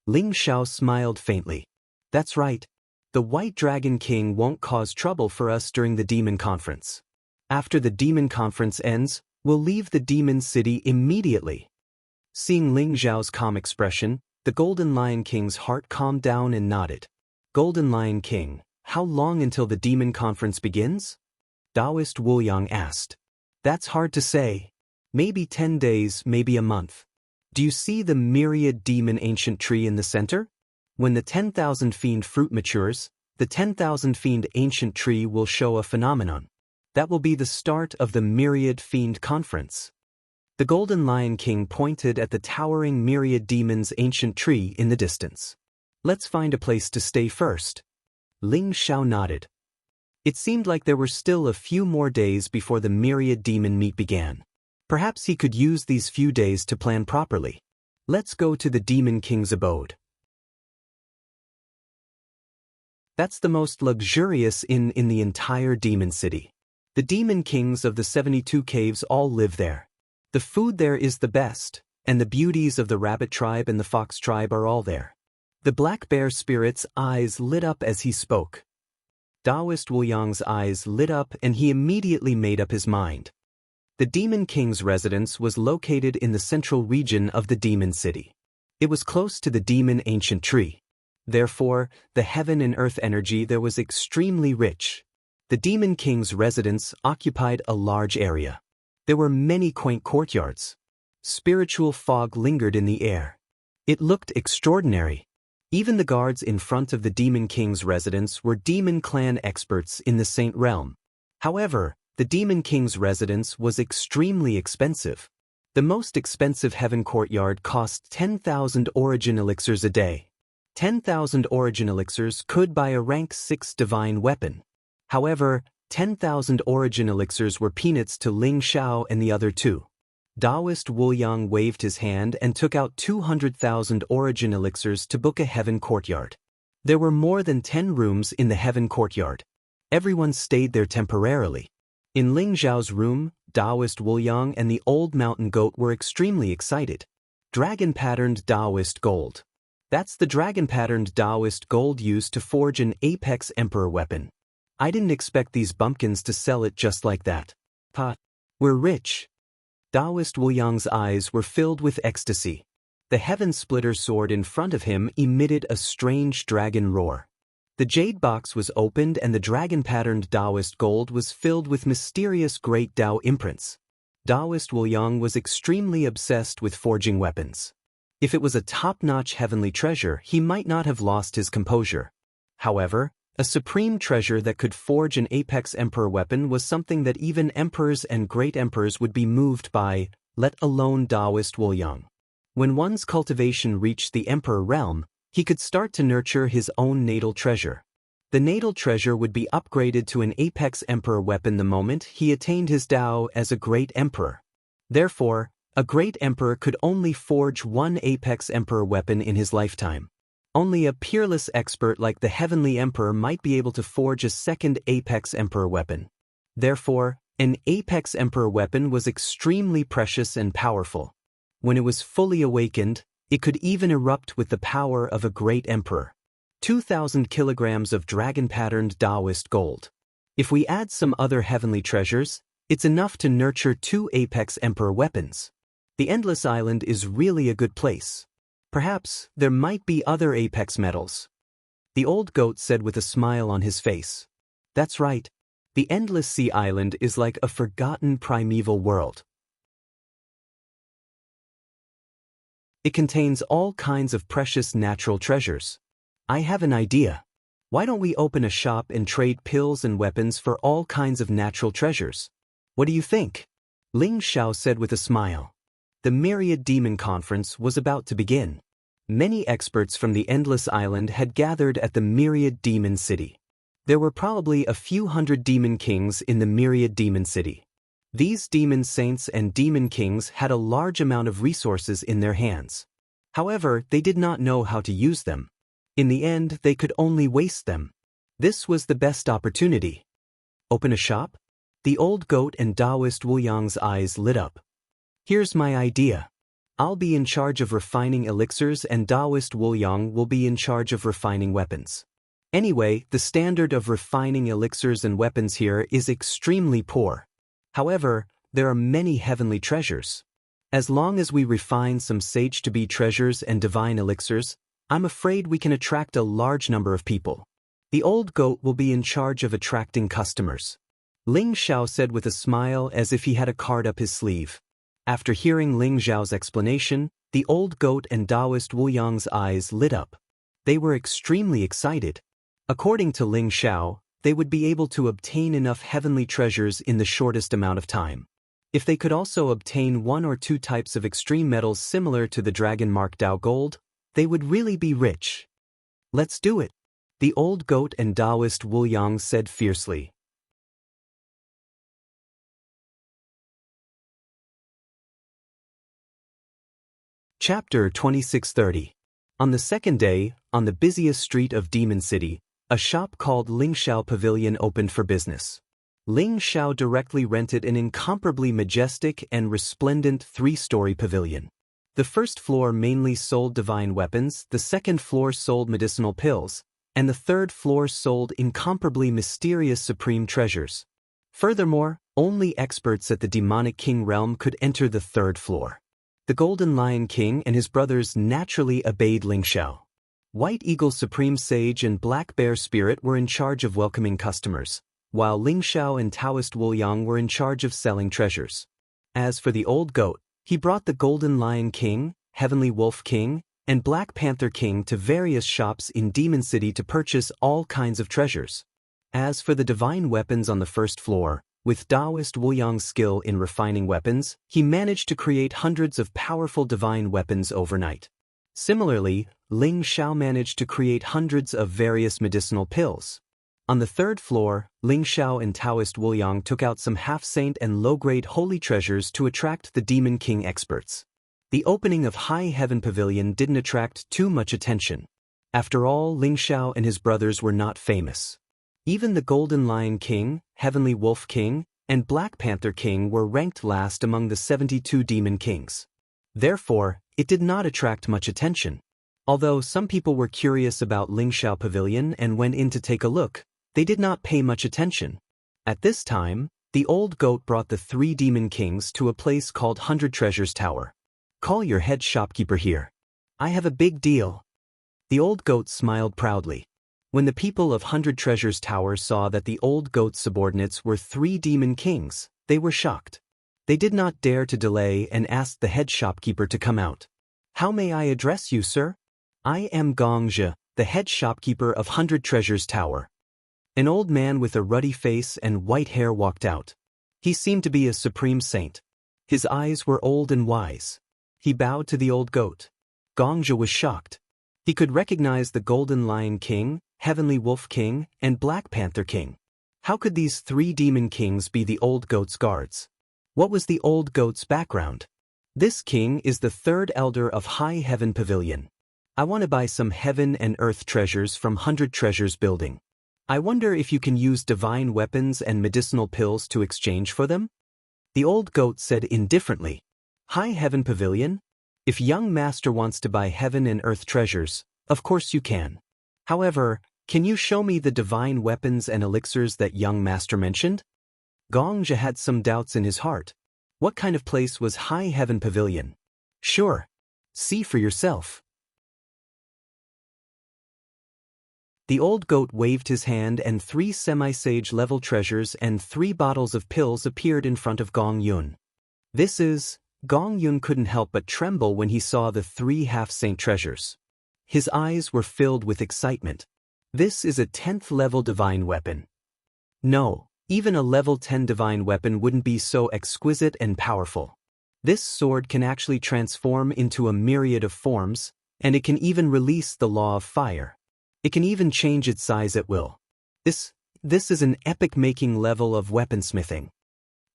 Ling Xiao smiled faintly. That's right. The White Dragon King won't cause trouble for us during the demon conference. After the demon conference ends, we'll leave the demon city immediately. Seeing Ling Xiao's calm expression, the Golden Lion King's heart calmed down and nodded. Golden Lion King, how long until the demon conference begins? Taoist Wu Yang asked. That's hard to say. Maybe 10 days, maybe a month. Do you see the myriad demon ancient tree in the center? When the 10,000 fiend fruit matures, the 10,000 fiend ancient tree will show a phenomenon. That will be the start of the myriad fiend conference. The Golden Lion King pointed at the towering myriad demons ancient tree in the distance. Let's find a place to stay first. Ling Xiao nodded. It seemed like there were still a few more days before the myriad demon meet began. Perhaps he could use these few days to plan properly. Let's go to the Demon King's abode. That's the most luxurious inn in the entire demon city. The demon kings of the 72 caves all live there. The food there is the best, and the beauties of the rabbit tribe and the fox tribe are all there. The black bear spirit's eyes lit up as he spoke. Taoist Wu Yang's eyes lit up and he immediately made up his mind. The Demon King's residence was located in the central region of the demon city. It was close to the demon ancient tree. Therefore, the heaven and earth energy there was extremely rich. The Demon King's residence occupied a large area. There were many quaint courtyards. Spiritual fog lingered in the air. It looked extraordinary. Even the guards in front of the Demon King's residence were demon clan experts in the Saint Realm. However, the Demon King's residence was extremely expensive. The most expensive heaven courtyard cost 10,000 origin elixirs a day. 10,000 origin elixirs could buy a rank 6 divine weapon. However, 10,000 origin elixirs were peanuts to Ling Xiao and the other two. Taoist Wu Yang waved his hand and took out 200,000 origin elixirs to book a heaven courtyard. There were more than 10 rooms in the heaven courtyard. Everyone stayed there temporarily. In Ling Xiao's room, Taoist Wu Yang and the old mountain goat were extremely excited. Dragon-patterned Taoist gold. That's the dragon-patterned Taoist gold used to forge an Apex Emperor weapon. I didn't expect these bumpkins to sell it just like that. Pa, we're rich. Taoist Wu Yang's eyes were filled with ecstasy. The Heaven Splitter sword in front of him emitted a strange dragon roar. The jade box was opened and the dragon-patterned Taoist gold was filled with mysterious great Tao imprints. Taoist Wu Yang was extremely obsessed with forging weapons. If it was a top-notch heavenly treasure, he might not have lost his composure. However, a supreme treasure that could forge an Apex Emperor weapon was something that even emperors and great emperors would be moved by, let alone Taoist Wu Yang. When one's cultivation reached the Emperor realm, he could start to nurture his own natal treasure. The natal treasure would be upgraded to an Apex Emperor weapon the moment he attained his Tao as a great emperor. Therefore, a great emperor could only forge one Apex Emperor weapon in his lifetime. Only a peerless expert like the Heavenly Emperor might be able to forge a second Apex Emperor weapon. Therefore, an Apex Emperor weapon was extremely precious and powerful. When it was fully awakened, It could even erupt with the power of a great emperor. 2,000 kilograms of dragon-patterned Taoist gold. If we add some other heavenly treasures, it's enough to nurture 2 apex emperor weapons. The Endless Island is really a good place. Perhaps there might be other apex metals. The old goat said with a smile on his face. That's right. The Endless Sea Island is like a forgotten primeval world. It contains all kinds of precious natural treasures. I have an idea. Why don't we open a shop and trade pills and weapons for all kinds of natural treasures? What do you think? Ling Xiao said with a smile. The Myriad Demon Conference was about to begin. Many experts from the Endless Island had gathered at the Myriad Demon City. There were probably a few hundred demon kings in the Myriad Demon City. These demon saints and demon kings had a large amount of resources in their hands. However, they did not know how to use them. In the end, they could only waste them. This was the best opportunity. Open a shop? The old goat and Taoist Wu Yang's eyes lit up. Here's my idea. I'll be in charge of refining elixirs and Taoist Wu Yang will be in charge of refining weapons. Anyway, the standard of refining elixirs and weapons here is extremely poor. However, there are many heavenly treasures. As long as we refine some sage-to-be treasures and divine elixirs, I'm afraid we can attract a large number of people. The old goat will be in charge of attracting customers. Ling Xiao said with a smile as if he had a card up his sleeve. After hearing Ling Xiao's explanation, the old goat and Taoist Wu Yang's eyes lit up. They were extremely excited. According to Ling Xiao, they would be able to obtain enough heavenly treasures in the shortest amount of time. If they could also obtain 1 or 2 types of extreme metals similar to the dragon mark Dao gold, they would really be rich. Let's do it, the old goat and Taoist Wu Yang said fiercely. Chapter 2630. On the second day, on the busiest street of Demon City, a shop called Ling Xiao Pavilion opened for business. Ling Xiao directly rented an incomparably majestic and resplendent 3-story pavilion. The first floor mainly sold divine weapons, the second floor sold medicinal pills, and the third floor sold incomparably mysterious supreme treasures. Furthermore, only experts at the demonic king realm could enter the third floor. The Golden Lion King and his brothers naturally obeyed Ling Xiao. White Eagle Supreme Sage and Black Bear Spirit were in charge of welcoming customers, while Ling Xiao and Taoist Wu Yang were in charge of selling treasures. As for the old goat, he brought the Golden Lion King, Heavenly Wolf King, and Black Panther King to various shops in Demon City to purchase all kinds of treasures. As for the divine weapons on the first floor, with Taoist Wu Yang's skill in refining weapons, he managed to create hundreds of powerful divine weapons overnight. Similarly, Ling Xiao managed to create hundreds of various medicinal pills. On the third floor, Ling Xiao and Taoist Wu Yang took out some half-saint and low-grade holy treasures to attract the Demon King experts. The opening of High Heaven Pavilion didn't attract too much attention. After all, Ling Xiao and his brothers were not famous. Even the Golden Lion King, Heavenly Wolf King, and Black Panther King were ranked last among the 72 Demon Kings. Therefore, it did not attract much attention. Although some people were curious about Ling Xiao Pavilion and went in to take a look, they did not pay much attention. At this time, the old goat brought the 3 Demon Kings to a place called 100 Treasures Tower. Call your head shopkeeper here. I have a big deal. The old goat smiled proudly. When the people of 100 Treasures Tower saw that the old goat's subordinates were 3 Demon Kings, they were shocked. They did not dare to delay and asked the head shopkeeper to come out. How may I address you, sir? I am Gong Zhe, the head shopkeeper of 100 Treasures Tower. An old man with a ruddy face and white hair walked out. He seemed to be a supreme saint. His eyes were old and wise. He bowed to the old goat. Gong Zhe was shocked. He could recognize the Golden Lion King, Heavenly Wolf King, and Black Panther King. How could these 3 Demon Kings be the old goat's guards? What was the old goat's background? This king is the 3rd elder of High Heaven Pavilion. I want to buy some heaven and earth treasures from 100 Treasures Building. I wonder if you can use divine weapons and medicinal pills to exchange for them? The old goat said indifferently. High Heaven Pavilion? If young master wants to buy heaven and earth treasures, of course you can. However, can you show me the divine weapons and elixirs that young master mentioned? Gongja had some doubts in his heart. What kind of place was High Heaven Pavilion? Sure. See for yourself. The old goat waved his hand and 3 semi-sage level treasures and 3 bottles of pills appeared in front of Gong Yun. Gong Yun couldn't help but tremble when he saw the 3 half-saint treasures. His eyes were filled with excitement. This is a 10th level divine weapon. No, even a level 10 divine weapon wouldn't be so exquisite and powerful. This sword can actually transform into a myriad of forms, and it can even release the law of fire. It can even change its size at will. This is an epic-making level of weaponsmithing.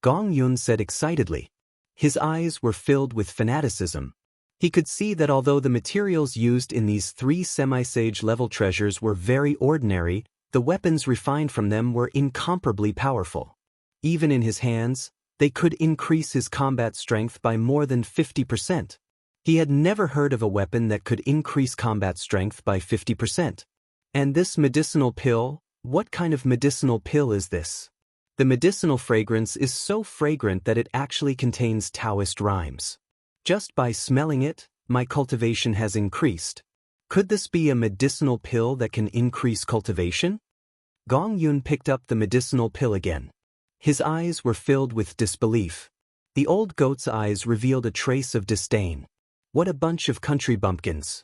Gong Yun said excitedly. His eyes were filled with fanaticism. He could see that although the materials used in these 3 semi-sage level treasures were very ordinary, the weapons refined from them were incomparably powerful. Even in his hands, they could increase his combat strength by more than 50%. He had never heard of a weapon that could increase combat strength by 50%. And this medicinal pill, what kind of medicinal pill is this? The medicinal fragrance is so fragrant that it actually contains Taoist rhymes. Just by smelling it, my cultivation has increased. Could this be a medicinal pill that can increase cultivation? Gong Yun picked up the medicinal pill again. His eyes were filled with disbelief. The old goat's eyes revealed a trace of disdain. What a bunch of country bumpkins.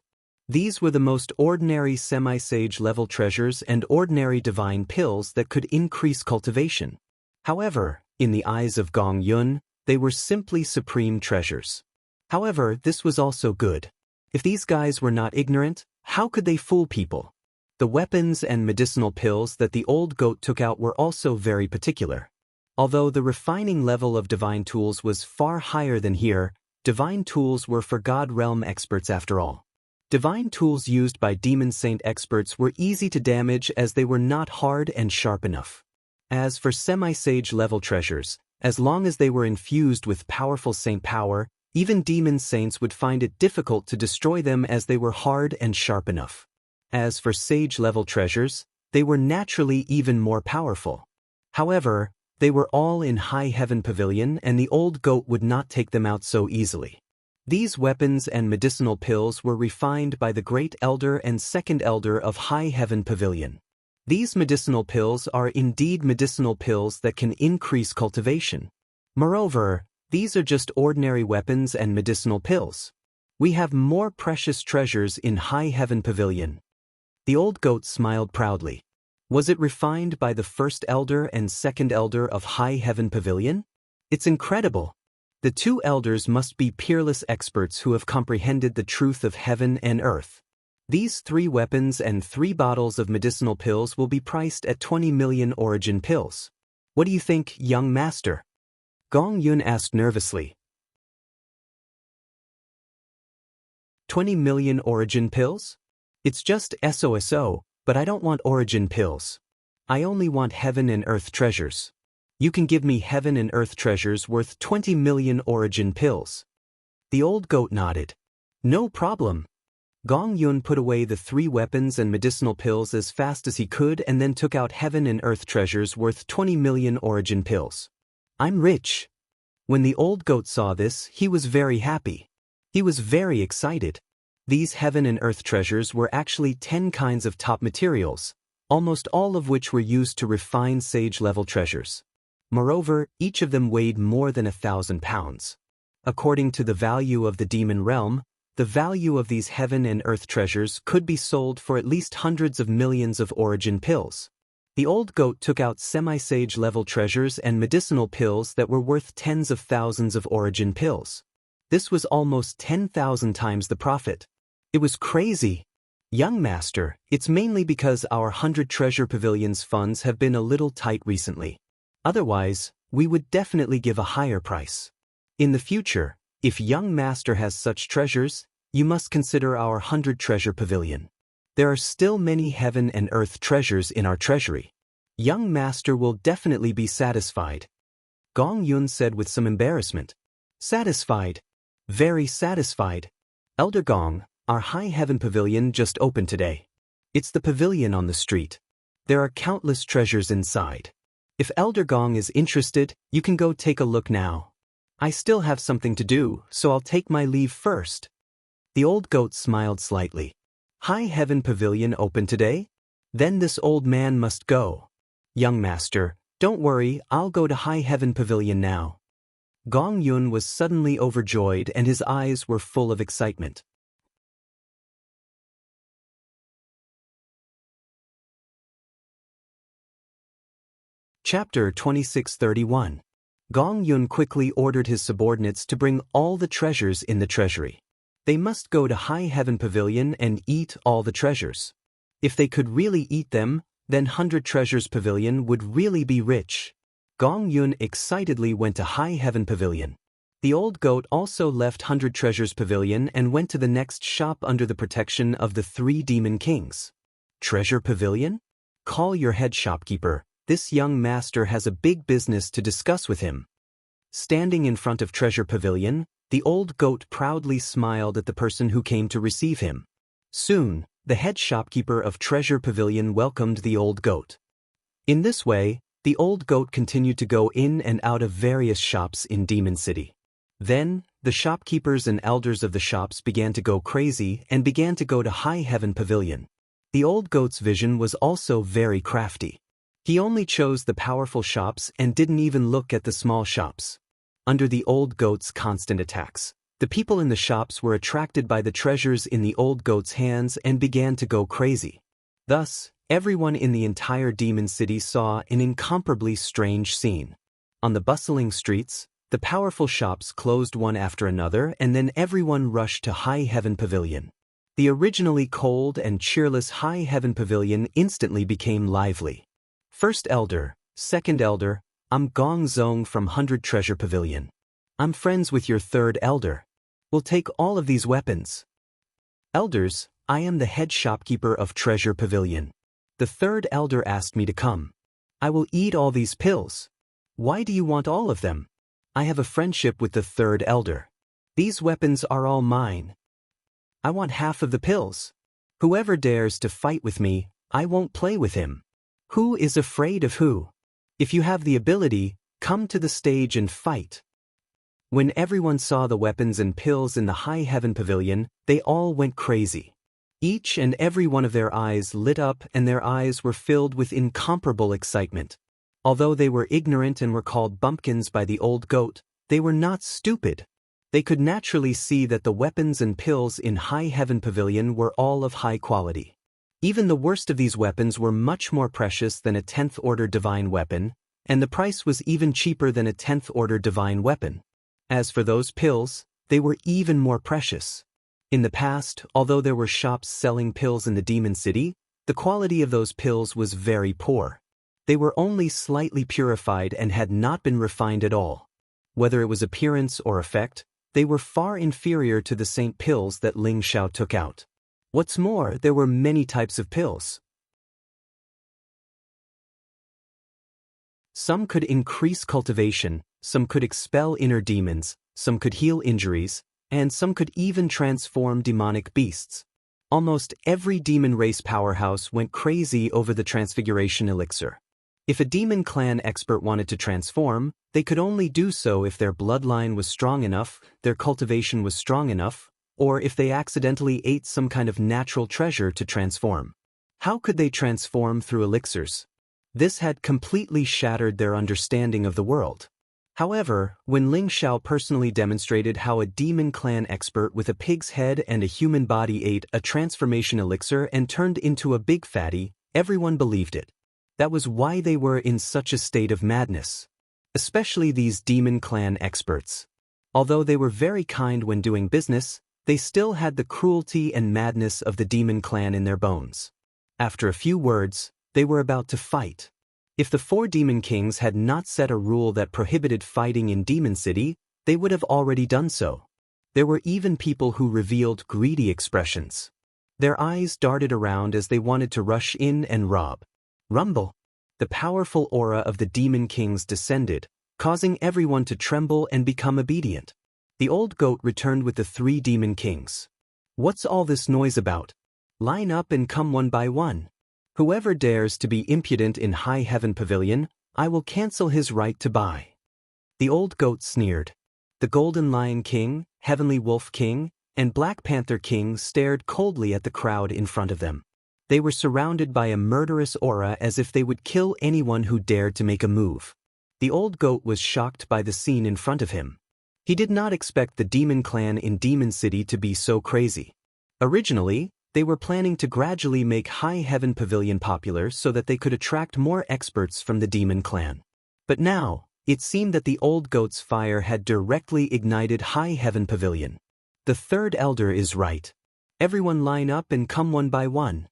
These were the most ordinary semi-sage level treasures and ordinary divine pills that could increase cultivation. However, in the eyes of Gong Yun, they were simply supreme treasures. However, this was also good. If these guys were not ignorant, how could they fool people? The weapons and medicinal pills that the old goat took out were also very particular. Although the refining level of divine tools was far higher than here, divine tools were for God realm experts after all. Divine tools used by demon saint experts were easy to damage as they were not hard and sharp enough. As for semi-sage level treasures, as long as they were infused with powerful saint power, even demon saints would find it difficult to destroy them as they were hard and sharp enough. As for sage level treasures, they were naturally even more powerful. However, they were all in High Heaven Pavilion and the old goat would not take them out so easily. These weapons and medicinal pills were refined by the Great Elder and Second Elder of High Heaven Pavilion. These medicinal pills are indeed medicinal pills that can increase cultivation. Moreover, these are just ordinary weapons and medicinal pills. We have more precious treasures in High Heaven Pavilion. The old goat smiled proudly. Was it refined by the First Elder and Second Elder of High Heaven Pavilion? It's incredible. The 2 elders must be peerless experts who have comprehended the truth of heaven and earth. These 3 weapons and 3 bottles of medicinal pills will be priced at 20 million origin pills. What do you think, young master? Gong Yun asked nervously. 20 million origin pills? It's just SOSO, but I don't want origin pills. I only want heaven and earth treasures. You can give me heaven and earth treasures worth 20 million origin pills. The old goat nodded. No problem. Gong Yun put away the 3 weapons and medicinal pills as fast as he could and then took out heaven and earth treasures worth 20 million origin pills. I'm rich. When the old goat saw this, he was very happy. He was very excited. These heaven and earth treasures were actually 10 kinds of top materials, almost all of which were used to refine sage-level treasures. Moreover, each of them weighed more than 1,000 pounds. According to the value of the demon realm, the value of these heaven and earth treasures could be sold for at least hundreds of millions of origin pills. The old goat took out semi-sage level treasures and medicinal pills that were worth tens of thousands of origin pills. This was almost 10,000 times the profit. It was crazy. Young master, it's mainly because our 100 Treasure Pavilions funds have been a little tight recently. Otherwise, we would definitely give a higher price. In the future, if young master has such treasures, you must consider our 100 Treasure Pavilion. There are still many heaven and earth treasures in our treasury. Young master will definitely be satisfied. Gong Yun said with some embarrassment. Satisfied? Very satisfied. Elder Gong, our High Heaven Pavilion just opened today. It's the pavilion on the street. There are countless treasures inside. If Elder Gong is interested, you can go take a look now. I still have something to do, so I'll take my leave first. The old goat smiled slightly. High Heaven Pavilion open today? Then this old man must go. Young master, don't worry, I'll go to High Heaven Pavilion now. Gong Yun was suddenly overjoyed and his eyes were full of excitement. Chapter 2631. Gong Yun quickly ordered his subordinates to bring all the treasures in the treasury. They must go to High Heaven Pavilion and eat all the treasures. If they could really eat them, then 100 Treasures Pavilion would really be rich. Gong Yun excitedly went to High Heaven Pavilion. The old goat also left 100 Treasures Pavilion and went to the next shop under the protection of the 3 demon kings. Treasure Pavilion? Call your head shopkeeper. This young master has a big business to discuss with him. Standing in front of Treasure Pavilion, the old goat proudly smiled at the person who came to receive him. Soon, the head shopkeeper of Treasure Pavilion welcomed the old goat. In this way, the old goat continued to go in and out of various shops in Demon City. Then, the shopkeepers and elders of the shops began to go crazy and began to go to High Heaven Pavilion. The old goat's vision was also very crafty. He only chose the powerful shops and didn't even look at the small shops. Under the old goat's constant attacks, the people in the shops were attracted by the treasures in the old goat's hands and began to go crazy. Thus, everyone in the entire demon city saw an incomparably strange scene. On the bustling streets, the powerful shops closed one after another and then everyone rushed to High Heaven Pavilion. The originally cold and cheerless High Heaven Pavilion instantly became lively. First elder, second elder, I'm Gong Zong from 100 Treasure Pavilion. I'm friends with your third elder. We'll take all of these weapons. Elders, I am the head shopkeeper of Treasure Pavilion. The third elder asked me to come. I will eat all these pills. Why do you want all of them? I have a friendship with the third elder. These weapons are all mine. I want half of the pills. Whoever dares to fight with me, I won't play with him. Who is afraid of who? If you have the ability, come to the stage and fight. When everyone saw the weapons and pills in the High Heaven Pavilion, they all went crazy. Each and every one of their eyes lit up and their eyes were filled with incomparable excitement. Although they were ignorant and were called bumpkins by the old goat, they were not stupid. They could naturally see that the weapons and pills in High Heaven Pavilion were all of high quality. Even the worst of these weapons were much more precious than a 10th order divine weapon, and the price was even cheaper than a 10th order divine weapon. As for those pills, they were even more precious. In the past, although there were shops selling pills in the Demon City, the quality of those pills was very poor. They were only slightly purified and had not been refined at all. Whether it was appearance or effect, they were far inferior to the Saint pills that Ling Xiao took out. What's more, there were many types of pills. Some could increase cultivation, some could expel inner demons, some could heal injuries, and some could even transform demonic beasts. Almost every demon race powerhouse went crazy over the transfiguration elixir. If a demon clan expert wanted to transform, they could only do so if their bloodline was strong enough, their cultivation was strong enough, or if they accidentally ate some kind of natural treasure to transform. How could they transform through elixirs? This had completely shattered their understanding of the world. However, when Ling Xiao personally demonstrated how a demon clan expert with a pig's head and a human body ate a transformation elixir and turned into a big fatty, everyone believed it. That was why they were in such a state of madness. Especially these demon clan experts. Although they were very kind when doing business, they still had the cruelty and madness of the demon clan in their bones. After a few words, they were about to fight. If the 4 demon kings had not set a rule that prohibited fighting in Demon City, they would have already done so. There were even people who revealed greedy expressions. Their eyes darted around as they wanted to rush in and rob. Rumble! The powerful aura of the demon kings descended, causing everyone to tremble and become obedient. The old goat returned with the 3 demon kings. What's all this noise about? Line up and come one by one. Whoever dares to be impudent in High Heaven Pavilion, I will cancel his right to buy. The old goat sneered. The Golden Lion King, Heavenly Wolf King, and Black Panther King stared coldly at the crowd in front of them. They were surrounded by a murderous aura as if they would kill anyone who dared to make a move. The old goat was shocked by the scene in front of him. He did not expect the demon clan in Demon City to be so crazy. Originally, they were planning to gradually make High Heaven Pavilion popular so that they could attract more experts from the demon clan. But now, it seemed that the old goat's fire had directly ignited High Heaven Pavilion. The 3rd elder is right. Everyone line up and come one by one.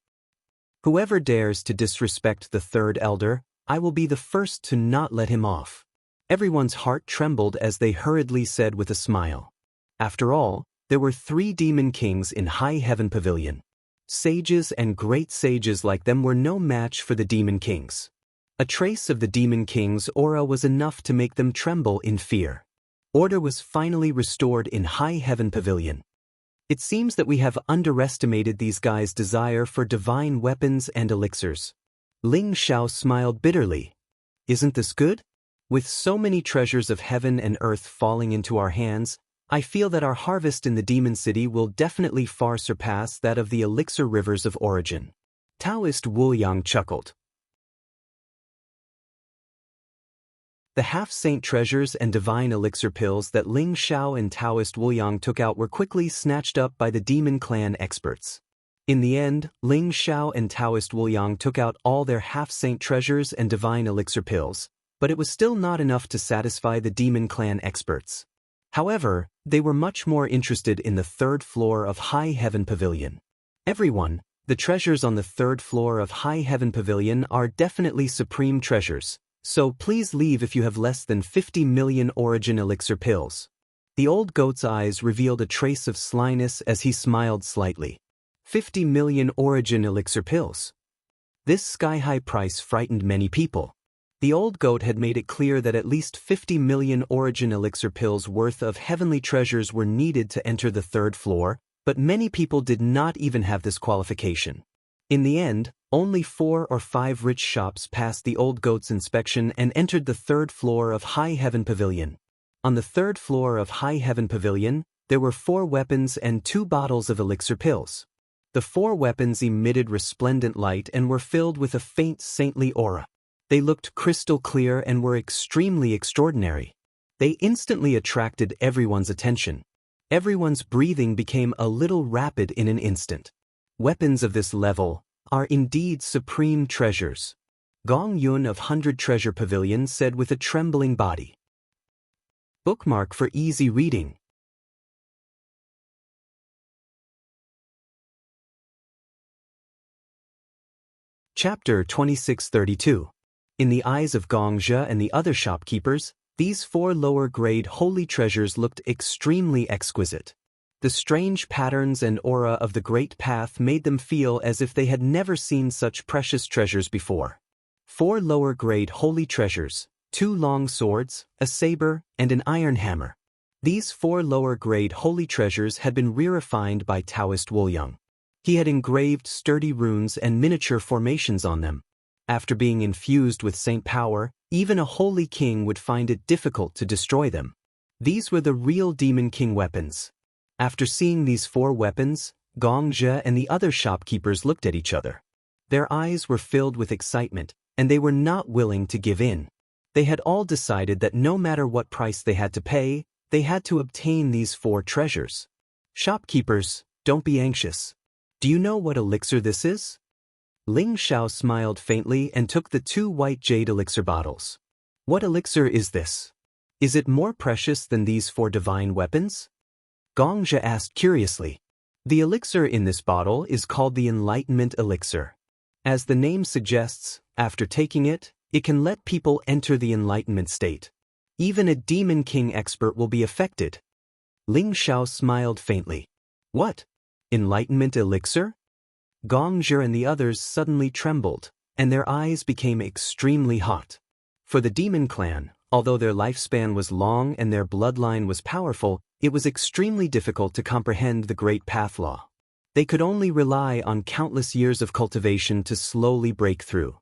Whoever dares to disrespect the 3rd elder, I will be the first to not let him off. Everyone's heart trembled as they hurriedly said with a smile. After all, there were 3 demon kings in High Heaven Pavilion. Sages and great sages like them were no match for the demon kings. A trace of the demon king's aura was enough to make them tremble in fear. Order was finally restored in High Heaven Pavilion. It seems that we have underestimated these guys' desire for divine weapons and elixirs. Ling Xiao smiled bitterly. Isn't this good? With so many treasures of heaven and earth falling into our hands, I feel that our harvest in the Demon City will definitely far surpass that of the elixir rivers of origin. Taoist Wu Yang chuckled. The half-saint treasures and divine elixir pills that Ling Xiao and Taoist Wu Yang took out were quickly snatched up by the demon clan experts. In the end, Ling Xiao and Taoist Wu Yang took out all their half-saint treasures and divine elixir pills, but it was still not enough to satisfy the demon clan experts. However, they were much more interested in the 3rd floor of High Heaven Pavilion. Everyone, the treasures on the 3rd floor of High Heaven Pavilion are definitely supreme treasures, so please leave if you have less than 50 million origin elixir pills. The old goat's eyes revealed a trace of slyness as he smiled slightly. 50 million origin elixir pills. This sky-high price frightened many people. The old goat had made it clear that at least 50 million origin elixir pills worth of heavenly treasures were needed to enter the 3rd floor, but many people did not even have this qualification. In the end, only 4 or 5 rich shops passed the old goat's inspection and entered the 3rd floor of High Heaven Pavilion. On the 3rd floor of High Heaven Pavilion, there were 4 weapons and 2 bottles of elixir pills. The 4 weapons emitted resplendent light and were filled with a faint saintly aura. They looked crystal clear and were extremely extraordinary. They instantly attracted everyone's attention. Everyone's breathing became a little rapid in an instant. Weapons of this level are indeed supreme treasures. Gong Yun of 100 Treasure Pavilion said with a trembling body. Bookmark for easy reading. Chapter 2632. In the eyes of Gong Zhe and the other shopkeepers, these 4 lower-grade holy treasures looked extremely exquisite. The strange patterns and aura of the Great Path made them feel as if they had never seen such precious treasures before. 4 lower-grade holy treasures, 2 long swords, a saber, and an iron hammer. These 4 lower-grade holy treasures had been re-refined by Taoist Wu Yang. He had engraved sturdy runes and miniature formations on them. After being infused with saint power, even a holy king would find it difficult to destroy them. These were the real Demon King weapons. After seeing these 4 weapons, Gong Zhe and the other shopkeepers looked at each other. Their eyes were filled with excitement, and they were not willing to give in. They had all decided that no matter what price they had to pay, they had to obtain these 4 treasures. Shopkeepers, don't be anxious. Do you know what elixir this is? Ling Xiao smiled faintly and took the 2 white jade elixir bottles. What elixir is this? Is it more precious than these 4 divine weapons? Gong Zhe asked curiously. The elixir in this bottle is called the Enlightenment Elixir. As the name suggests, after taking it, it can let people enter the enlightenment state. Even a Demon King expert will be affected. Ling Xiao smiled faintly. What? Enlightenment elixir? Gong Zhe and the others suddenly trembled, and their eyes became extremely hot. For the demon clan, Although their lifespan was long and their bloodline was powerful, it was extremely difficult to comprehend the Great Path Law. They could only rely on countless years of cultivation to slowly break through.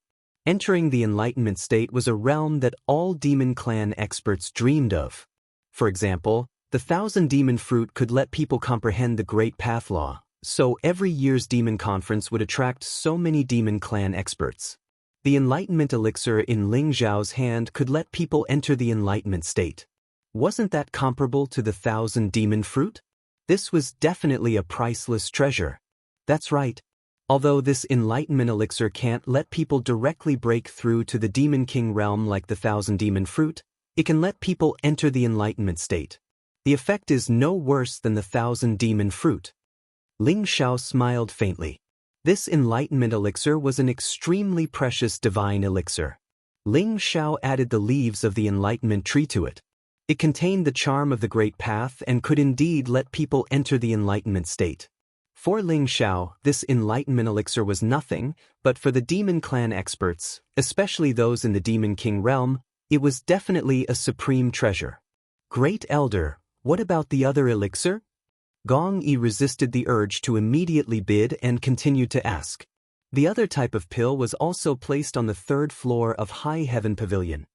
Entering the Enlightenment state was a realm that all demon clan experts dreamed of. For example, the 1,000 demon fruit could let people comprehend the Great Path Law, so every year's demon conference would attract so many demon clan experts. The Enlightenment elixir in Ling Zhao's hand could let people enter the Enlightenment state. Wasn't that comparable to the 1,000 demon fruit? This was definitely a priceless treasure. That's right. Although this Enlightenment elixir can't let people directly break through to the Demon King realm like the 1,000 demon fruit, it can let people enter the Enlightenment state. The effect is no worse than the 1,000 demon fruit. Ling Zhao smiled faintly. This Enlightenment elixir was an extremely precious divine elixir. Ling Zhao added the leaves of the Enlightenment tree to it. It contained the charm of the Great Path and could indeed let people enter the Enlightenment state. For Ling Zhao, this Enlightenment elixir was nothing, but for the Demon Clan experts, especially those in the Demon King realm, it was definitely a supreme treasure. Great Elder, what about the other elixir? Gong Yi resisted the urge to immediately bid and continued to ask. The other type of pill was also placed on the 3rd floor of High Heaven Pavilion.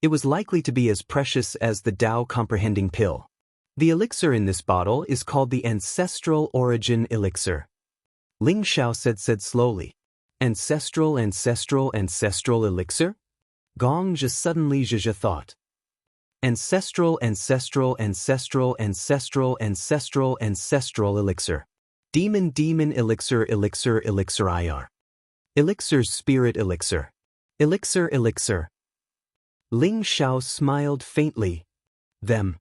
It was likely to be as precious as the Tao comprehending pill. The elixir in this bottle is called the Ancestral Origin Elixir. Ling Zhao said slowly. Ancestral elixir? Gong just suddenly thought. Ancestral elixir. Demon elixir IR. Elixir spirit elixir. Elixir. Ling Zhao smiled faintly. Them.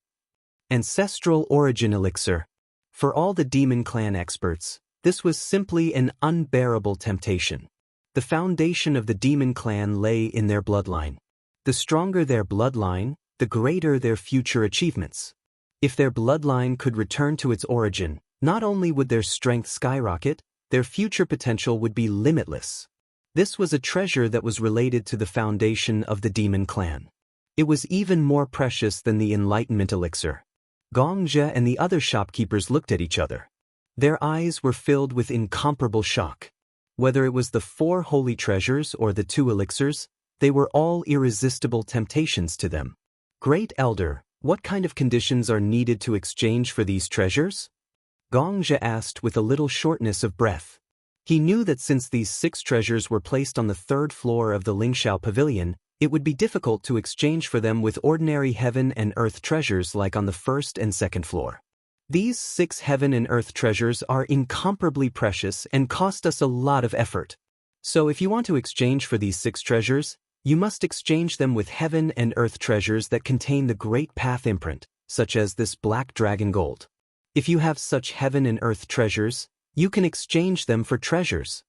Ancestral origin elixir. For all the Demon Clan experts, this was simply an unbearable temptation. The foundation of the Demon Clan lay in their bloodline. The stronger their bloodline, the greater their future achievements. If their bloodline could return to its origin, not only would their strength skyrocket, their future potential would be limitless. This was a treasure that was related to the foundation of the Demon Clan. It was even more precious than the Enlightenment elixir. Gong Zhe and the other shopkeepers looked at each other. Their eyes were filled with incomparable shock. Whether it was the 4 holy treasures or the 2 elixirs, they were all irresistible temptations to them. Great Elder, what kind of conditions are needed to exchange for these treasures? Gong Zhe asked with a little shortness of breath. He knew that since these 6 treasures were placed on the 3rd floor of the Lingxiao Pavilion, it would be difficult to exchange for them with ordinary heaven and earth treasures like on the 1st and 2nd floor. These 6 heaven and earth treasures are incomparably precious and cost us a lot of effort. So if you want to exchange for these 6 treasures, you must exchange them with heaven and earth treasures that contain the Great Path imprint, such as this black dragon gold. If you have such heaven and earth treasures, you can exchange them for treasures.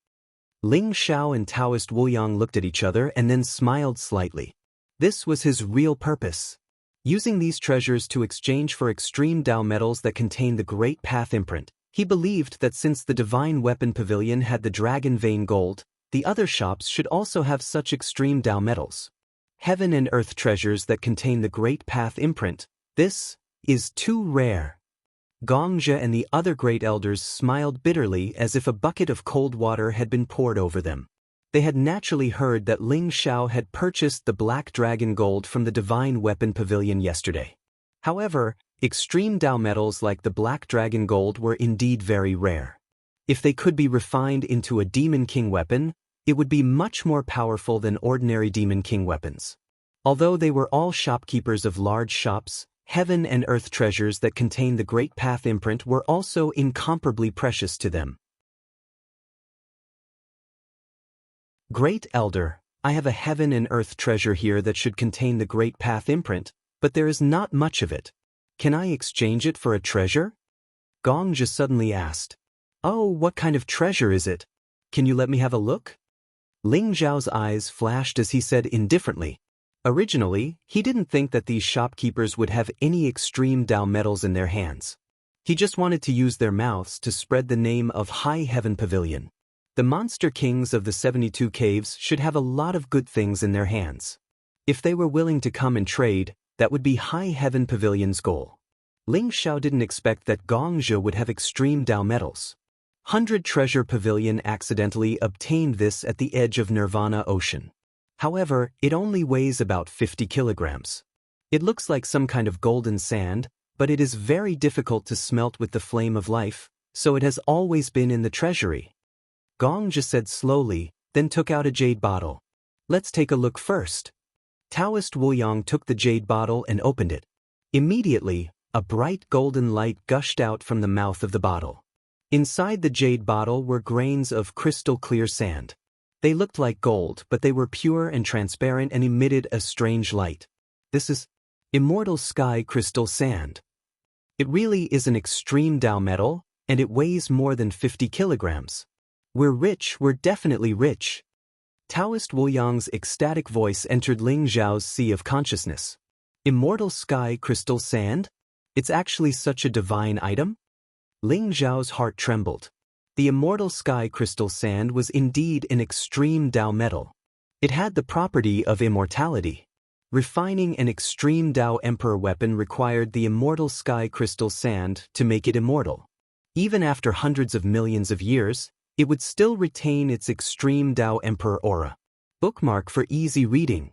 Ling Zhao and Taoist Wuyang looked at each other and then smiled slightly. This was his real purpose. Using these treasures to exchange for extreme Tao metals that contain the Great Path imprint, he believed that since the Divine Weapon Pavilion had the Dragon Vein Gold, the other shops should also have such extreme Tao metals. Heaven and earth treasures that contain the Great Path imprint. This is too rare. Gong Zhe and the other great elders smiled bitterly as if a bucket of cold water had been poured over them. They had naturally heard that Ling Zhao had purchased the Black Dragon Gold from the Divine Weapon Pavilion yesterday. However, extreme Tao metals like the Black Dragon Gold were indeed very rare. If they could be refined into a Demon King weapon, it would be much more powerful than ordinary Demon King weapons. Although they were all shopkeepers of large shops, heaven and earth treasures that contain the Great Path imprint were also incomparably precious to them. Great Elder, I have a heaven and earth treasure here that should contain the Great Path imprint, but there is not much of it. Can I exchange it for a treasure? Gong just suddenly asked. Oh, what kind of treasure is it? Can you let me have a look? Ling Zhao's eyes flashed as he said indifferently. Originally, he didn't think that these shopkeepers would have any extreme Tao metals in their hands. He just wanted to use their mouths to spread the name of High Heaven Pavilion. The monster kings of the 72 caves should have a lot of good things in their hands. If they were willing to come and trade, that would be High Heaven Pavilion's goal. Ling Xiao didn't expect that Gongzhe would have extreme Dao metals. 100 Treasure Pavilion accidentally obtained this at the edge of Nirvana Ocean. However, it only weighs about 50 kilograms. It looks like some kind of golden sand, but it is very difficult to smelt with the flame of life, so it has always been in the treasury. Gongzhe said slowly, then took out a jade bottle. Let's take a look first. Taoist Wuyang took the jade bottle and opened it. Immediately, a bright golden light gushed out from the mouth of the bottle. Inside the jade bottle were grains of crystal clear sand. They looked like gold, but they were pure and transparent and emitted a strange light. This is immortal sky crystal sand. It really is an extreme Dao metal, and it weighs more than 50 kilograms. We're rich, we're definitely rich. Taoist Wuyang's ecstatic voice entered Ling Xiao's sea of consciousness. Immortal sky crystal sand? It's actually such a divine item? Ling Xiao's heart trembled. The immortal sky crystal sand was indeed an extreme Dao metal. It had the property of immortality. Refining an extreme Dao Emperor weapon required the immortal sky crystal sand to make it immortal. Even after hundreds of millions of years, it would still retain its extreme Dao Emperor aura. Bookmark for easy reading.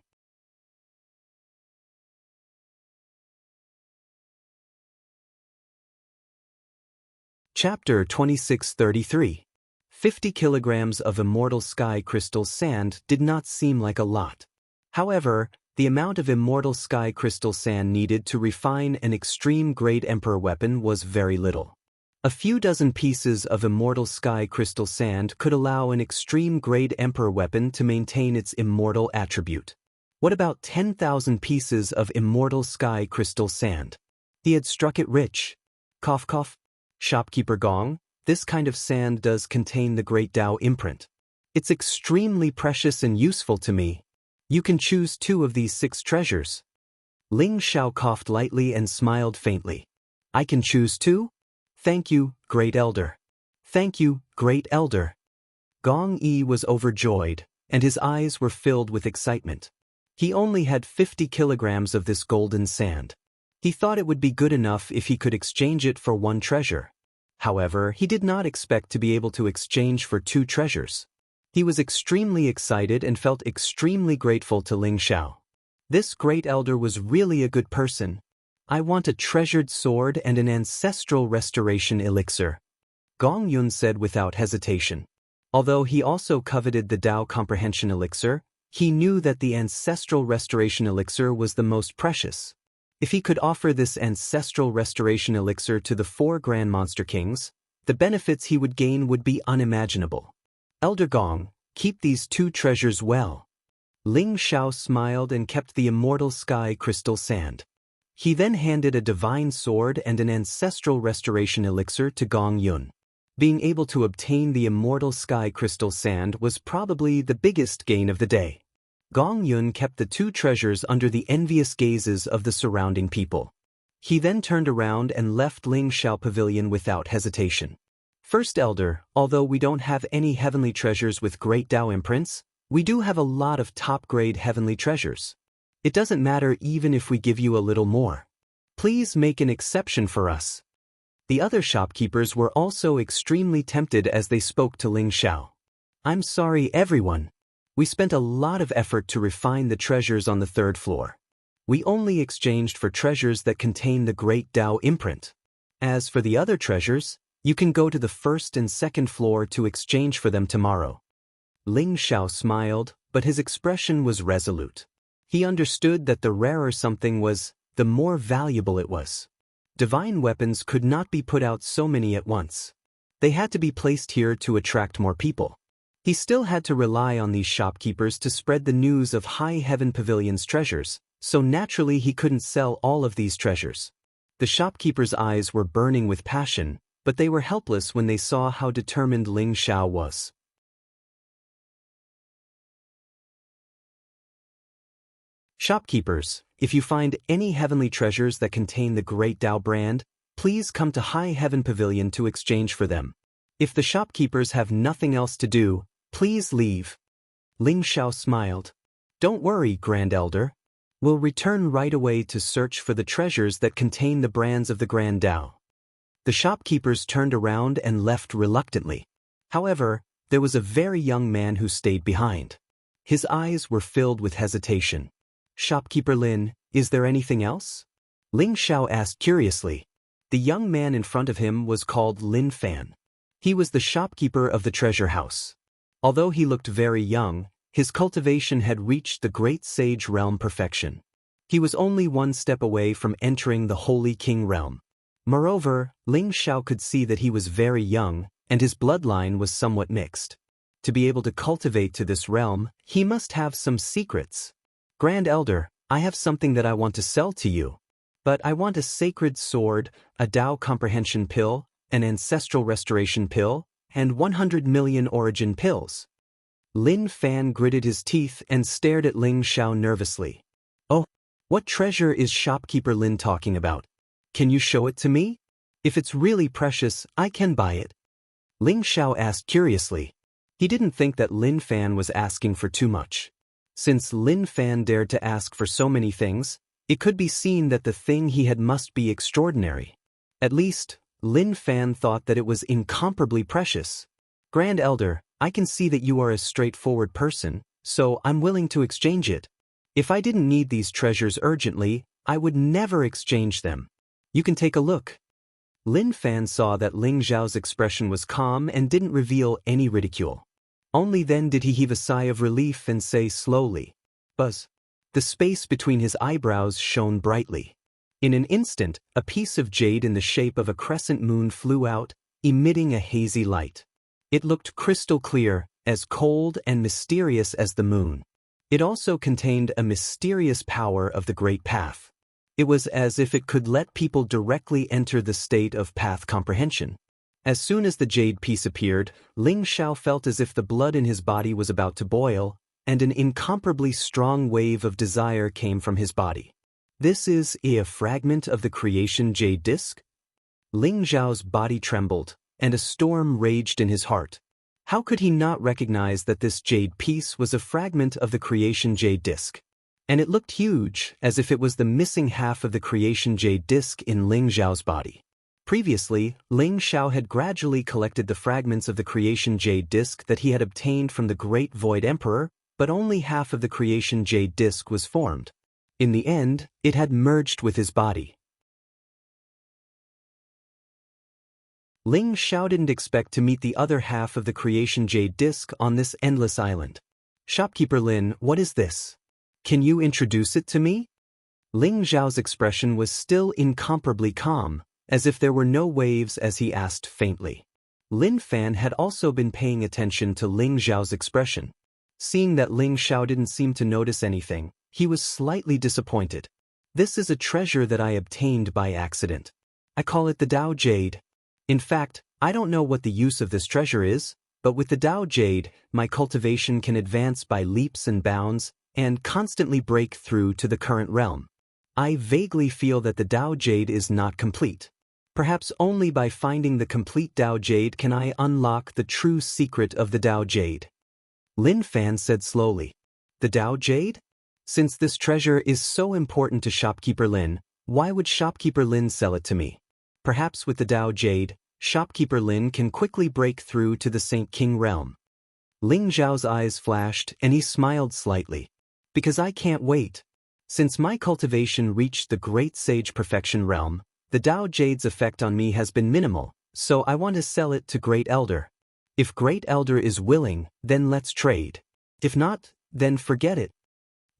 Chapter 2633. 50 kilograms of immortal sky crystal sand did not seem like a lot. However, the amount of immortal sky crystal sand needed to refine an extreme-grade Emperor weapon was very little. A few dozen pieces of immortal sky crystal sand could allow an extreme-grade Emperor weapon to maintain its immortal attribute. What about 10,000 pieces of immortal sky crystal sand? He had struck it rich. Cough cough. Shopkeeper Gong, this kind of sand does contain the great Dao imprint. It's extremely precious and useful to me. You can choose 2 of these 6 treasures. Ling Xiao coughed lightly and smiled faintly. I can choose 2? Thank you, Great Elder. Thank you, Great Elder. Gong Yi was overjoyed, and his eyes were filled with excitement. He only had 50 kilograms of this golden sand. He thought it would be good enough if he could exchange it for 1 treasure. However, he did not expect to be able to exchange for 2 treasures. He was extremely excited and felt extremely grateful to Ling Xiao. This great elder was really a good person. I want a treasured sword and an ancestral restoration elixir, Gong Yun said without hesitation. Although he also coveted the Dao comprehension elixir, he knew that the ancestral restoration elixir was the most precious. If he could offer this ancestral restoration elixir to the 4 Grand Monster Kings, the benefits he would gain would be unimaginable. Elder Gong, keep these 2 treasures well. Ling Xiao smiled and kept the immortal sky crystal sand. He then handed a divine sword and an ancestral restoration elixir to Gong Yun. Being able to obtain the immortal sky crystal sand was probably the biggest gain of the day. Gong Yun kept the 2 treasures under the envious gazes of the surrounding people. He then turned around and left Ling Xiao Pavilion without hesitation. First Elder, although we don't have any heavenly treasures with great Dao imprints, we do have a lot of top-grade heavenly treasures. It doesn't matter even if we give you a little more. Please make an exception for us. The other shopkeepers were also extremely tempted as they spoke to Ling Xiao. I'm sorry, everyone. We spent a lot of effort to refine the treasures on the 3rd floor. We only exchanged for treasures that contain the great Dao imprint. As for the other treasures, you can go to the 1st and 2nd floor to exchange for them tomorrow. Ling Xiao smiled, but his expression was resolute. He understood that the rarer something was, the more valuable it was. Divine weapons could not be put out so many at once. They had to be placed here to attract more people. He still had to rely on these shopkeepers to spread the news of High Heaven Pavilion's treasures, so naturally he couldn't sell all of these treasures. The shopkeepers' eyes were burning with passion, but they were helpless when they saw how determined Ling Xiao was. Shopkeepers, if you find any heavenly treasures that contain the great Dao brand, please come to High Heaven Pavilion to exchange for them. If the shopkeepers have nothing else to do, please leave. Ling Xiao smiled. Don't worry, Grand Elder. We'll return right away to search for the treasures that contain the brands of the Grand Tao. The shopkeepers turned around and left reluctantly. However, there was a very young man who stayed behind. His eyes were filled with hesitation. Shopkeeper Lin, is there anything else? Ling Xiao asked curiously. The young man in front of him was called Lin Fan. He was the shopkeeper of the treasure house. Although he looked very young, his cultivation had reached the great sage realm perfection. He was only one step away from entering the Holy King realm. Moreover, Ling Xiao could see that he was very young, and his bloodline was somewhat mixed. To be able to cultivate to this realm, he must have some secrets. Grand Elder, I have something that I want to sell to you. But I want a sacred sword, a Tao comprehension pill, an ancestral restoration pill, and 100 million origin pills. Lin Fan gritted his teeth and stared at Ling Xiao nervously. Oh, what treasure is shopkeeper Lin talking about? Can you show it to me? If it's really precious, I can buy it. Ling Xiao asked curiously. He didn't think that Lin Fan was asking for too much. Since Lin Fan dared to ask for so many things, it could be seen that the thing he had must be extraordinary. At least, Lin Fan thought that it was incomparably precious. Grand Elder, I can see that you are a straightforward person, so I'm willing to exchange it. If I didn't need these treasures urgently, I would never exchange them. You can take a look. Lin Fan saw that Ling Xiao's expression was calm and didn't reveal any ridicule. Only then did he heave a sigh of relief and say slowly, "Buzz." The space between his eyebrows shone brightly. In an instant, a piece of jade in the shape of a crescent moon flew out, emitting a hazy light. It looked crystal clear, as cold and mysterious as the moon. It also contained a mysterious power of the Great Path. It was as if it could let people directly enter the state of path comprehension. As soon as the jade piece appeared, Ling Xiao felt as if the blood in his body was about to boil, and an incomparably strong wave of desire came from his body. This is a fragment of the creation jade disc? Ling Xiao's body trembled, and a storm raged in his heart. How could he not recognize that this jade piece was a fragment of the creation jade disc? And it looked huge, as if it was the missing half of the creation jade disc in Ling Xiao's body. Previously, Ling Xiao had gradually collected the fragments of the creation jade disc that he had obtained from the Great Void Emperor, but only half of the creation jade disc was formed. In the end, it had merged with his body. Ling Xiao didn't expect to meet the other half of the creation jade disc on this endless island. Shopkeeper Lin, what is this? Can you introduce it to me? Ling Xiao's expression was still incomparably calm, as if there were no waves as he asked faintly. Lin Fan had also been paying attention to Ling Xiao's expression. Seeing that Ling Xiao didn't seem to notice anything, he was slightly disappointed. This is a treasure that I obtained by accident. I call it the Tao Jade. In fact, I don't know what the use of this treasure is, but with the Tao Jade, my cultivation can advance by leaps and bounds, and constantly break through to the current realm. I vaguely feel that the Tao Jade is not complete. Perhaps only by finding the complete Tao Jade can I unlock the true secret of the Tao Jade. Lin Fan said slowly. The Tao Jade? Since this treasure is so important to Shopkeeper Lin, why would Shopkeeper Lin sell it to me? Perhaps with the Tao Jade, Shopkeeper Lin can quickly break through to the Saint King realm. Ling Xiao's eyes flashed and he smiled slightly. Because I can't wait. Since my cultivation reached the Great Sage Perfection realm, the Tao Jade's effect on me has been minimal, so I want to sell it to Great Elder. If Great Elder is willing, then let's trade. If not, then forget it.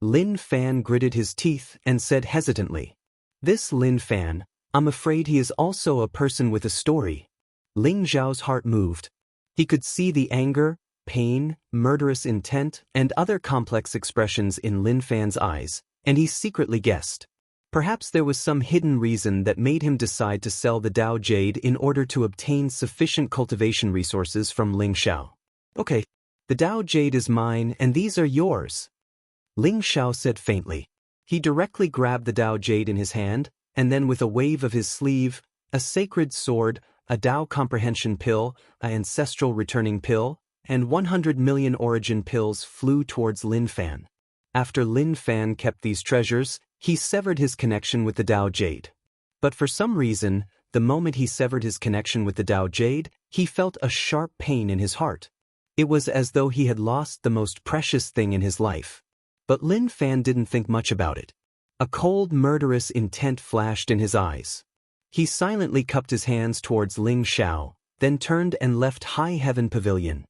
Lin Fan gritted his teeth and said hesitantly. This Lin Fan, I'm afraid he is also a person with a story. Ling Xiao's heart moved. He could see the anger, pain, murderous intent, and other complex expressions in Lin Fan's eyes, and he secretly guessed. Perhaps there was some hidden reason that made him decide to sell the Tao Jade in order to obtain sufficient cultivation resources from Ling Xiao. Okay, the Tao Jade is mine and these are yours. Ling Xiao said faintly. He directly grabbed the Tao Jade in his hand, and then with a wave of his sleeve, a sacred sword, a Tao comprehension pill, an ancestral returning pill, and 100 million origin pills flew towards Lin Fan. After Lin Fan kept these treasures, he severed his connection with the Tao Jade. But for some reason, the moment he severed his connection with the Tao Jade, he felt a sharp pain in his heart. It was as though he had lost the most precious thing in his life. But Lin Fan didn't think much about it. A cold, murderous intent flashed in his eyes. He silently cupped his hands towards Ling Xiao, then turned and left High Heaven Pavilion.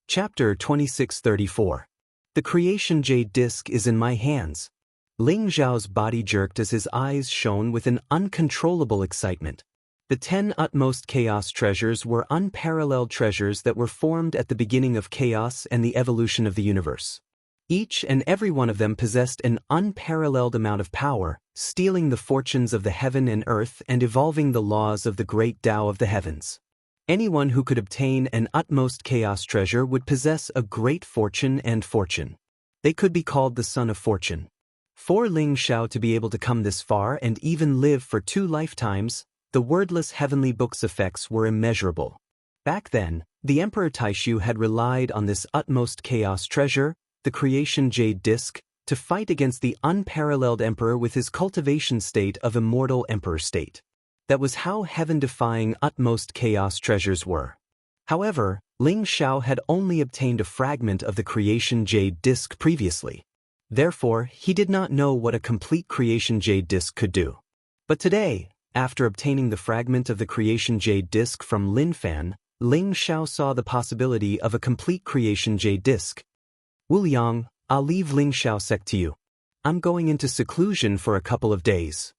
Chapter 2634. The creation jade disc is in my hands. Ling Xiao's body jerked as his eyes shone with an uncontrollable excitement. The 10 utmost chaos treasures were unparalleled treasures that were formed at the beginning of chaos and the evolution of the universe. Each and every one of them possessed an unparalleled amount of power, stealing the fortunes of the heaven and earth and evolving the laws of the great Tao of the heavens. Anyone who could obtain an utmost chaos treasure would possess a great fortune and fortune. They could be called the son of fortune. For Ling Xiao to be able to come this far and even live for 2 lifetimes, the wordless heavenly book's effects were immeasurable. Back then, the Emperor Taishu had relied on this utmost chaos treasure, the creation jade disc, to fight against the unparalleled emperor with his cultivation state of immortal emperor state. That was how heaven-defying utmost chaos treasures were. However, Ling Xiao had only obtained a fragment of the creation jade disc previously. Therefore, he did not know what a complete creation jade disc could do. But today, after obtaining the fragment of the creation jade disc from Lin Fan, Ling Xiao saw the possibility of a complete creation jade disc. Wu Yang, I'll leave Ling Xiao sect to you. I'm going into seclusion for a couple of days.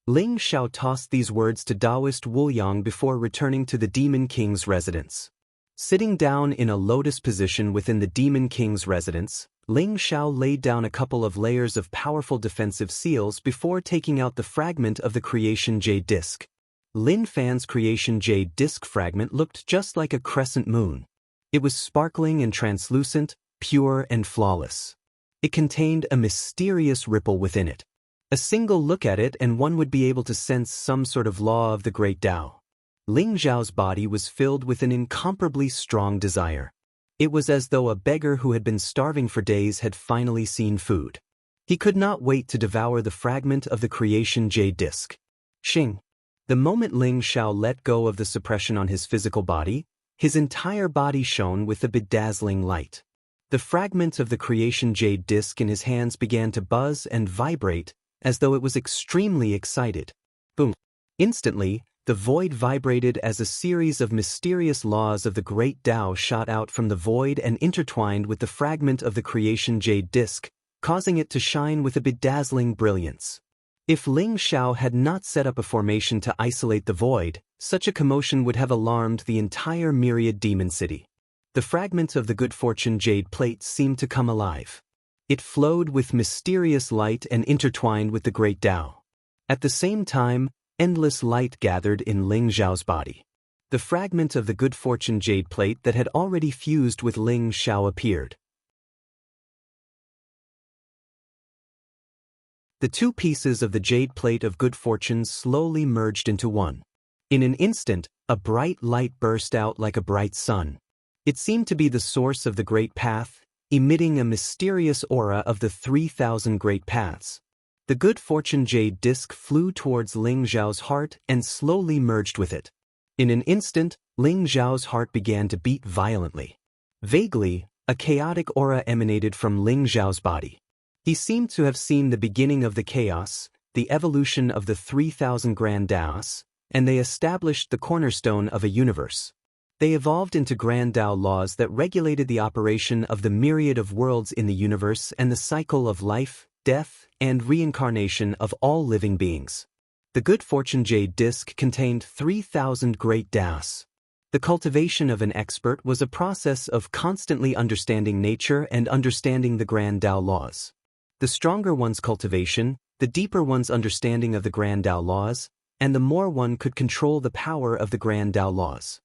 Ling Xiao tossed these words to Taoist Wu Yang before returning to the Demon King's residence. Sitting down in a lotus position within the Demon King's residence, Ling Xiao laid down a couple of layers of powerful defensive seals before taking out the fragment of the creation jade disc. Lin Fan's creation jade disc fragment looked just like a crescent moon. It was sparkling and translucent, pure and flawless. It contained a mysterious ripple within it. A single look at it and one would be able to sense some sort of law of the great Tao. Ling Xiao's body was filled with an incomparably strong desire. It was as though a beggar who had been starving for days had finally seen food. He could not wait to devour the fragment of the creation jade disc. Xing. The moment Ling Xiao let go of the suppression on his physical body, his entire body shone with a bedazzling light. The fragment of the creation jade disc in his hands began to buzz and vibrate, as though it was extremely excited. Boom. Instantly, the void vibrated as a series of mysterious laws of the great Tao shot out from the void and intertwined with the fragment of the creation jade disc, causing it to shine with a bedazzling brilliance. If Ling Xiao had not set up a formation to isolate the void, such a commotion would have alarmed the entire myriad demon city. The fragment of the good fortune jade plate seemed to come alive. It flowed with mysterious light and intertwined with the great Tao. At the same time, endless light gathered in Ling Xiao's body. The fragment of the good fortune jade plate that had already fused with Ling Xiao appeared. The 2 pieces of the jade plate of good fortune slowly merged into one. In an instant, a bright light burst out like a bright sun. It seemed to be the source of the great path, emitting a mysterious aura of the 3,000 great paths. The good fortune jade disc flew towards Ling Xiao's heart and slowly merged with it. In an instant, Ling Xiao's heart began to beat violently. Vaguely, a chaotic aura emanated from Ling Xiao's body. He seemed to have seen the beginning of the chaos, the evolution of the 3,000 grand Taos, and they established the cornerstone of a universe. They evolved into grand Tao laws that regulated the operation of the myriad of worlds in the universe and the cycle of life, death, and reincarnation of all living beings. The good fortune jade disc contained 3,000 great Taos. The cultivation of an expert was a process of constantly understanding nature and understanding the grand Tao laws. The stronger one's cultivation, the deeper one's understanding of the grand Tao laws, and the more one could control the power of the grand Tao laws.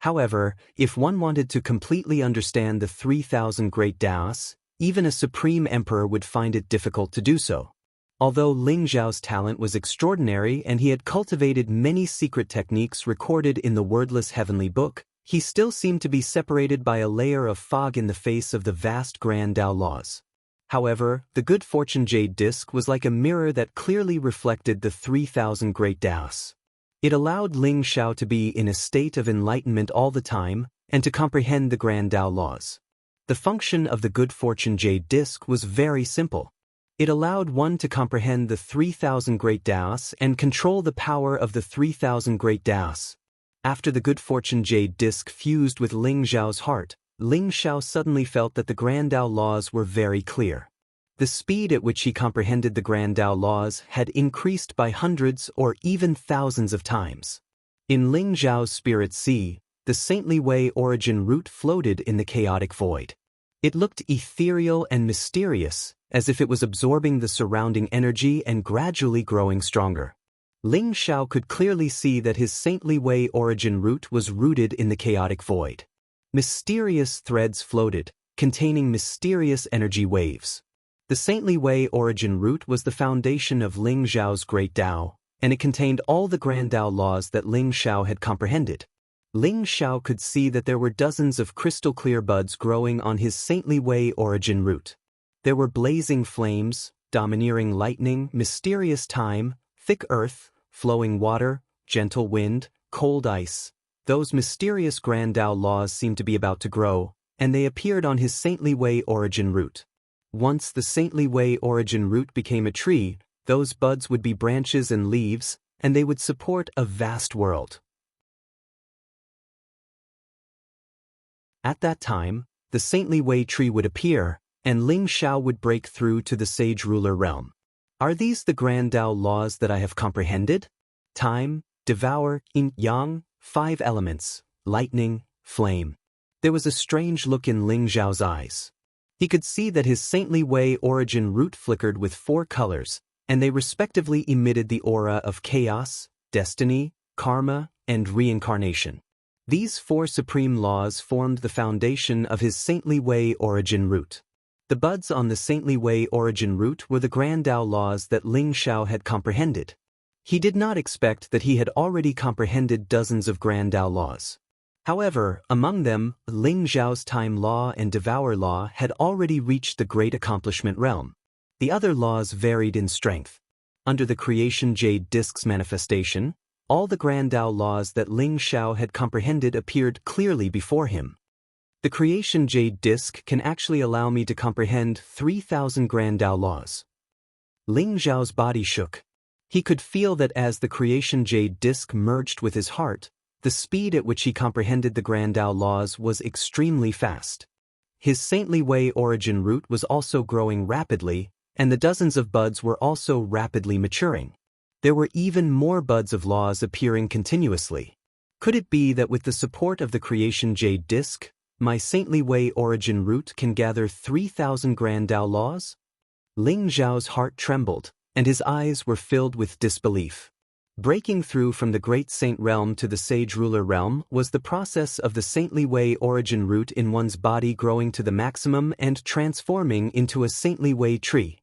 However, if one wanted to completely understand the 3,000 great Taos, Even a supreme emperor would find it difficult to do so. Although Ling Zhao's talent was extraordinary and he had cultivated many secret techniques recorded in the wordless heavenly book, he still seemed to be separated by a layer of fog in the face of the vast grand Tao laws. However, the good fortune jade disc was like a mirror that clearly reflected the 3,000 great Taos. It allowed Ling Zhao to be in a state of enlightenment all the time and to comprehend the grand Tao laws. The function of the good fortune jade disc was very simple. It allowed one to comprehend the 3,000 great Taos and control the power of the 3,000 great Taos. After the good fortune jade disc fused with Ling Zhao's heart, Ling Zhao suddenly felt that the grand Tao laws were very clear. The speed at which he comprehended the grand Tao laws had increased by hundreds or even thousands of times. In Ling Zhao's spirit sea, the saintly way origin root floated in the chaotic void. It looked ethereal and mysterious, as if it was absorbing the surrounding energy and gradually growing stronger. Ling Zhao could clearly see that his saintly way origin root was rooted in the chaotic void. Mysterious threads floated, containing mysterious energy waves. The saintly way origin root was the foundation of Ling Zhao's great Tao, and it contained all the grand Tao laws that Ling Zhao had comprehended. Ling Zhao could see that there were dozens of crystal-clear buds growing on his saintly way origin root. There were blazing flames, domineering lightning, mysterious time, thick earth, flowing water, gentle wind, cold ice. Those mysterious grand Tao laws seemed to be about to grow, and they appeared on his saintly way origin root. Once the saintly way origin root became a tree, those buds would be branches and leaves, and they would support a vast world. At that time, the saintly way tree would appear, and Ling Zhao would break through to the sage ruler realm. Are these the grand Tao laws that I have comprehended? Time, devour, yin, yang, 5 elements, lightning, flame. There was a strange look in Ling Zhao's eyes. He could see that his saintly way origin root flickered with 4 colors, and they respectively emitted the aura of chaos, destiny, karma, and reincarnation. These 4 supreme laws formed the foundation of his saintly way origin root. The buds on the saintly way origin root were the grand Tao laws that Ling Zhao had comprehended. He did not expect that he had already comprehended dozens of grand Tao laws. However, among them, Ling Zhao's time law and devour law had already reached the great accomplishment realm. The other laws varied in strength. Under the creation jade disc's manifestation, all the grand Tao laws that Ling Zhao had comprehended appeared clearly before him. The creation jade disc can actually allow me to comprehend 3,000 grand Tao laws. Ling Zhao's body shook. He could feel that as the creation jade disc merged with his heart, the speed at which he comprehended the grand Tao laws was extremely fast. His saintly way origin root was also growing rapidly, and the dozens of buds were also rapidly maturing. There were even more buds of laws appearing continuously. Could it be that with the support of the creation jade disc, my saintly way origin root can gather 3,000 grand Tao laws? Ling Zhao's heart trembled, and his eyes were filled with disbelief. Breaking through from the great saint realm to the sage ruler realm was the process of the saintly way origin root in one's body growing to the maximum and transforming into a saintly way tree.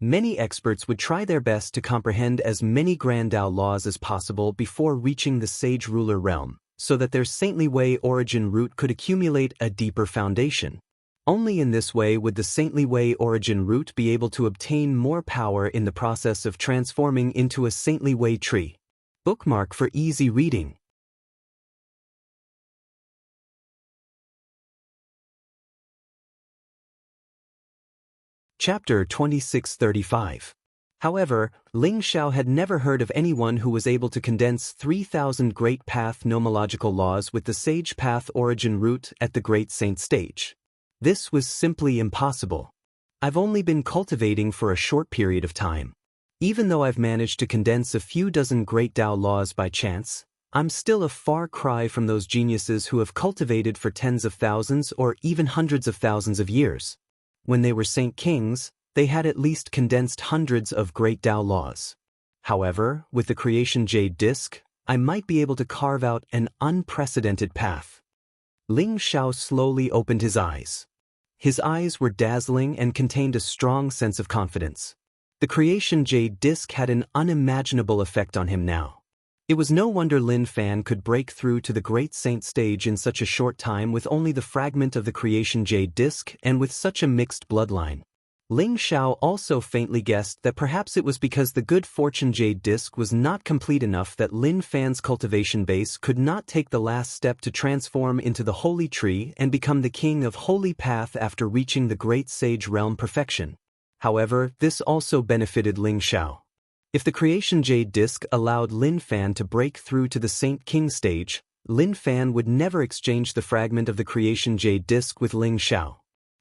Many experts would try their best to comprehend as many grand Tao laws as possible before reaching the sage ruler realm, so that their saintly way origin root could accumulate a deeper foundation. Only in this way would the saintly way origin root be able to obtain more power in the process of transforming into a saintly way tree. Bookmark for easy reading. Chapter 2635. However, Ling Zhao had never heard of anyone who was able to condense 3,000 great path nomological laws with the sage path origin root at the great saint stage. This was simply impossible. I've only been cultivating for a short period of time. Even though I've managed to condense a few dozen great Tao laws by chance, I'm still a far cry from those geniuses who have cultivated for tens of thousands or even hundreds of thousands of years. When they were saint kings, they had at least condensed hundreds of great Tao laws. However, with the creation jade disc, I might be able to carve out an unprecedented path. Ling Zhao slowly opened his eyes. His eyes were dazzling and contained a strong sense of confidence. The creation jade disc had an unimaginable effect on him now. It was no wonder Lin Fan could break through to the great saint stage in such a short time with only the fragment of the creation jade disc and with such a mixed bloodline. Ling Xiao also faintly guessed that perhaps it was because the good fortune jade disc was not complete enough that Lin Fan's cultivation base could not take the last step to transform into the holy tree and become the king of holy path after reaching the great sage realm perfection. However, this also benefited Ling Xiao. If the creation jade disc allowed Lin Fan to break through to the Saint King stage, Lin Fan would never exchange the fragment of the creation jade disc with Ling Xiao.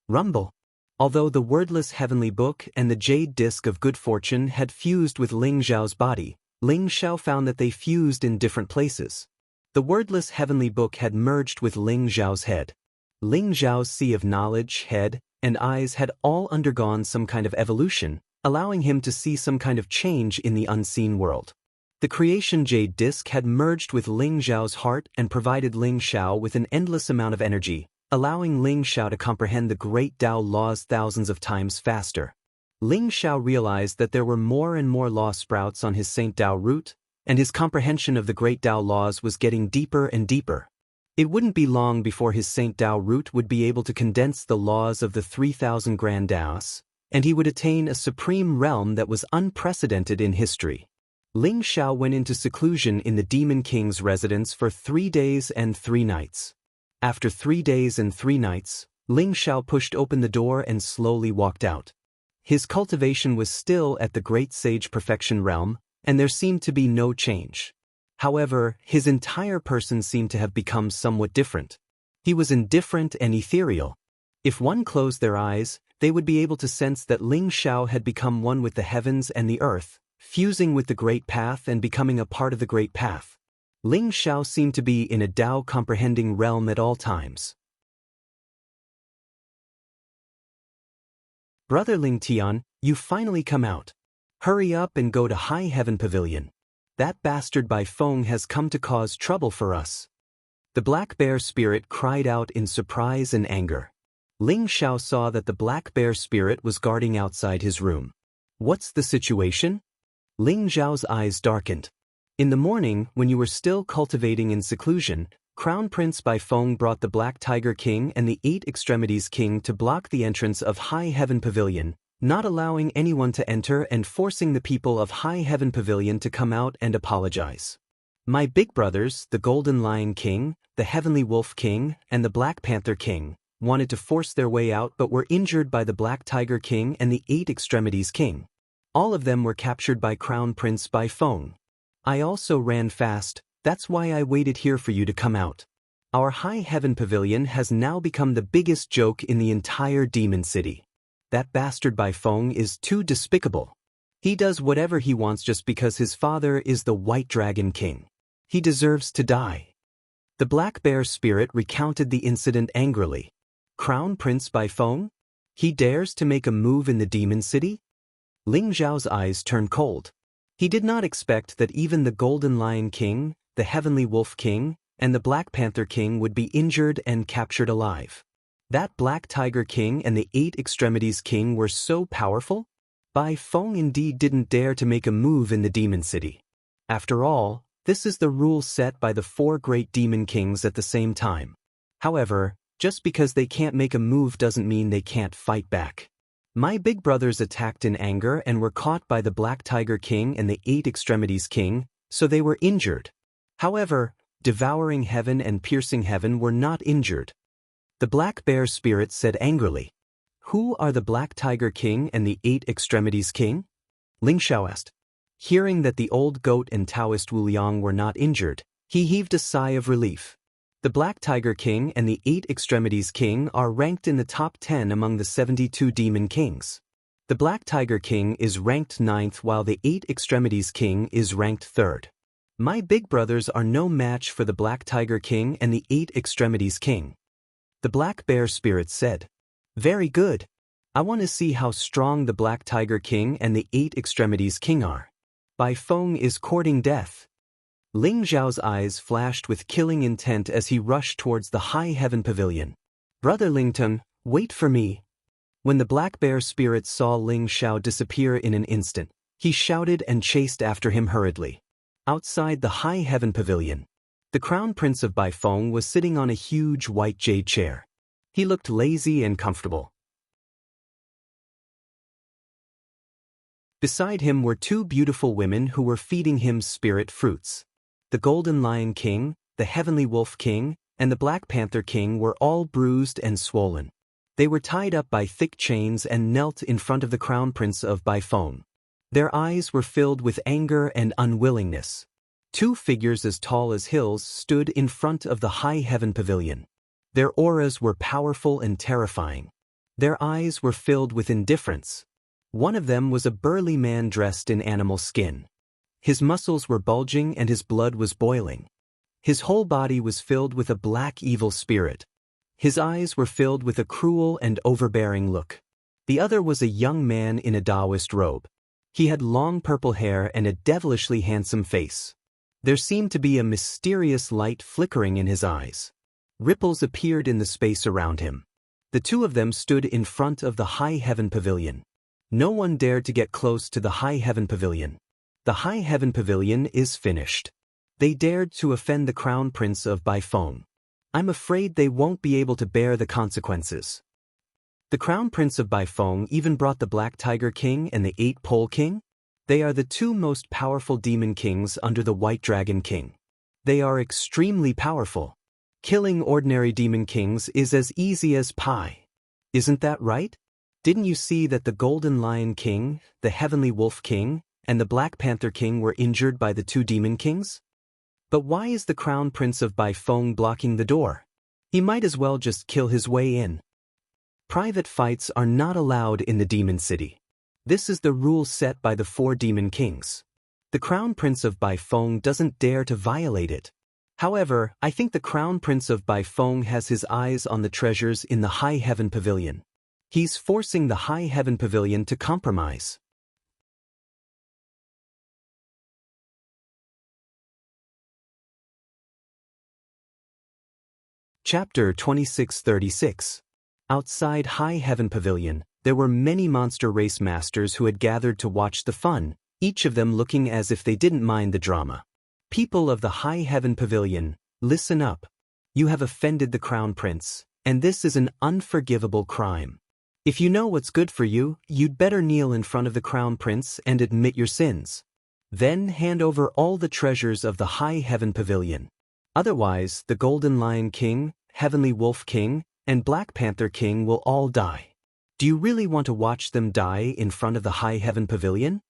Rumble. Although the wordless heavenly book and the jade disc of good fortune had fused with Ling Xiao's body, Ling Xiao found that they fused in different places. The wordless heavenly book had merged with Ling Xiao's head. Ling Xiao's sea of knowledge, head, and eyes had all undergone some kind of evolution, allowing him to see some kind of change in the unseen world. The creation jade disc had merged with Ling Xiao's heart and provided Ling Xiao with an endless amount of energy, allowing Ling Xiao to comprehend the great Tao laws thousands of times faster. Ling Xiao realized that there were more and more law sprouts on his Saint Tao route, and his comprehension of the great Tao laws was getting deeper and deeper. It wouldn't be long before his Saint Tao route would be able to condense the laws of the 3,000 Grand Taos, and he would attain a supreme realm that was unprecedented in history. Ling Xiao went into seclusion in the Demon King's residence for 3 days and 3 nights. After 3 days and 3 nights, Ling Xiao pushed open the door and slowly walked out. His cultivation was still at the Great Sage Perfection realm, and there seemed to be no change. However, his entire person seemed to have become somewhat different. He was indifferent and ethereal. If one closed their eyes, they would be able to sense that Ling Xiao had become one with the heavens and the earth, fusing with the Great Path and becoming a part of the Great Path. Ling Xiao seemed to be in a Tao-comprehending realm at all times. Brother Ling Tian, you finally come out. Hurry up and go to High Heaven Pavilion. That bastard Bai Feng has come to cause trouble for us. The black bear spirit cried out in surprise and anger. Ling Xiao saw that the black bear spirit was guarding outside his room. What's the situation? Ling Xiao's eyes darkened. In the morning, when you were still cultivating in seclusion, Crown Prince Bai Feng brought the Black Tiger King and the 8 Extremities King to block the entrance of High Heaven Pavilion, not allowing anyone to enter and forcing the people of High Heaven Pavilion to come out and apologize. My big brothers, the Golden Lion King, the Heavenly Wolf King, and the Black Panther King, wanted to force their way out but were injured by the Black Tiger King and the 8 Extremities King. All of them were captured by Crown Prince Bai Feng. I also ran fast, that's why I waited here for you to come out. Our High Heaven Pavilion has now become the biggest joke in the entire Demon City. That bastard Bai Feng is too despicable. He does whatever he wants just because his father is the White Dragon King. He deserves to die. The Black Bear spirit recounted the incident angrily. Crown Prince Bai Feng? He dares to make a move in the Demon City? Ling Xiao's eyes turned cold. He did not expect that even the Golden Lion King, the Heavenly Wolf King, and the Black Panther King would be injured and captured alive. That Black Tiger King and the 8 Extremities King were so powerful? Bai Feng indeed didn't dare to make a move in the Demon City. After all, this is the rule set by the 4 great Demon Kings at the same time. However, just because they can't make a move doesn't mean they can't fight back. My big brothers attacked in anger and were caught by the Black Tiger King and the 8 Extremities King, so they were injured. However, Devouring Heaven and Piercing Heaven were not injured. The Black Bear spirit said angrily. Who are the Black Tiger King and the 8 Extremities King? Ling Xiao asked. Hearing that the old goat and Taoist Wu Liang were not injured, he heaved a sigh of relief. The Black Tiger King and the 8 Extremities King are ranked in the top 10 among the 72 Demon Kings. The Black Tiger King is ranked 9th while the 8 Extremities King is ranked 3rd. My big brothers are no match for the Black Tiger King and the 8 Extremities King. The Black Bear spirit said. Very good. I want to see how strong the Black Tiger King and the 8 Extremities King are. Bai Feng is courting death. Ling Xiao's eyes flashed with killing intent as he rushed towards the High Heaven Pavilion. Brother Lingtong, Wait for me. When the black bear spirit saw Ling Xiao disappear in an instant, he shouted and chased after him hurriedly. Outside the high heaven pavilion, the crown prince of Baifeng was sitting on a huge white jade chair. He looked lazy and comfortable. Beside him were two beautiful women who were feeding him spirit fruits. The Golden Lion King, the Heavenly Wolf King, and the Black Panther King were all bruised and swollen. They were tied up by thick chains and knelt in front of the crown prince of Baifeng. Their eyes were filled with anger and unwillingness. Two figures as tall as hills stood in front of the high heaven pavilion. Their auras were powerful and terrifying. Their eyes were filled with indifference. One of them was a burly man dressed in animal skin. His muscles were bulging and his blood was boiling. His whole body was filled with a black evil spirit. His eyes were filled with a cruel and overbearing look. The other was a young man in a Taoist robe. He had long purple hair and a devilishly handsome face. There seemed to be a mysterious light flickering in his eyes. Ripples appeared in the space around him. The two of them stood in front of the high heaven pavilion. No one dared to get close to the high heaven pavilion. The high heaven pavilion is finished. They dared to offend the crown prince of Baifeng. I'm afraid they won't be able to bear the consequences. The crown prince of Baifeng even brought the Black Tiger King and the Eight-Pole King. They are the two most powerful demon kings under the White Dragon King. They are extremely powerful. Killing ordinary demon kings is as easy as pie. Isn't that right? Didn't you see that the Golden Lion King, the Heavenly Wolf King, and the Black Panther King were injured by the two demon kings? But why is the crown prince of Baifeng blocking the door? He might as well just kill his way in. Private fights are not allowed in the demon city. This is the rule set by the four demon kings. The crown prince of Baifeng doesn't dare to violate it. However, I think the crown prince of Baifeng has his eyes on the treasures in the high heaven pavilion. He's forcing the high heaven pavilion to compromise. Chapter 2636. Outside High Heaven Pavilion, there were many monster race masters who had gathered to watch the fun, each of them looking as if they didn't mind the drama. People of the High Heaven Pavilion, listen up. You have offended the crown prince, and this is an unforgivable crime. If you know what's good for you, you'd better kneel in front of the crown prince and admit your sins. Then hand over all the treasures of the High Heaven Pavilion. Otherwise, the Golden Lion King, Heavenly Wolf King, and Black Panther King will all die. Do you really want to watch them die in front of the High Heaven Pavilion?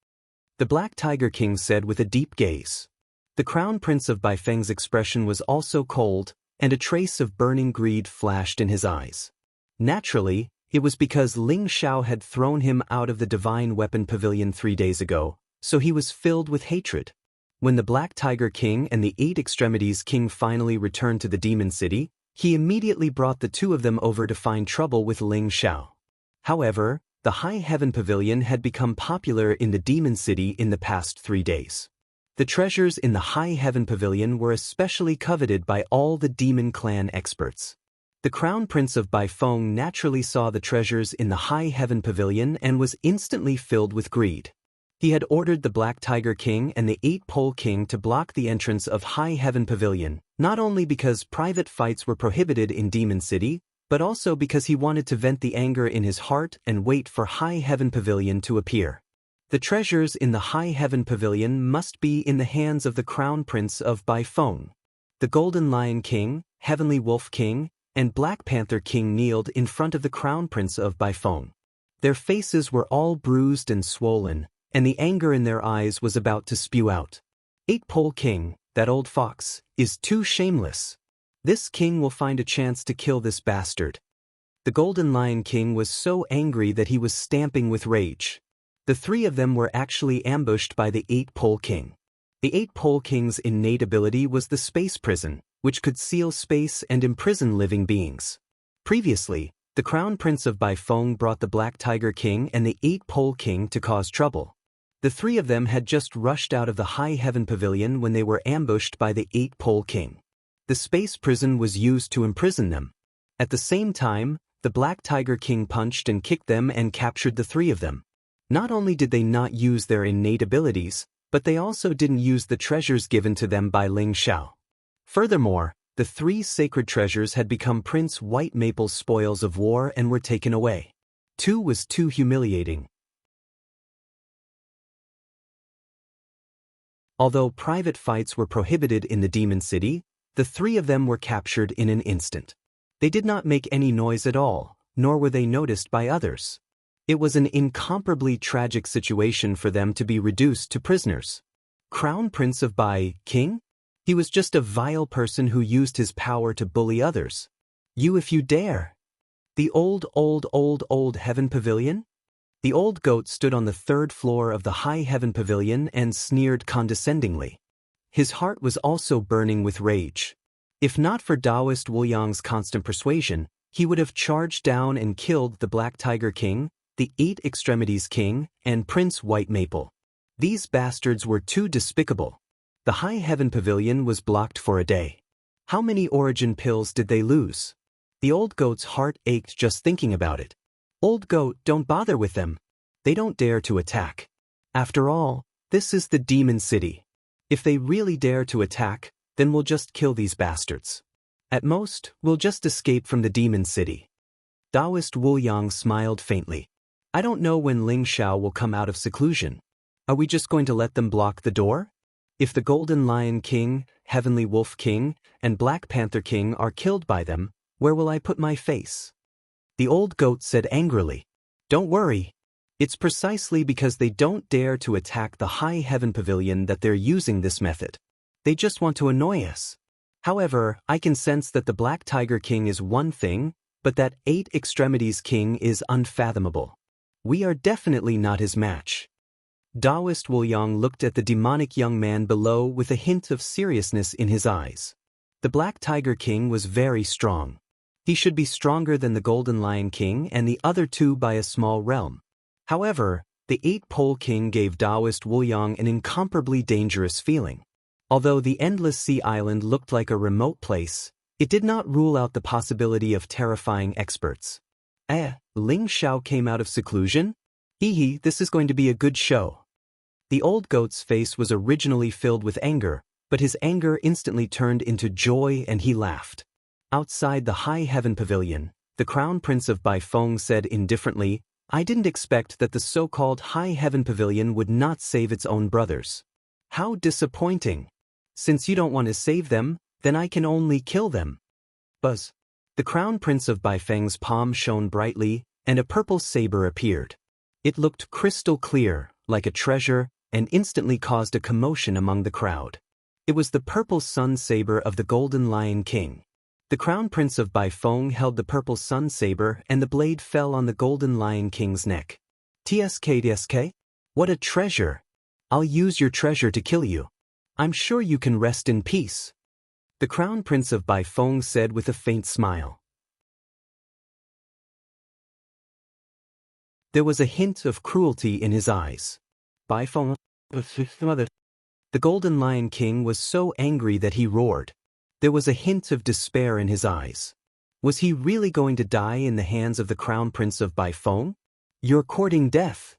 The Black Tiger King said with a deep gaze. The crown prince of Baifeng's expression was also cold, and a trace of burning greed flashed in his eyes. Naturally, it was because Ling Xiao had thrown him out of the Divine Weapon Pavilion 3 days ago, so he was filled with hatred. When the Black Tiger King and the Eight Extremities King finally returned to the Demon City, he immediately brought the two of them over to find trouble with Ling Xiao. However, the High Heaven Pavilion had become popular in the Demon City in the past 3 days. The treasures in the High Heaven Pavilion were especially coveted by all the Demon Clan experts. The Crown Prince of Baifeng naturally saw the treasures in the High Heaven Pavilion and was instantly filled with greed. He had ordered the Black Tiger King and the Eight-Pole King to block the entrance of High Heaven Pavilion, not only because private fights were prohibited in Demon City, but also because he wanted to vent the anger in his heart and wait for High Heaven Pavilion to appear. The treasures in the High Heaven Pavilion must be in the hands of the Crown Prince of Baifeng. The Golden Lion King, Heavenly Wolf King, and Black Panther King kneeled in front of the Crown Prince of Baifeng. Their faces were all bruised and swollen, and the anger in their eyes was about to spew out. Eight-Pole King, that old fox, is too shameless. This king will find a chance to kill this bastard. The Golden Lion King was so angry that he was stamping with rage. The three of them were actually ambushed by the Eight-Pole King. The Eight-Pole King's innate ability was the space prison, which could seal space and imprison living beings. Previously, the Crown Prince of Baifeng brought the Black Tiger King and the Eight-Pole King to cause trouble. The three of them had just rushed out of the High Heaven Pavilion when they were ambushed by the Eight-Pole King. The space prison was used to imprison them. At the same time, The Black Tiger King punched and kicked them and captured the three of them. Not only did they not use their innate abilities, but they also didn't use the treasures given to them by Ling Xiao. Furthermore, the three sacred treasures had become Prince White Maple's spoils of war and were taken away. 2 was too humiliating. Although private fights were prohibited in the Demon City, the three of them were captured in an instant. They did not make any noise at all, nor were they noticed by others. It was an incomparably tragic situation for them to be reduced to prisoners. Crown Prince of Bai, King? He was just a vile person who used his power to bully others. You if you dare. The old Heaven Pavilion? The old goat stood on the 3rd floor of the High Heaven Pavilion and sneered condescendingly. His heart was also burning with rage. If not for Taoist Wu Yang's constant persuasion, he would have charged down and killed the Black Tiger King, the 8 Extremities King, and Prince White Maple. These bastards were too despicable. The High Heaven Pavilion was blocked for a day. How many origin pills did they lose? The old goat's heart ached just thinking about it. Old goat, don't bother with them. They don't dare to attack. After all, this is the Demon City. If they really dare to attack, then we'll just kill these bastards. At most, we'll just escape from the Demon City. Taoist Wu Yang smiled faintly. I don't know when Ling Xiao will come out of seclusion. Are we just going to let them block the door? If the Golden Lion King, Heavenly Wolf King, and Black Panther King are killed by them, where will I put my face? The old goat said angrily. Don't worry. It's precisely because they don't dare to attack the High Heaven Pavilion that they're using this method. They just want to annoy us. However, I can sense that the Black Tiger King is one thing, but that 8 Extremities King is unfathomable. We are definitely not his match. Taoist Wu Yang looked at the demonic young man below with a hint of seriousness in his eyes. The Black Tiger King was very strong. He should be stronger than the Golden Lion King and the other 2 by a small realm. However, the 8 Pole King gave Taoist Wu Yang an incomparably dangerous feeling. Although the Endless Sea Island looked like a remote place, it did not rule out the possibility of terrifying experts. Ling Xiao came out of seclusion? Hee, this is going to be a good show. The old goat's face was originally filled with anger, but his anger instantly turned into joy and he laughed. Outside the High Heaven Pavilion, the Crown Prince of Baifeng said indifferently, I didn't expect that the so-called High Heaven Pavilion would not save its own brothers. How disappointing. Since you don't want to save them, then I can only kill them. Buzz. The Crown Prince of Baifeng's palm shone brightly, and a purple saber appeared. It looked crystal clear, like a treasure, and instantly caused a commotion among the crowd. It was the purple sun saber of the Golden Lion King. The Crown Prince of Baifeng held the purple sun saber and the blade fell on the Golden Lion King's neck. TSK? What a treasure! I'll use your treasure to kill you. I'm sure you can rest in peace. The Crown Prince of Baifeng said with a faint smile. There was a hint of cruelty in his eyes. Baifeng, the Golden Lion King was so angry that he roared. There was a hint of despair in his eyes. Was he really going to die in the hands of the Crown Prince of Baifeng? You're courting death.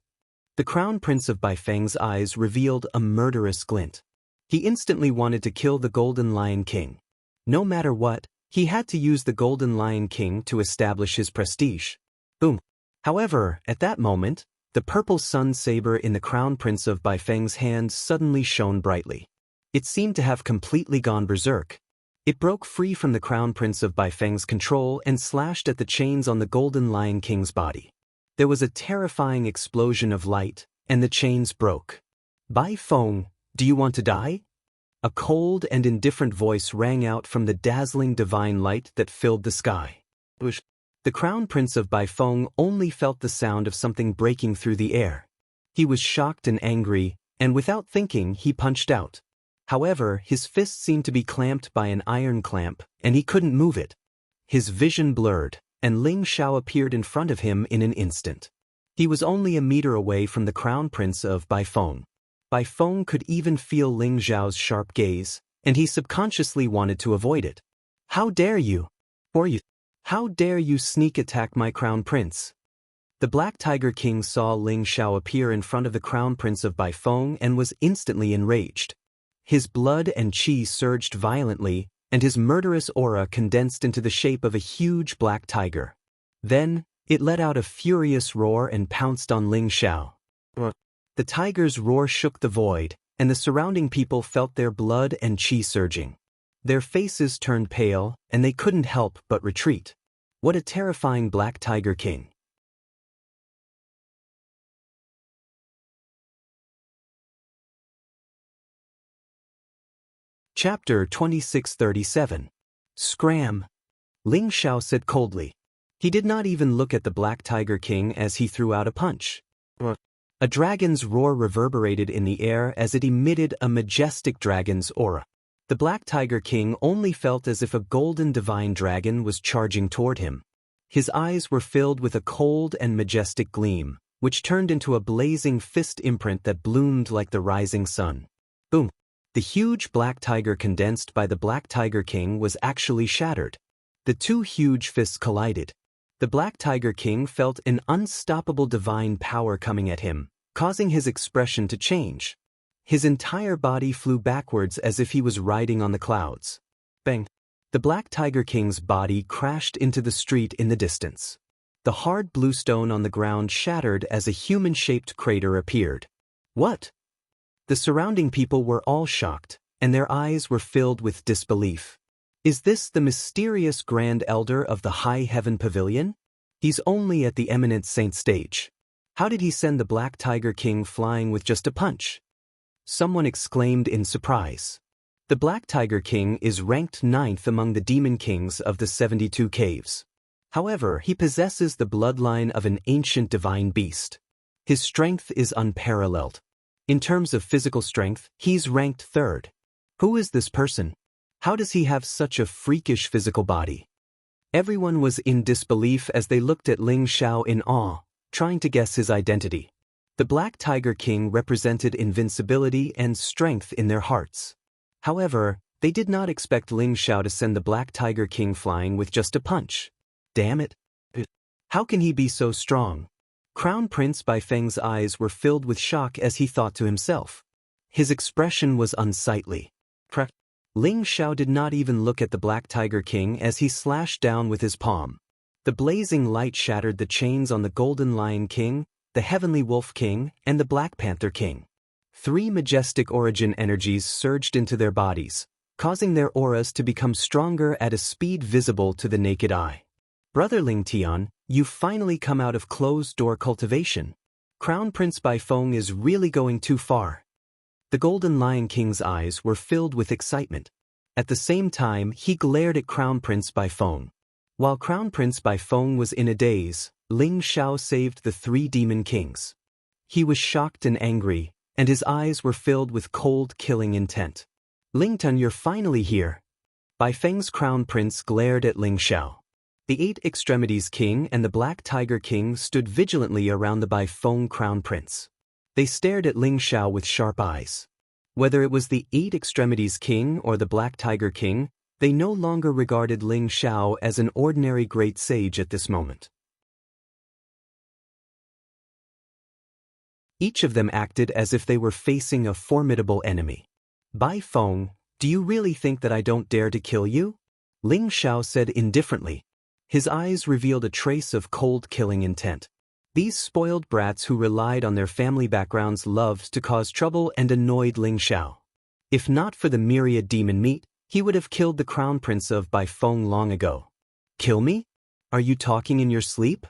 The Crown Prince of Baifeng's eyes revealed a murderous glint. He instantly wanted to kill the Golden Lion King. No matter what, he had to use the Golden Lion King to establish his prestige. Boom. However, at that moment, the purple sun saber in the Crown Prince of Baifeng's hand suddenly shone brightly. It seemed to have completely gone berserk. It broke free from the Crown Prince of Baifeng's control and slashed at the chains on the Golden Lion King's body. There was a terrifying explosion of light, and the chains broke. Baifeng, do you want to die? A cold and indifferent voice rang out from the dazzling divine light that filled the sky. The Crown Prince of Baifeng only felt the sound of something breaking through the air. He was shocked and angry, and without thinking, he punched out. However, his fist seemed to be clamped by an iron clamp, and he couldn't move it. His vision blurred, and Ling Xiao appeared in front of him in an instant. He was only a meter away from the Crown Prince of Baifeng. Baifeng could even feel Ling Xiao's sharp gaze, and he subconsciously wanted to avoid it. How dare you? Or you? How dare you sneak attack my crown prince? The Black Tiger King saw Ling Xiao appear in front of the crown prince of Baifeng and was instantly enraged. His blood and qi surged violently, and his murderous aura condensed into the shape of a huge black tiger. Then, it let out a furious roar and pounced on Ling Xiao. The tiger's roar shook the void, and the surrounding people felt their blood and qi surging. Their faces turned pale, and they couldn't help but retreat. What a terrifying Black Tiger King! Chapter 2637. Scram! Ling Xiao said coldly. He did not even look at the Black Tiger King as he threw out a punch. A dragon's roar reverberated in the air as it emitted a majestic dragon's aura. The Black Tiger King only felt as if a golden divine dragon was charging toward him. His eyes were filled with a cold and majestic gleam, which turned into a blazing fist imprint that bloomed like the rising sun. Boom! The huge black tiger condensed by the Black Tiger King was actually shattered. The two huge fists collided. The Black Tiger King felt an unstoppable divine power coming at him, causing his expression to change. His entire body flew backwards as if he was riding on the clouds. Bang! The Black Tiger King's body crashed into the street in the distance. The hard blue stone on the ground shattered as a human-shaped crater appeared. What? The surrounding people were all shocked, and their eyes were filled with disbelief. Is this the mysterious Grand Elder of the High Heaven Pavilion? He's only at the Eminent Saint stage. How did he send the Black Tiger King flying with just a punch? Someone exclaimed in surprise. The Black Tiger King is ranked 9th among the demon kings of the 72 caves. However, he possesses the bloodline of an ancient divine beast. His strength is unparalleled. In terms of physical strength, he's ranked 3rd. Who is this person? How does he have such a freakish physical body? Everyone was in disbelief as they looked at Ling Xiao in awe, trying to guess his identity. The Black Tiger King represented invincibility and strength in their hearts. However, they did not expect Ling Xiao to send the Black Tiger King flying with just a punch. Damn it! How can he be so strong? Crown Prince Baifeng's eyes were filled with shock as he thought to himself. His expression was unsightly. Ling Xiao did not even look at the Black Tiger King as he slashed down with his palm. The blazing light shattered the chains on the Golden Lion King, the Heavenly Wolf King, and the Black Panther King. 3 majestic origin energies surged into their bodies, causing their auras to become stronger at a speed visible to the naked eye. Brother Ling Tian, you've finally come out of closed-door cultivation. Crown Prince Baifeng is really going too far. The Golden Lion King's eyes were filled with excitement. At the same time, he glared at Crown Prince Baifeng. While Crown Prince Baifeng was in a daze, Ling Xiao saved the 3 demon kings. He was shocked and angry, and his eyes were filled with cold, killing intent. Ling Tun, you're finally here. Baifeng's Crown Prince glared at Ling Xiao. The 8 Extremities King and the Black Tiger King stood vigilantly around the Baifeng Crown Prince. They stared at Ling Xiao with sharp eyes. Whether it was the 8 Extremities King or the Black Tiger King, they no longer regarded Ling Xiao as an ordinary great sage at this moment. Each of them acted as if they were facing a formidable enemy. Baifeng, do you really think that I don't dare to kill you? Ling Xiao said indifferently. His eyes revealed a trace of cold killing intent. These spoiled brats who relied on their family backgrounds loved to cause trouble and annoyed Ling Xiao. If not for the myriad demon meat, he would have killed the Crown Prince of Baifeng long ago. Kill me? Are you talking in your sleep?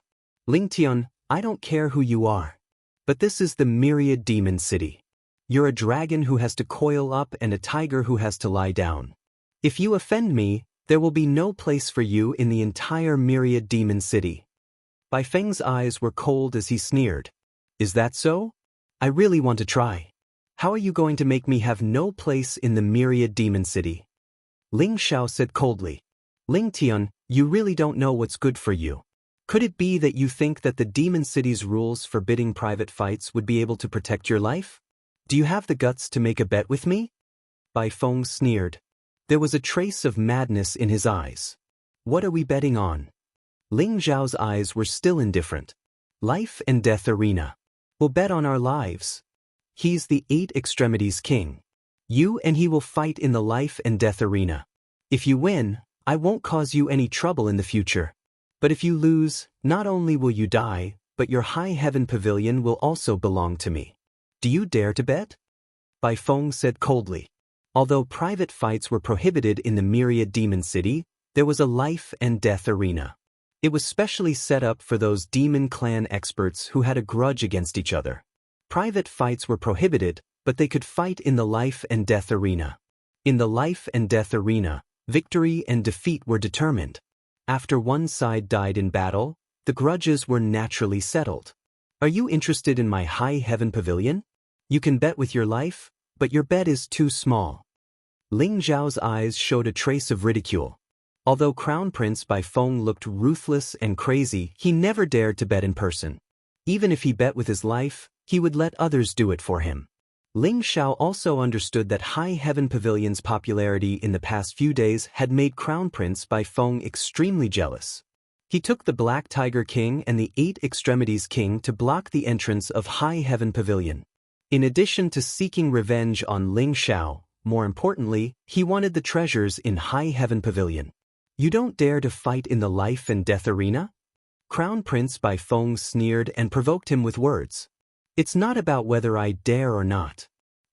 Ling Tian, I don't care who you are. But this is the Myriad Demon City. You're a dragon who has to coil up and a tiger who has to lie down. If you offend me, there will be no place for you in the entire Myriad Demon City. Baifeng's eyes were cold as he sneered. Is that so? I really want to try. How are you going to make me have no place in the Myriad Demon City? Ling Xiao said coldly. Ling Tian, you really don't know what's good for you. Could it be that you think that the Demon City's rules forbidding private fights would be able to protect your life? Do you have the guts to make a bet with me? Baifeng sneered. There was a trace of madness in his eyes. What are we betting on? Ling Zhao's eyes were still indifferent. Life and death arena. We'll bet on our lives. He's the 8 extremities king. You and he will fight in the life and death arena. If you win, I won't cause you any trouble in the future. But if you lose, not only will you die, but your high heaven pavilion will also belong to me. Do you dare to bet? Bai Feng said coldly. Although private fights were prohibited in the Myriad Demon City, there was a life and death arena. It was specially set up for those demon clan experts who had a grudge against each other. Private fights were prohibited, but they could fight in the life and death arena. In the life and death arena, victory and defeat were determined. After one side died in battle, the grudges were naturally settled. Are you interested in my high heaven pavilion? You can bet with your life, but your bet is too small. Ling Zhao's eyes showed a trace of ridicule. Although Crown Prince Bai Feng looked ruthless and crazy, he never dared to bet in person. Even if he bet with his life, he would let others do it for him. Ling Zhao also understood that High Heaven Pavilion's popularity in the past few days had made Crown Prince Bai Feng extremely jealous. He took the Black Tiger King and the 8 Extremities King to block the entrance of High Heaven Pavilion. In addition to seeking revenge on Ling Zhao, more importantly, he wanted the treasures in High Heaven Pavilion. You don't dare to fight in the life and death arena? Crown Prince Bai Feng sneered and provoked him with words. It's not about whether I dare or not.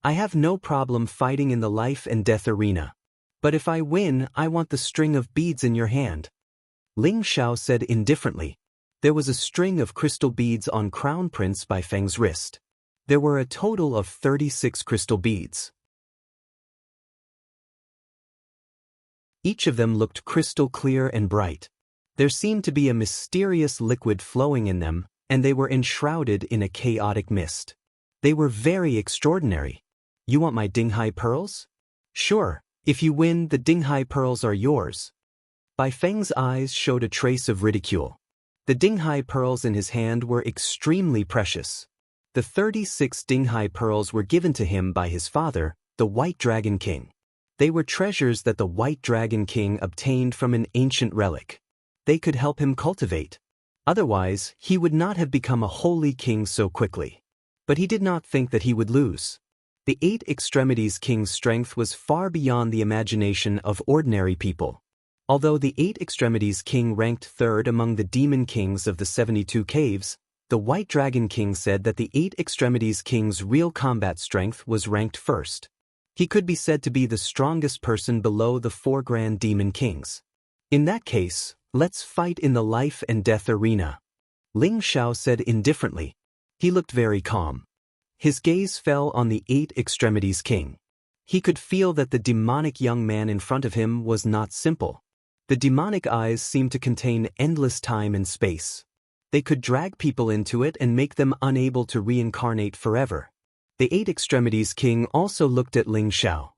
I have no problem fighting in the life and death arena. But if I win, I want the string of beads in your hand. Ling Zhao said indifferently. There was a string of crystal beads on Crown Prince Bai Feng's wrist. There were a total of 36 crystal beads. Each of them looked crystal clear and bright. There seemed to be a mysterious liquid flowing in them, and they were enshrouded in a chaotic mist. They were very extraordinary. You want my Dinghai pearls? Sure, if you win, the Dinghai pearls are yours. Bai Feng's eyes showed a trace of ridicule. The Dinghai pearls in his hand were extremely precious. The 36 Dinghai pearls were given to him by his father, the White Dragon King. They were treasures that the White Dragon King obtained from an ancient relic. They could help him cultivate. Otherwise, he would not have become a holy king so quickly. But he did not think that he would lose. The 8 Extremities King's strength was far beyond the imagination of ordinary people. Although the 8 Extremities King ranked third among the demon kings of the 72 caves, the White Dragon King said that the 8 Extremities King's real combat strength was ranked first. He could be said to be the strongest person below the 4 Grand Demon Kings. In that case, let's fight in the life and death arena. Ling Zhao said indifferently. He looked very calm. His gaze fell on the 8 Extremities King. He could feel that the demonic young man in front of him was not simple. The demonic eyes seemed to contain endless time and space. They could drag people into it and make them unable to reincarnate forever. The 8 Extremities King also looked at Ling Zhao.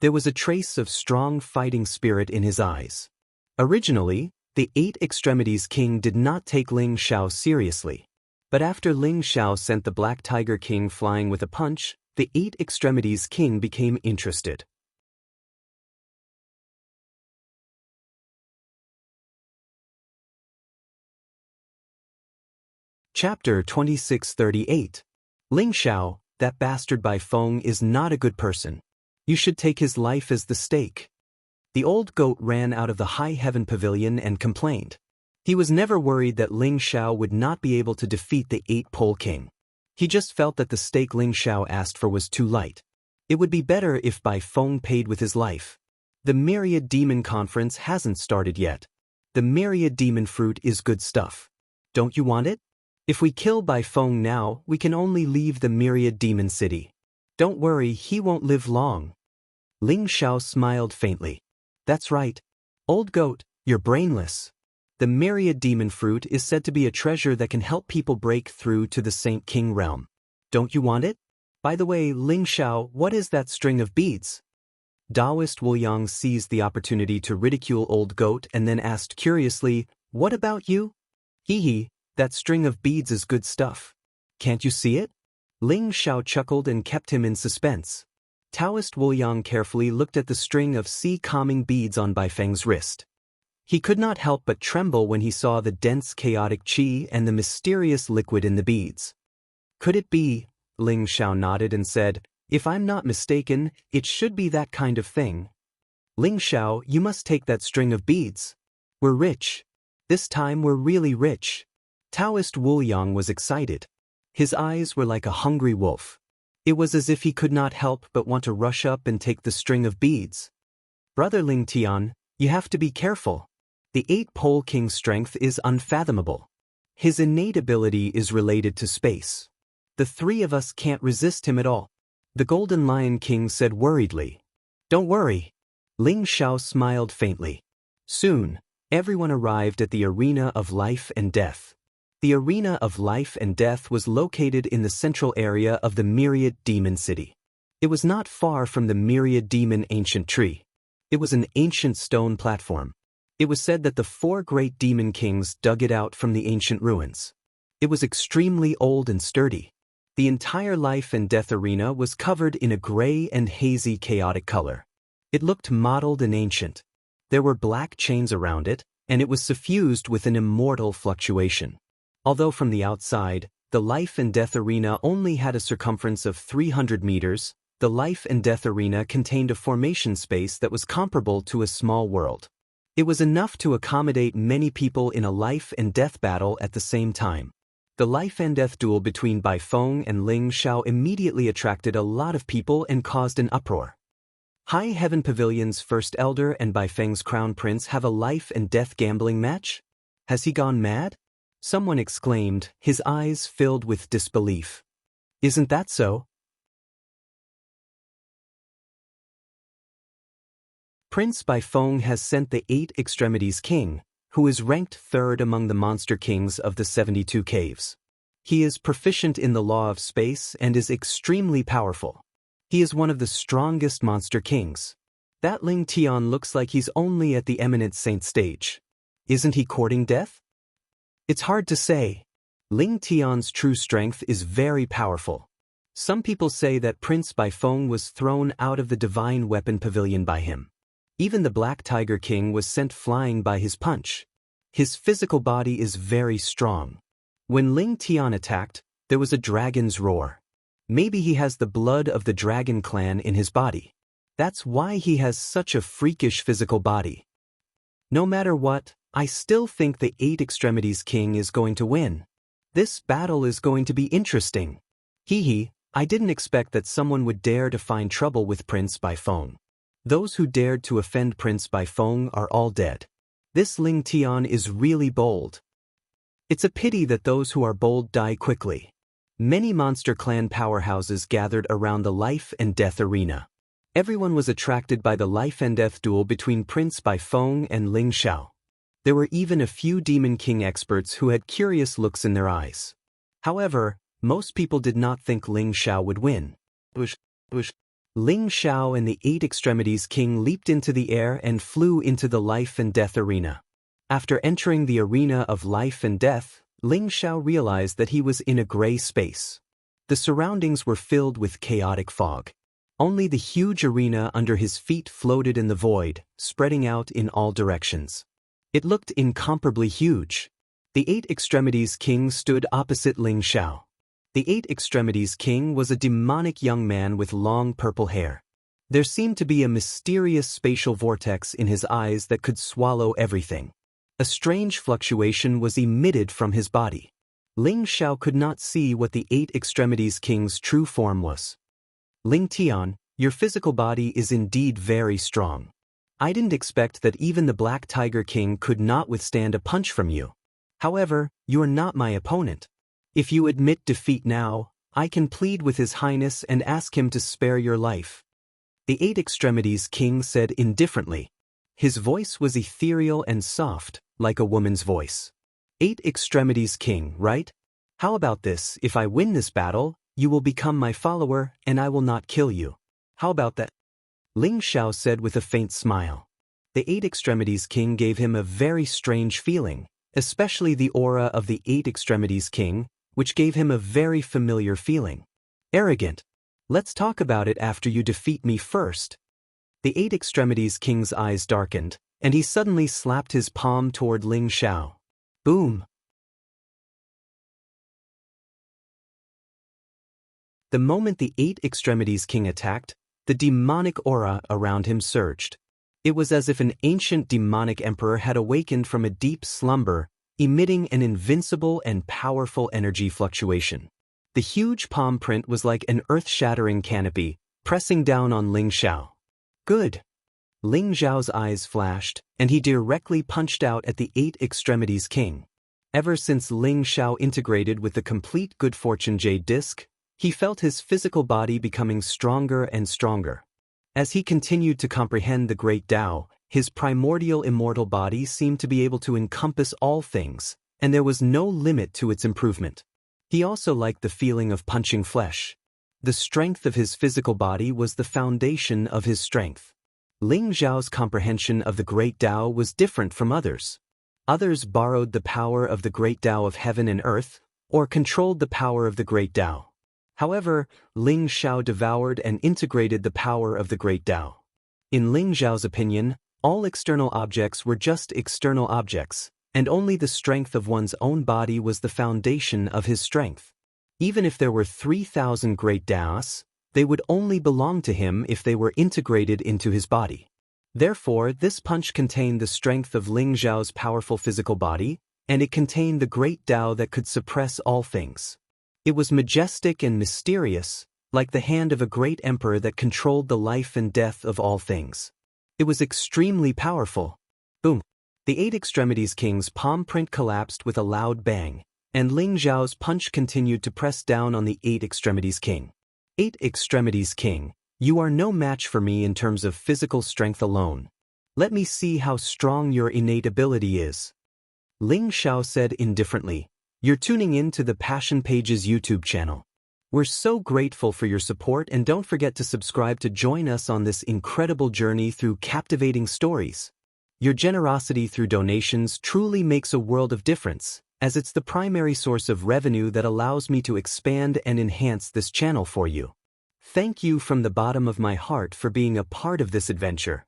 There was a trace of strong fighting spirit in his eyes. Originally, the 8 Extremities King did not take Ling Zhao seriously. But after Ling Zhao sent the Black Tiger King flying with a punch, the 8 Extremities King became interested. Chapter 2638. Ling Zhao, that bastard Bai Feng is not a good person. You should take his life as the stake. The old goat ran out of the High Heaven Pavilion and complained. He was never worried that Ling Zhao would not be able to defeat the 8 Pole King. He just felt that the stake Ling Zhao asked for was too light. It would be better if Bai Feng paid with his life. The Myriad Demon Conference hasn't started yet. The Myriad Demon Fruit is good stuff. Don't you want it? If we kill Bai Feng now, we can only leave the Myriad Demon City. Don't worry, he won't live long. Ling Zhao smiled faintly. That's right. Old goat, you're brainless. The Myriad Demon Fruit is said to be a treasure that can help people break through to the Saint King realm. Don't you want it? By the way, Ling Zhao, what is that string of beads? Taoist Wu Yang seized the opportunity to ridicule Old Goat and then asked curiously, what about you? Hee hee. That string of beads is good stuff. Can't you see it? Ling Zhao chuckled and kept him in suspense. Taoist Wu Yang carefully looked at the string of sea calming beads on Bai Feng's wrist. He could not help but tremble when he saw the dense chaotic qi and the mysterious liquid in the beads. Could it be? Ling Xiao nodded and said, if I'm not mistaken, it should be that kind of thing. Ling Xiao, you must take that string of beads. We're rich. This time we're really rich. Taoist Wu Yang was excited. His eyes were like a hungry wolf. It was as if he could not help but want to rush up and take the string of beads. Brother Ling Tian, you have to be careful. The 8-pole king's strength is unfathomable. His innate ability is related to space. The three of us can't resist him at all. The Golden Lion King said worriedly. Don't worry. Ling Xiao smiled faintly. Soon, everyone arrived at the Arena of Life and Death. The Arena of Life and Death was located in the central area of the Myriad Demon City. It was not far from the Myriad Demon Ancient Tree. It was an ancient stone platform. It was said that the 4 great demon kings dug it out from the ancient ruins. It was extremely old and sturdy. The entire Life and Death arena was covered in a gray and hazy chaotic color. It looked mottled and ancient. There were black chains around it, and it was suffused with an immortal fluctuation. Although from the outside, the Life and Death arena only had a circumference of 300 meters, the Life and Death arena contained a formation space that was comparable to a small world. It was enough to accommodate many people in a life and death battle at the same time. The life and death duel between Bai Feng and Ling Xiao immediately attracted a lot of people and caused an uproar. High Heaven Pavilion's First Elder and Bai Feng's Crown Prince have a life and death gambling match? Has he gone mad? Someone exclaimed, his eyes filled with disbelief. Isn't that so? Prince Bai Feng has sent the 8 Extremities King, who is ranked 3rd among the monster kings of the 72 caves. He is proficient in the law of space and is extremely powerful. He is one of the strongest monster kings. That Ling Tian looks like he's only at the eminent saint stage. Isn't he courting death? It's hard to say. Ling Tian's true strength is very powerful. Some people say that Prince Bai Feng was thrown out of the Divine Weapon Pavilion by him. Even the Black Tiger King was sent flying by his punch. His physical body is very strong. When Ling Tian attacked, there was a dragon's roar. Maybe he has the blood of the dragon clan in his body. That's why he has such a freakish physical body. No matter what, I still think the 8 Extremities King is going to win. This battle is going to be interesting. Hee, I didn't expect that someone would dare to find trouble with Prince Bai Feng. Those who dared to offend Prince Bai Feng are all dead. This Ling Tian is really bold. It's a pity that those who are bold die quickly. Many monster clan powerhouses gathered around the Life and Death arena. Everyone was attracted by the Life and Death duel between Prince Bai Feng and Ling Xiao. There were even a few Demon King experts who had curious looks in their eyes. However, most people did not think Ling Xiao would win. Ling Xiao and the 8 Extremities King leaped into the air and flew into the Life and Death arena. After entering the arena of Life and Death, Ling Xiao realized that he was in a gray space. The surroundings were filled with chaotic fog. Only the huge arena under his feet floated in the void, spreading out in all directions. It looked incomparably huge. The 8 Extremities King stood opposite Ling Xiao. The 8 Extremities King was a demonic young man with long purple hair. There seemed to be a mysterious spatial vortex in his eyes that could swallow everything. A strange fluctuation was emitted from his body. Ling Xiao could not see what the 8 Extremities King's true form was. Ling Tian, your physical body is indeed very strong. I didn't expect that even the Black Tiger King could not withstand a punch from you. However, you are not my opponent. If you admit defeat now, I can plead with His Highness and ask him to spare your life. The 8 Extremities King said indifferently. His voice was ethereal and soft, like a woman's voice. 8 Extremities King, right? How about this? If I win this battle, you will become my follower and I will not kill you. How about that? Ling Xiao said with a faint smile. The 8 Extremities King gave him a very strange feeling, especially the aura of the 8 Extremities King, which gave him a very familiar feeling. Arrogant. Let's talk about it after you defeat me first. The 8 Extremities King's eyes darkened, and he suddenly slapped his palm toward Ling Xiao. Boom! The moment the Eight Extremities King attacked, the demonic aura around him surged. It was as if an ancient demonic emperor had awakened from a deep slumber, emitting an invincible and powerful energy fluctuation. The huge palm print was like an earth-shattering canopy, pressing down on Ling Xiao. Good! Ling Xiao's eyes flashed, and he directly punched out at the Eight Extremities King. Ever since Ling Xiao integrated with the complete good fortune jade disc, he felt his physical body becoming stronger and stronger. As he continued to comprehend the great Tao, his primordial immortal body seemed to be able to encompass all things, and there was no limit to its improvement. He also liked the feeling of punching flesh. The strength of his physical body was the foundation of his strength. Ling Xiao's comprehension of the great Tao was different from others. Others borrowed the power of the great Tao of heaven and earth, or controlled the power of the great Tao. However, Ling Xiao devoured and integrated the power of the great Tao. In Ling Xiao's opinion, all external objects were just external objects, and only the strength of one's own body was the foundation of his strength. Even if there were 3,000 great Taos, they would only belong to him if they were integrated into his body. Therefore, this punch contained the strength of Ling Xiao's powerful physical body, and it contained the great Tao that could suppress all things. It was majestic and mysterious, like the hand of a great emperor that controlled the life and death of all things. It was extremely powerful. Boom! The Eight Extremities King's palm print collapsed with a loud bang, and Ling Xiao's punch continued to press down on the Eight Extremities King. Eight Extremities King, you are no match for me in terms of physical strength alone. Let me see how strong your innate ability is. Ling Xiao said indifferently. You're tuning in to the Passion Pages YouTube channel. We're so grateful for your support, and don't forget to subscribe to join us on this incredible journey through captivating stories. Your generosity through donations truly makes a world of difference, as it's the primary source of revenue that allows me to expand and enhance this channel for you. Thank you from the bottom of my heart for being a part of this adventure.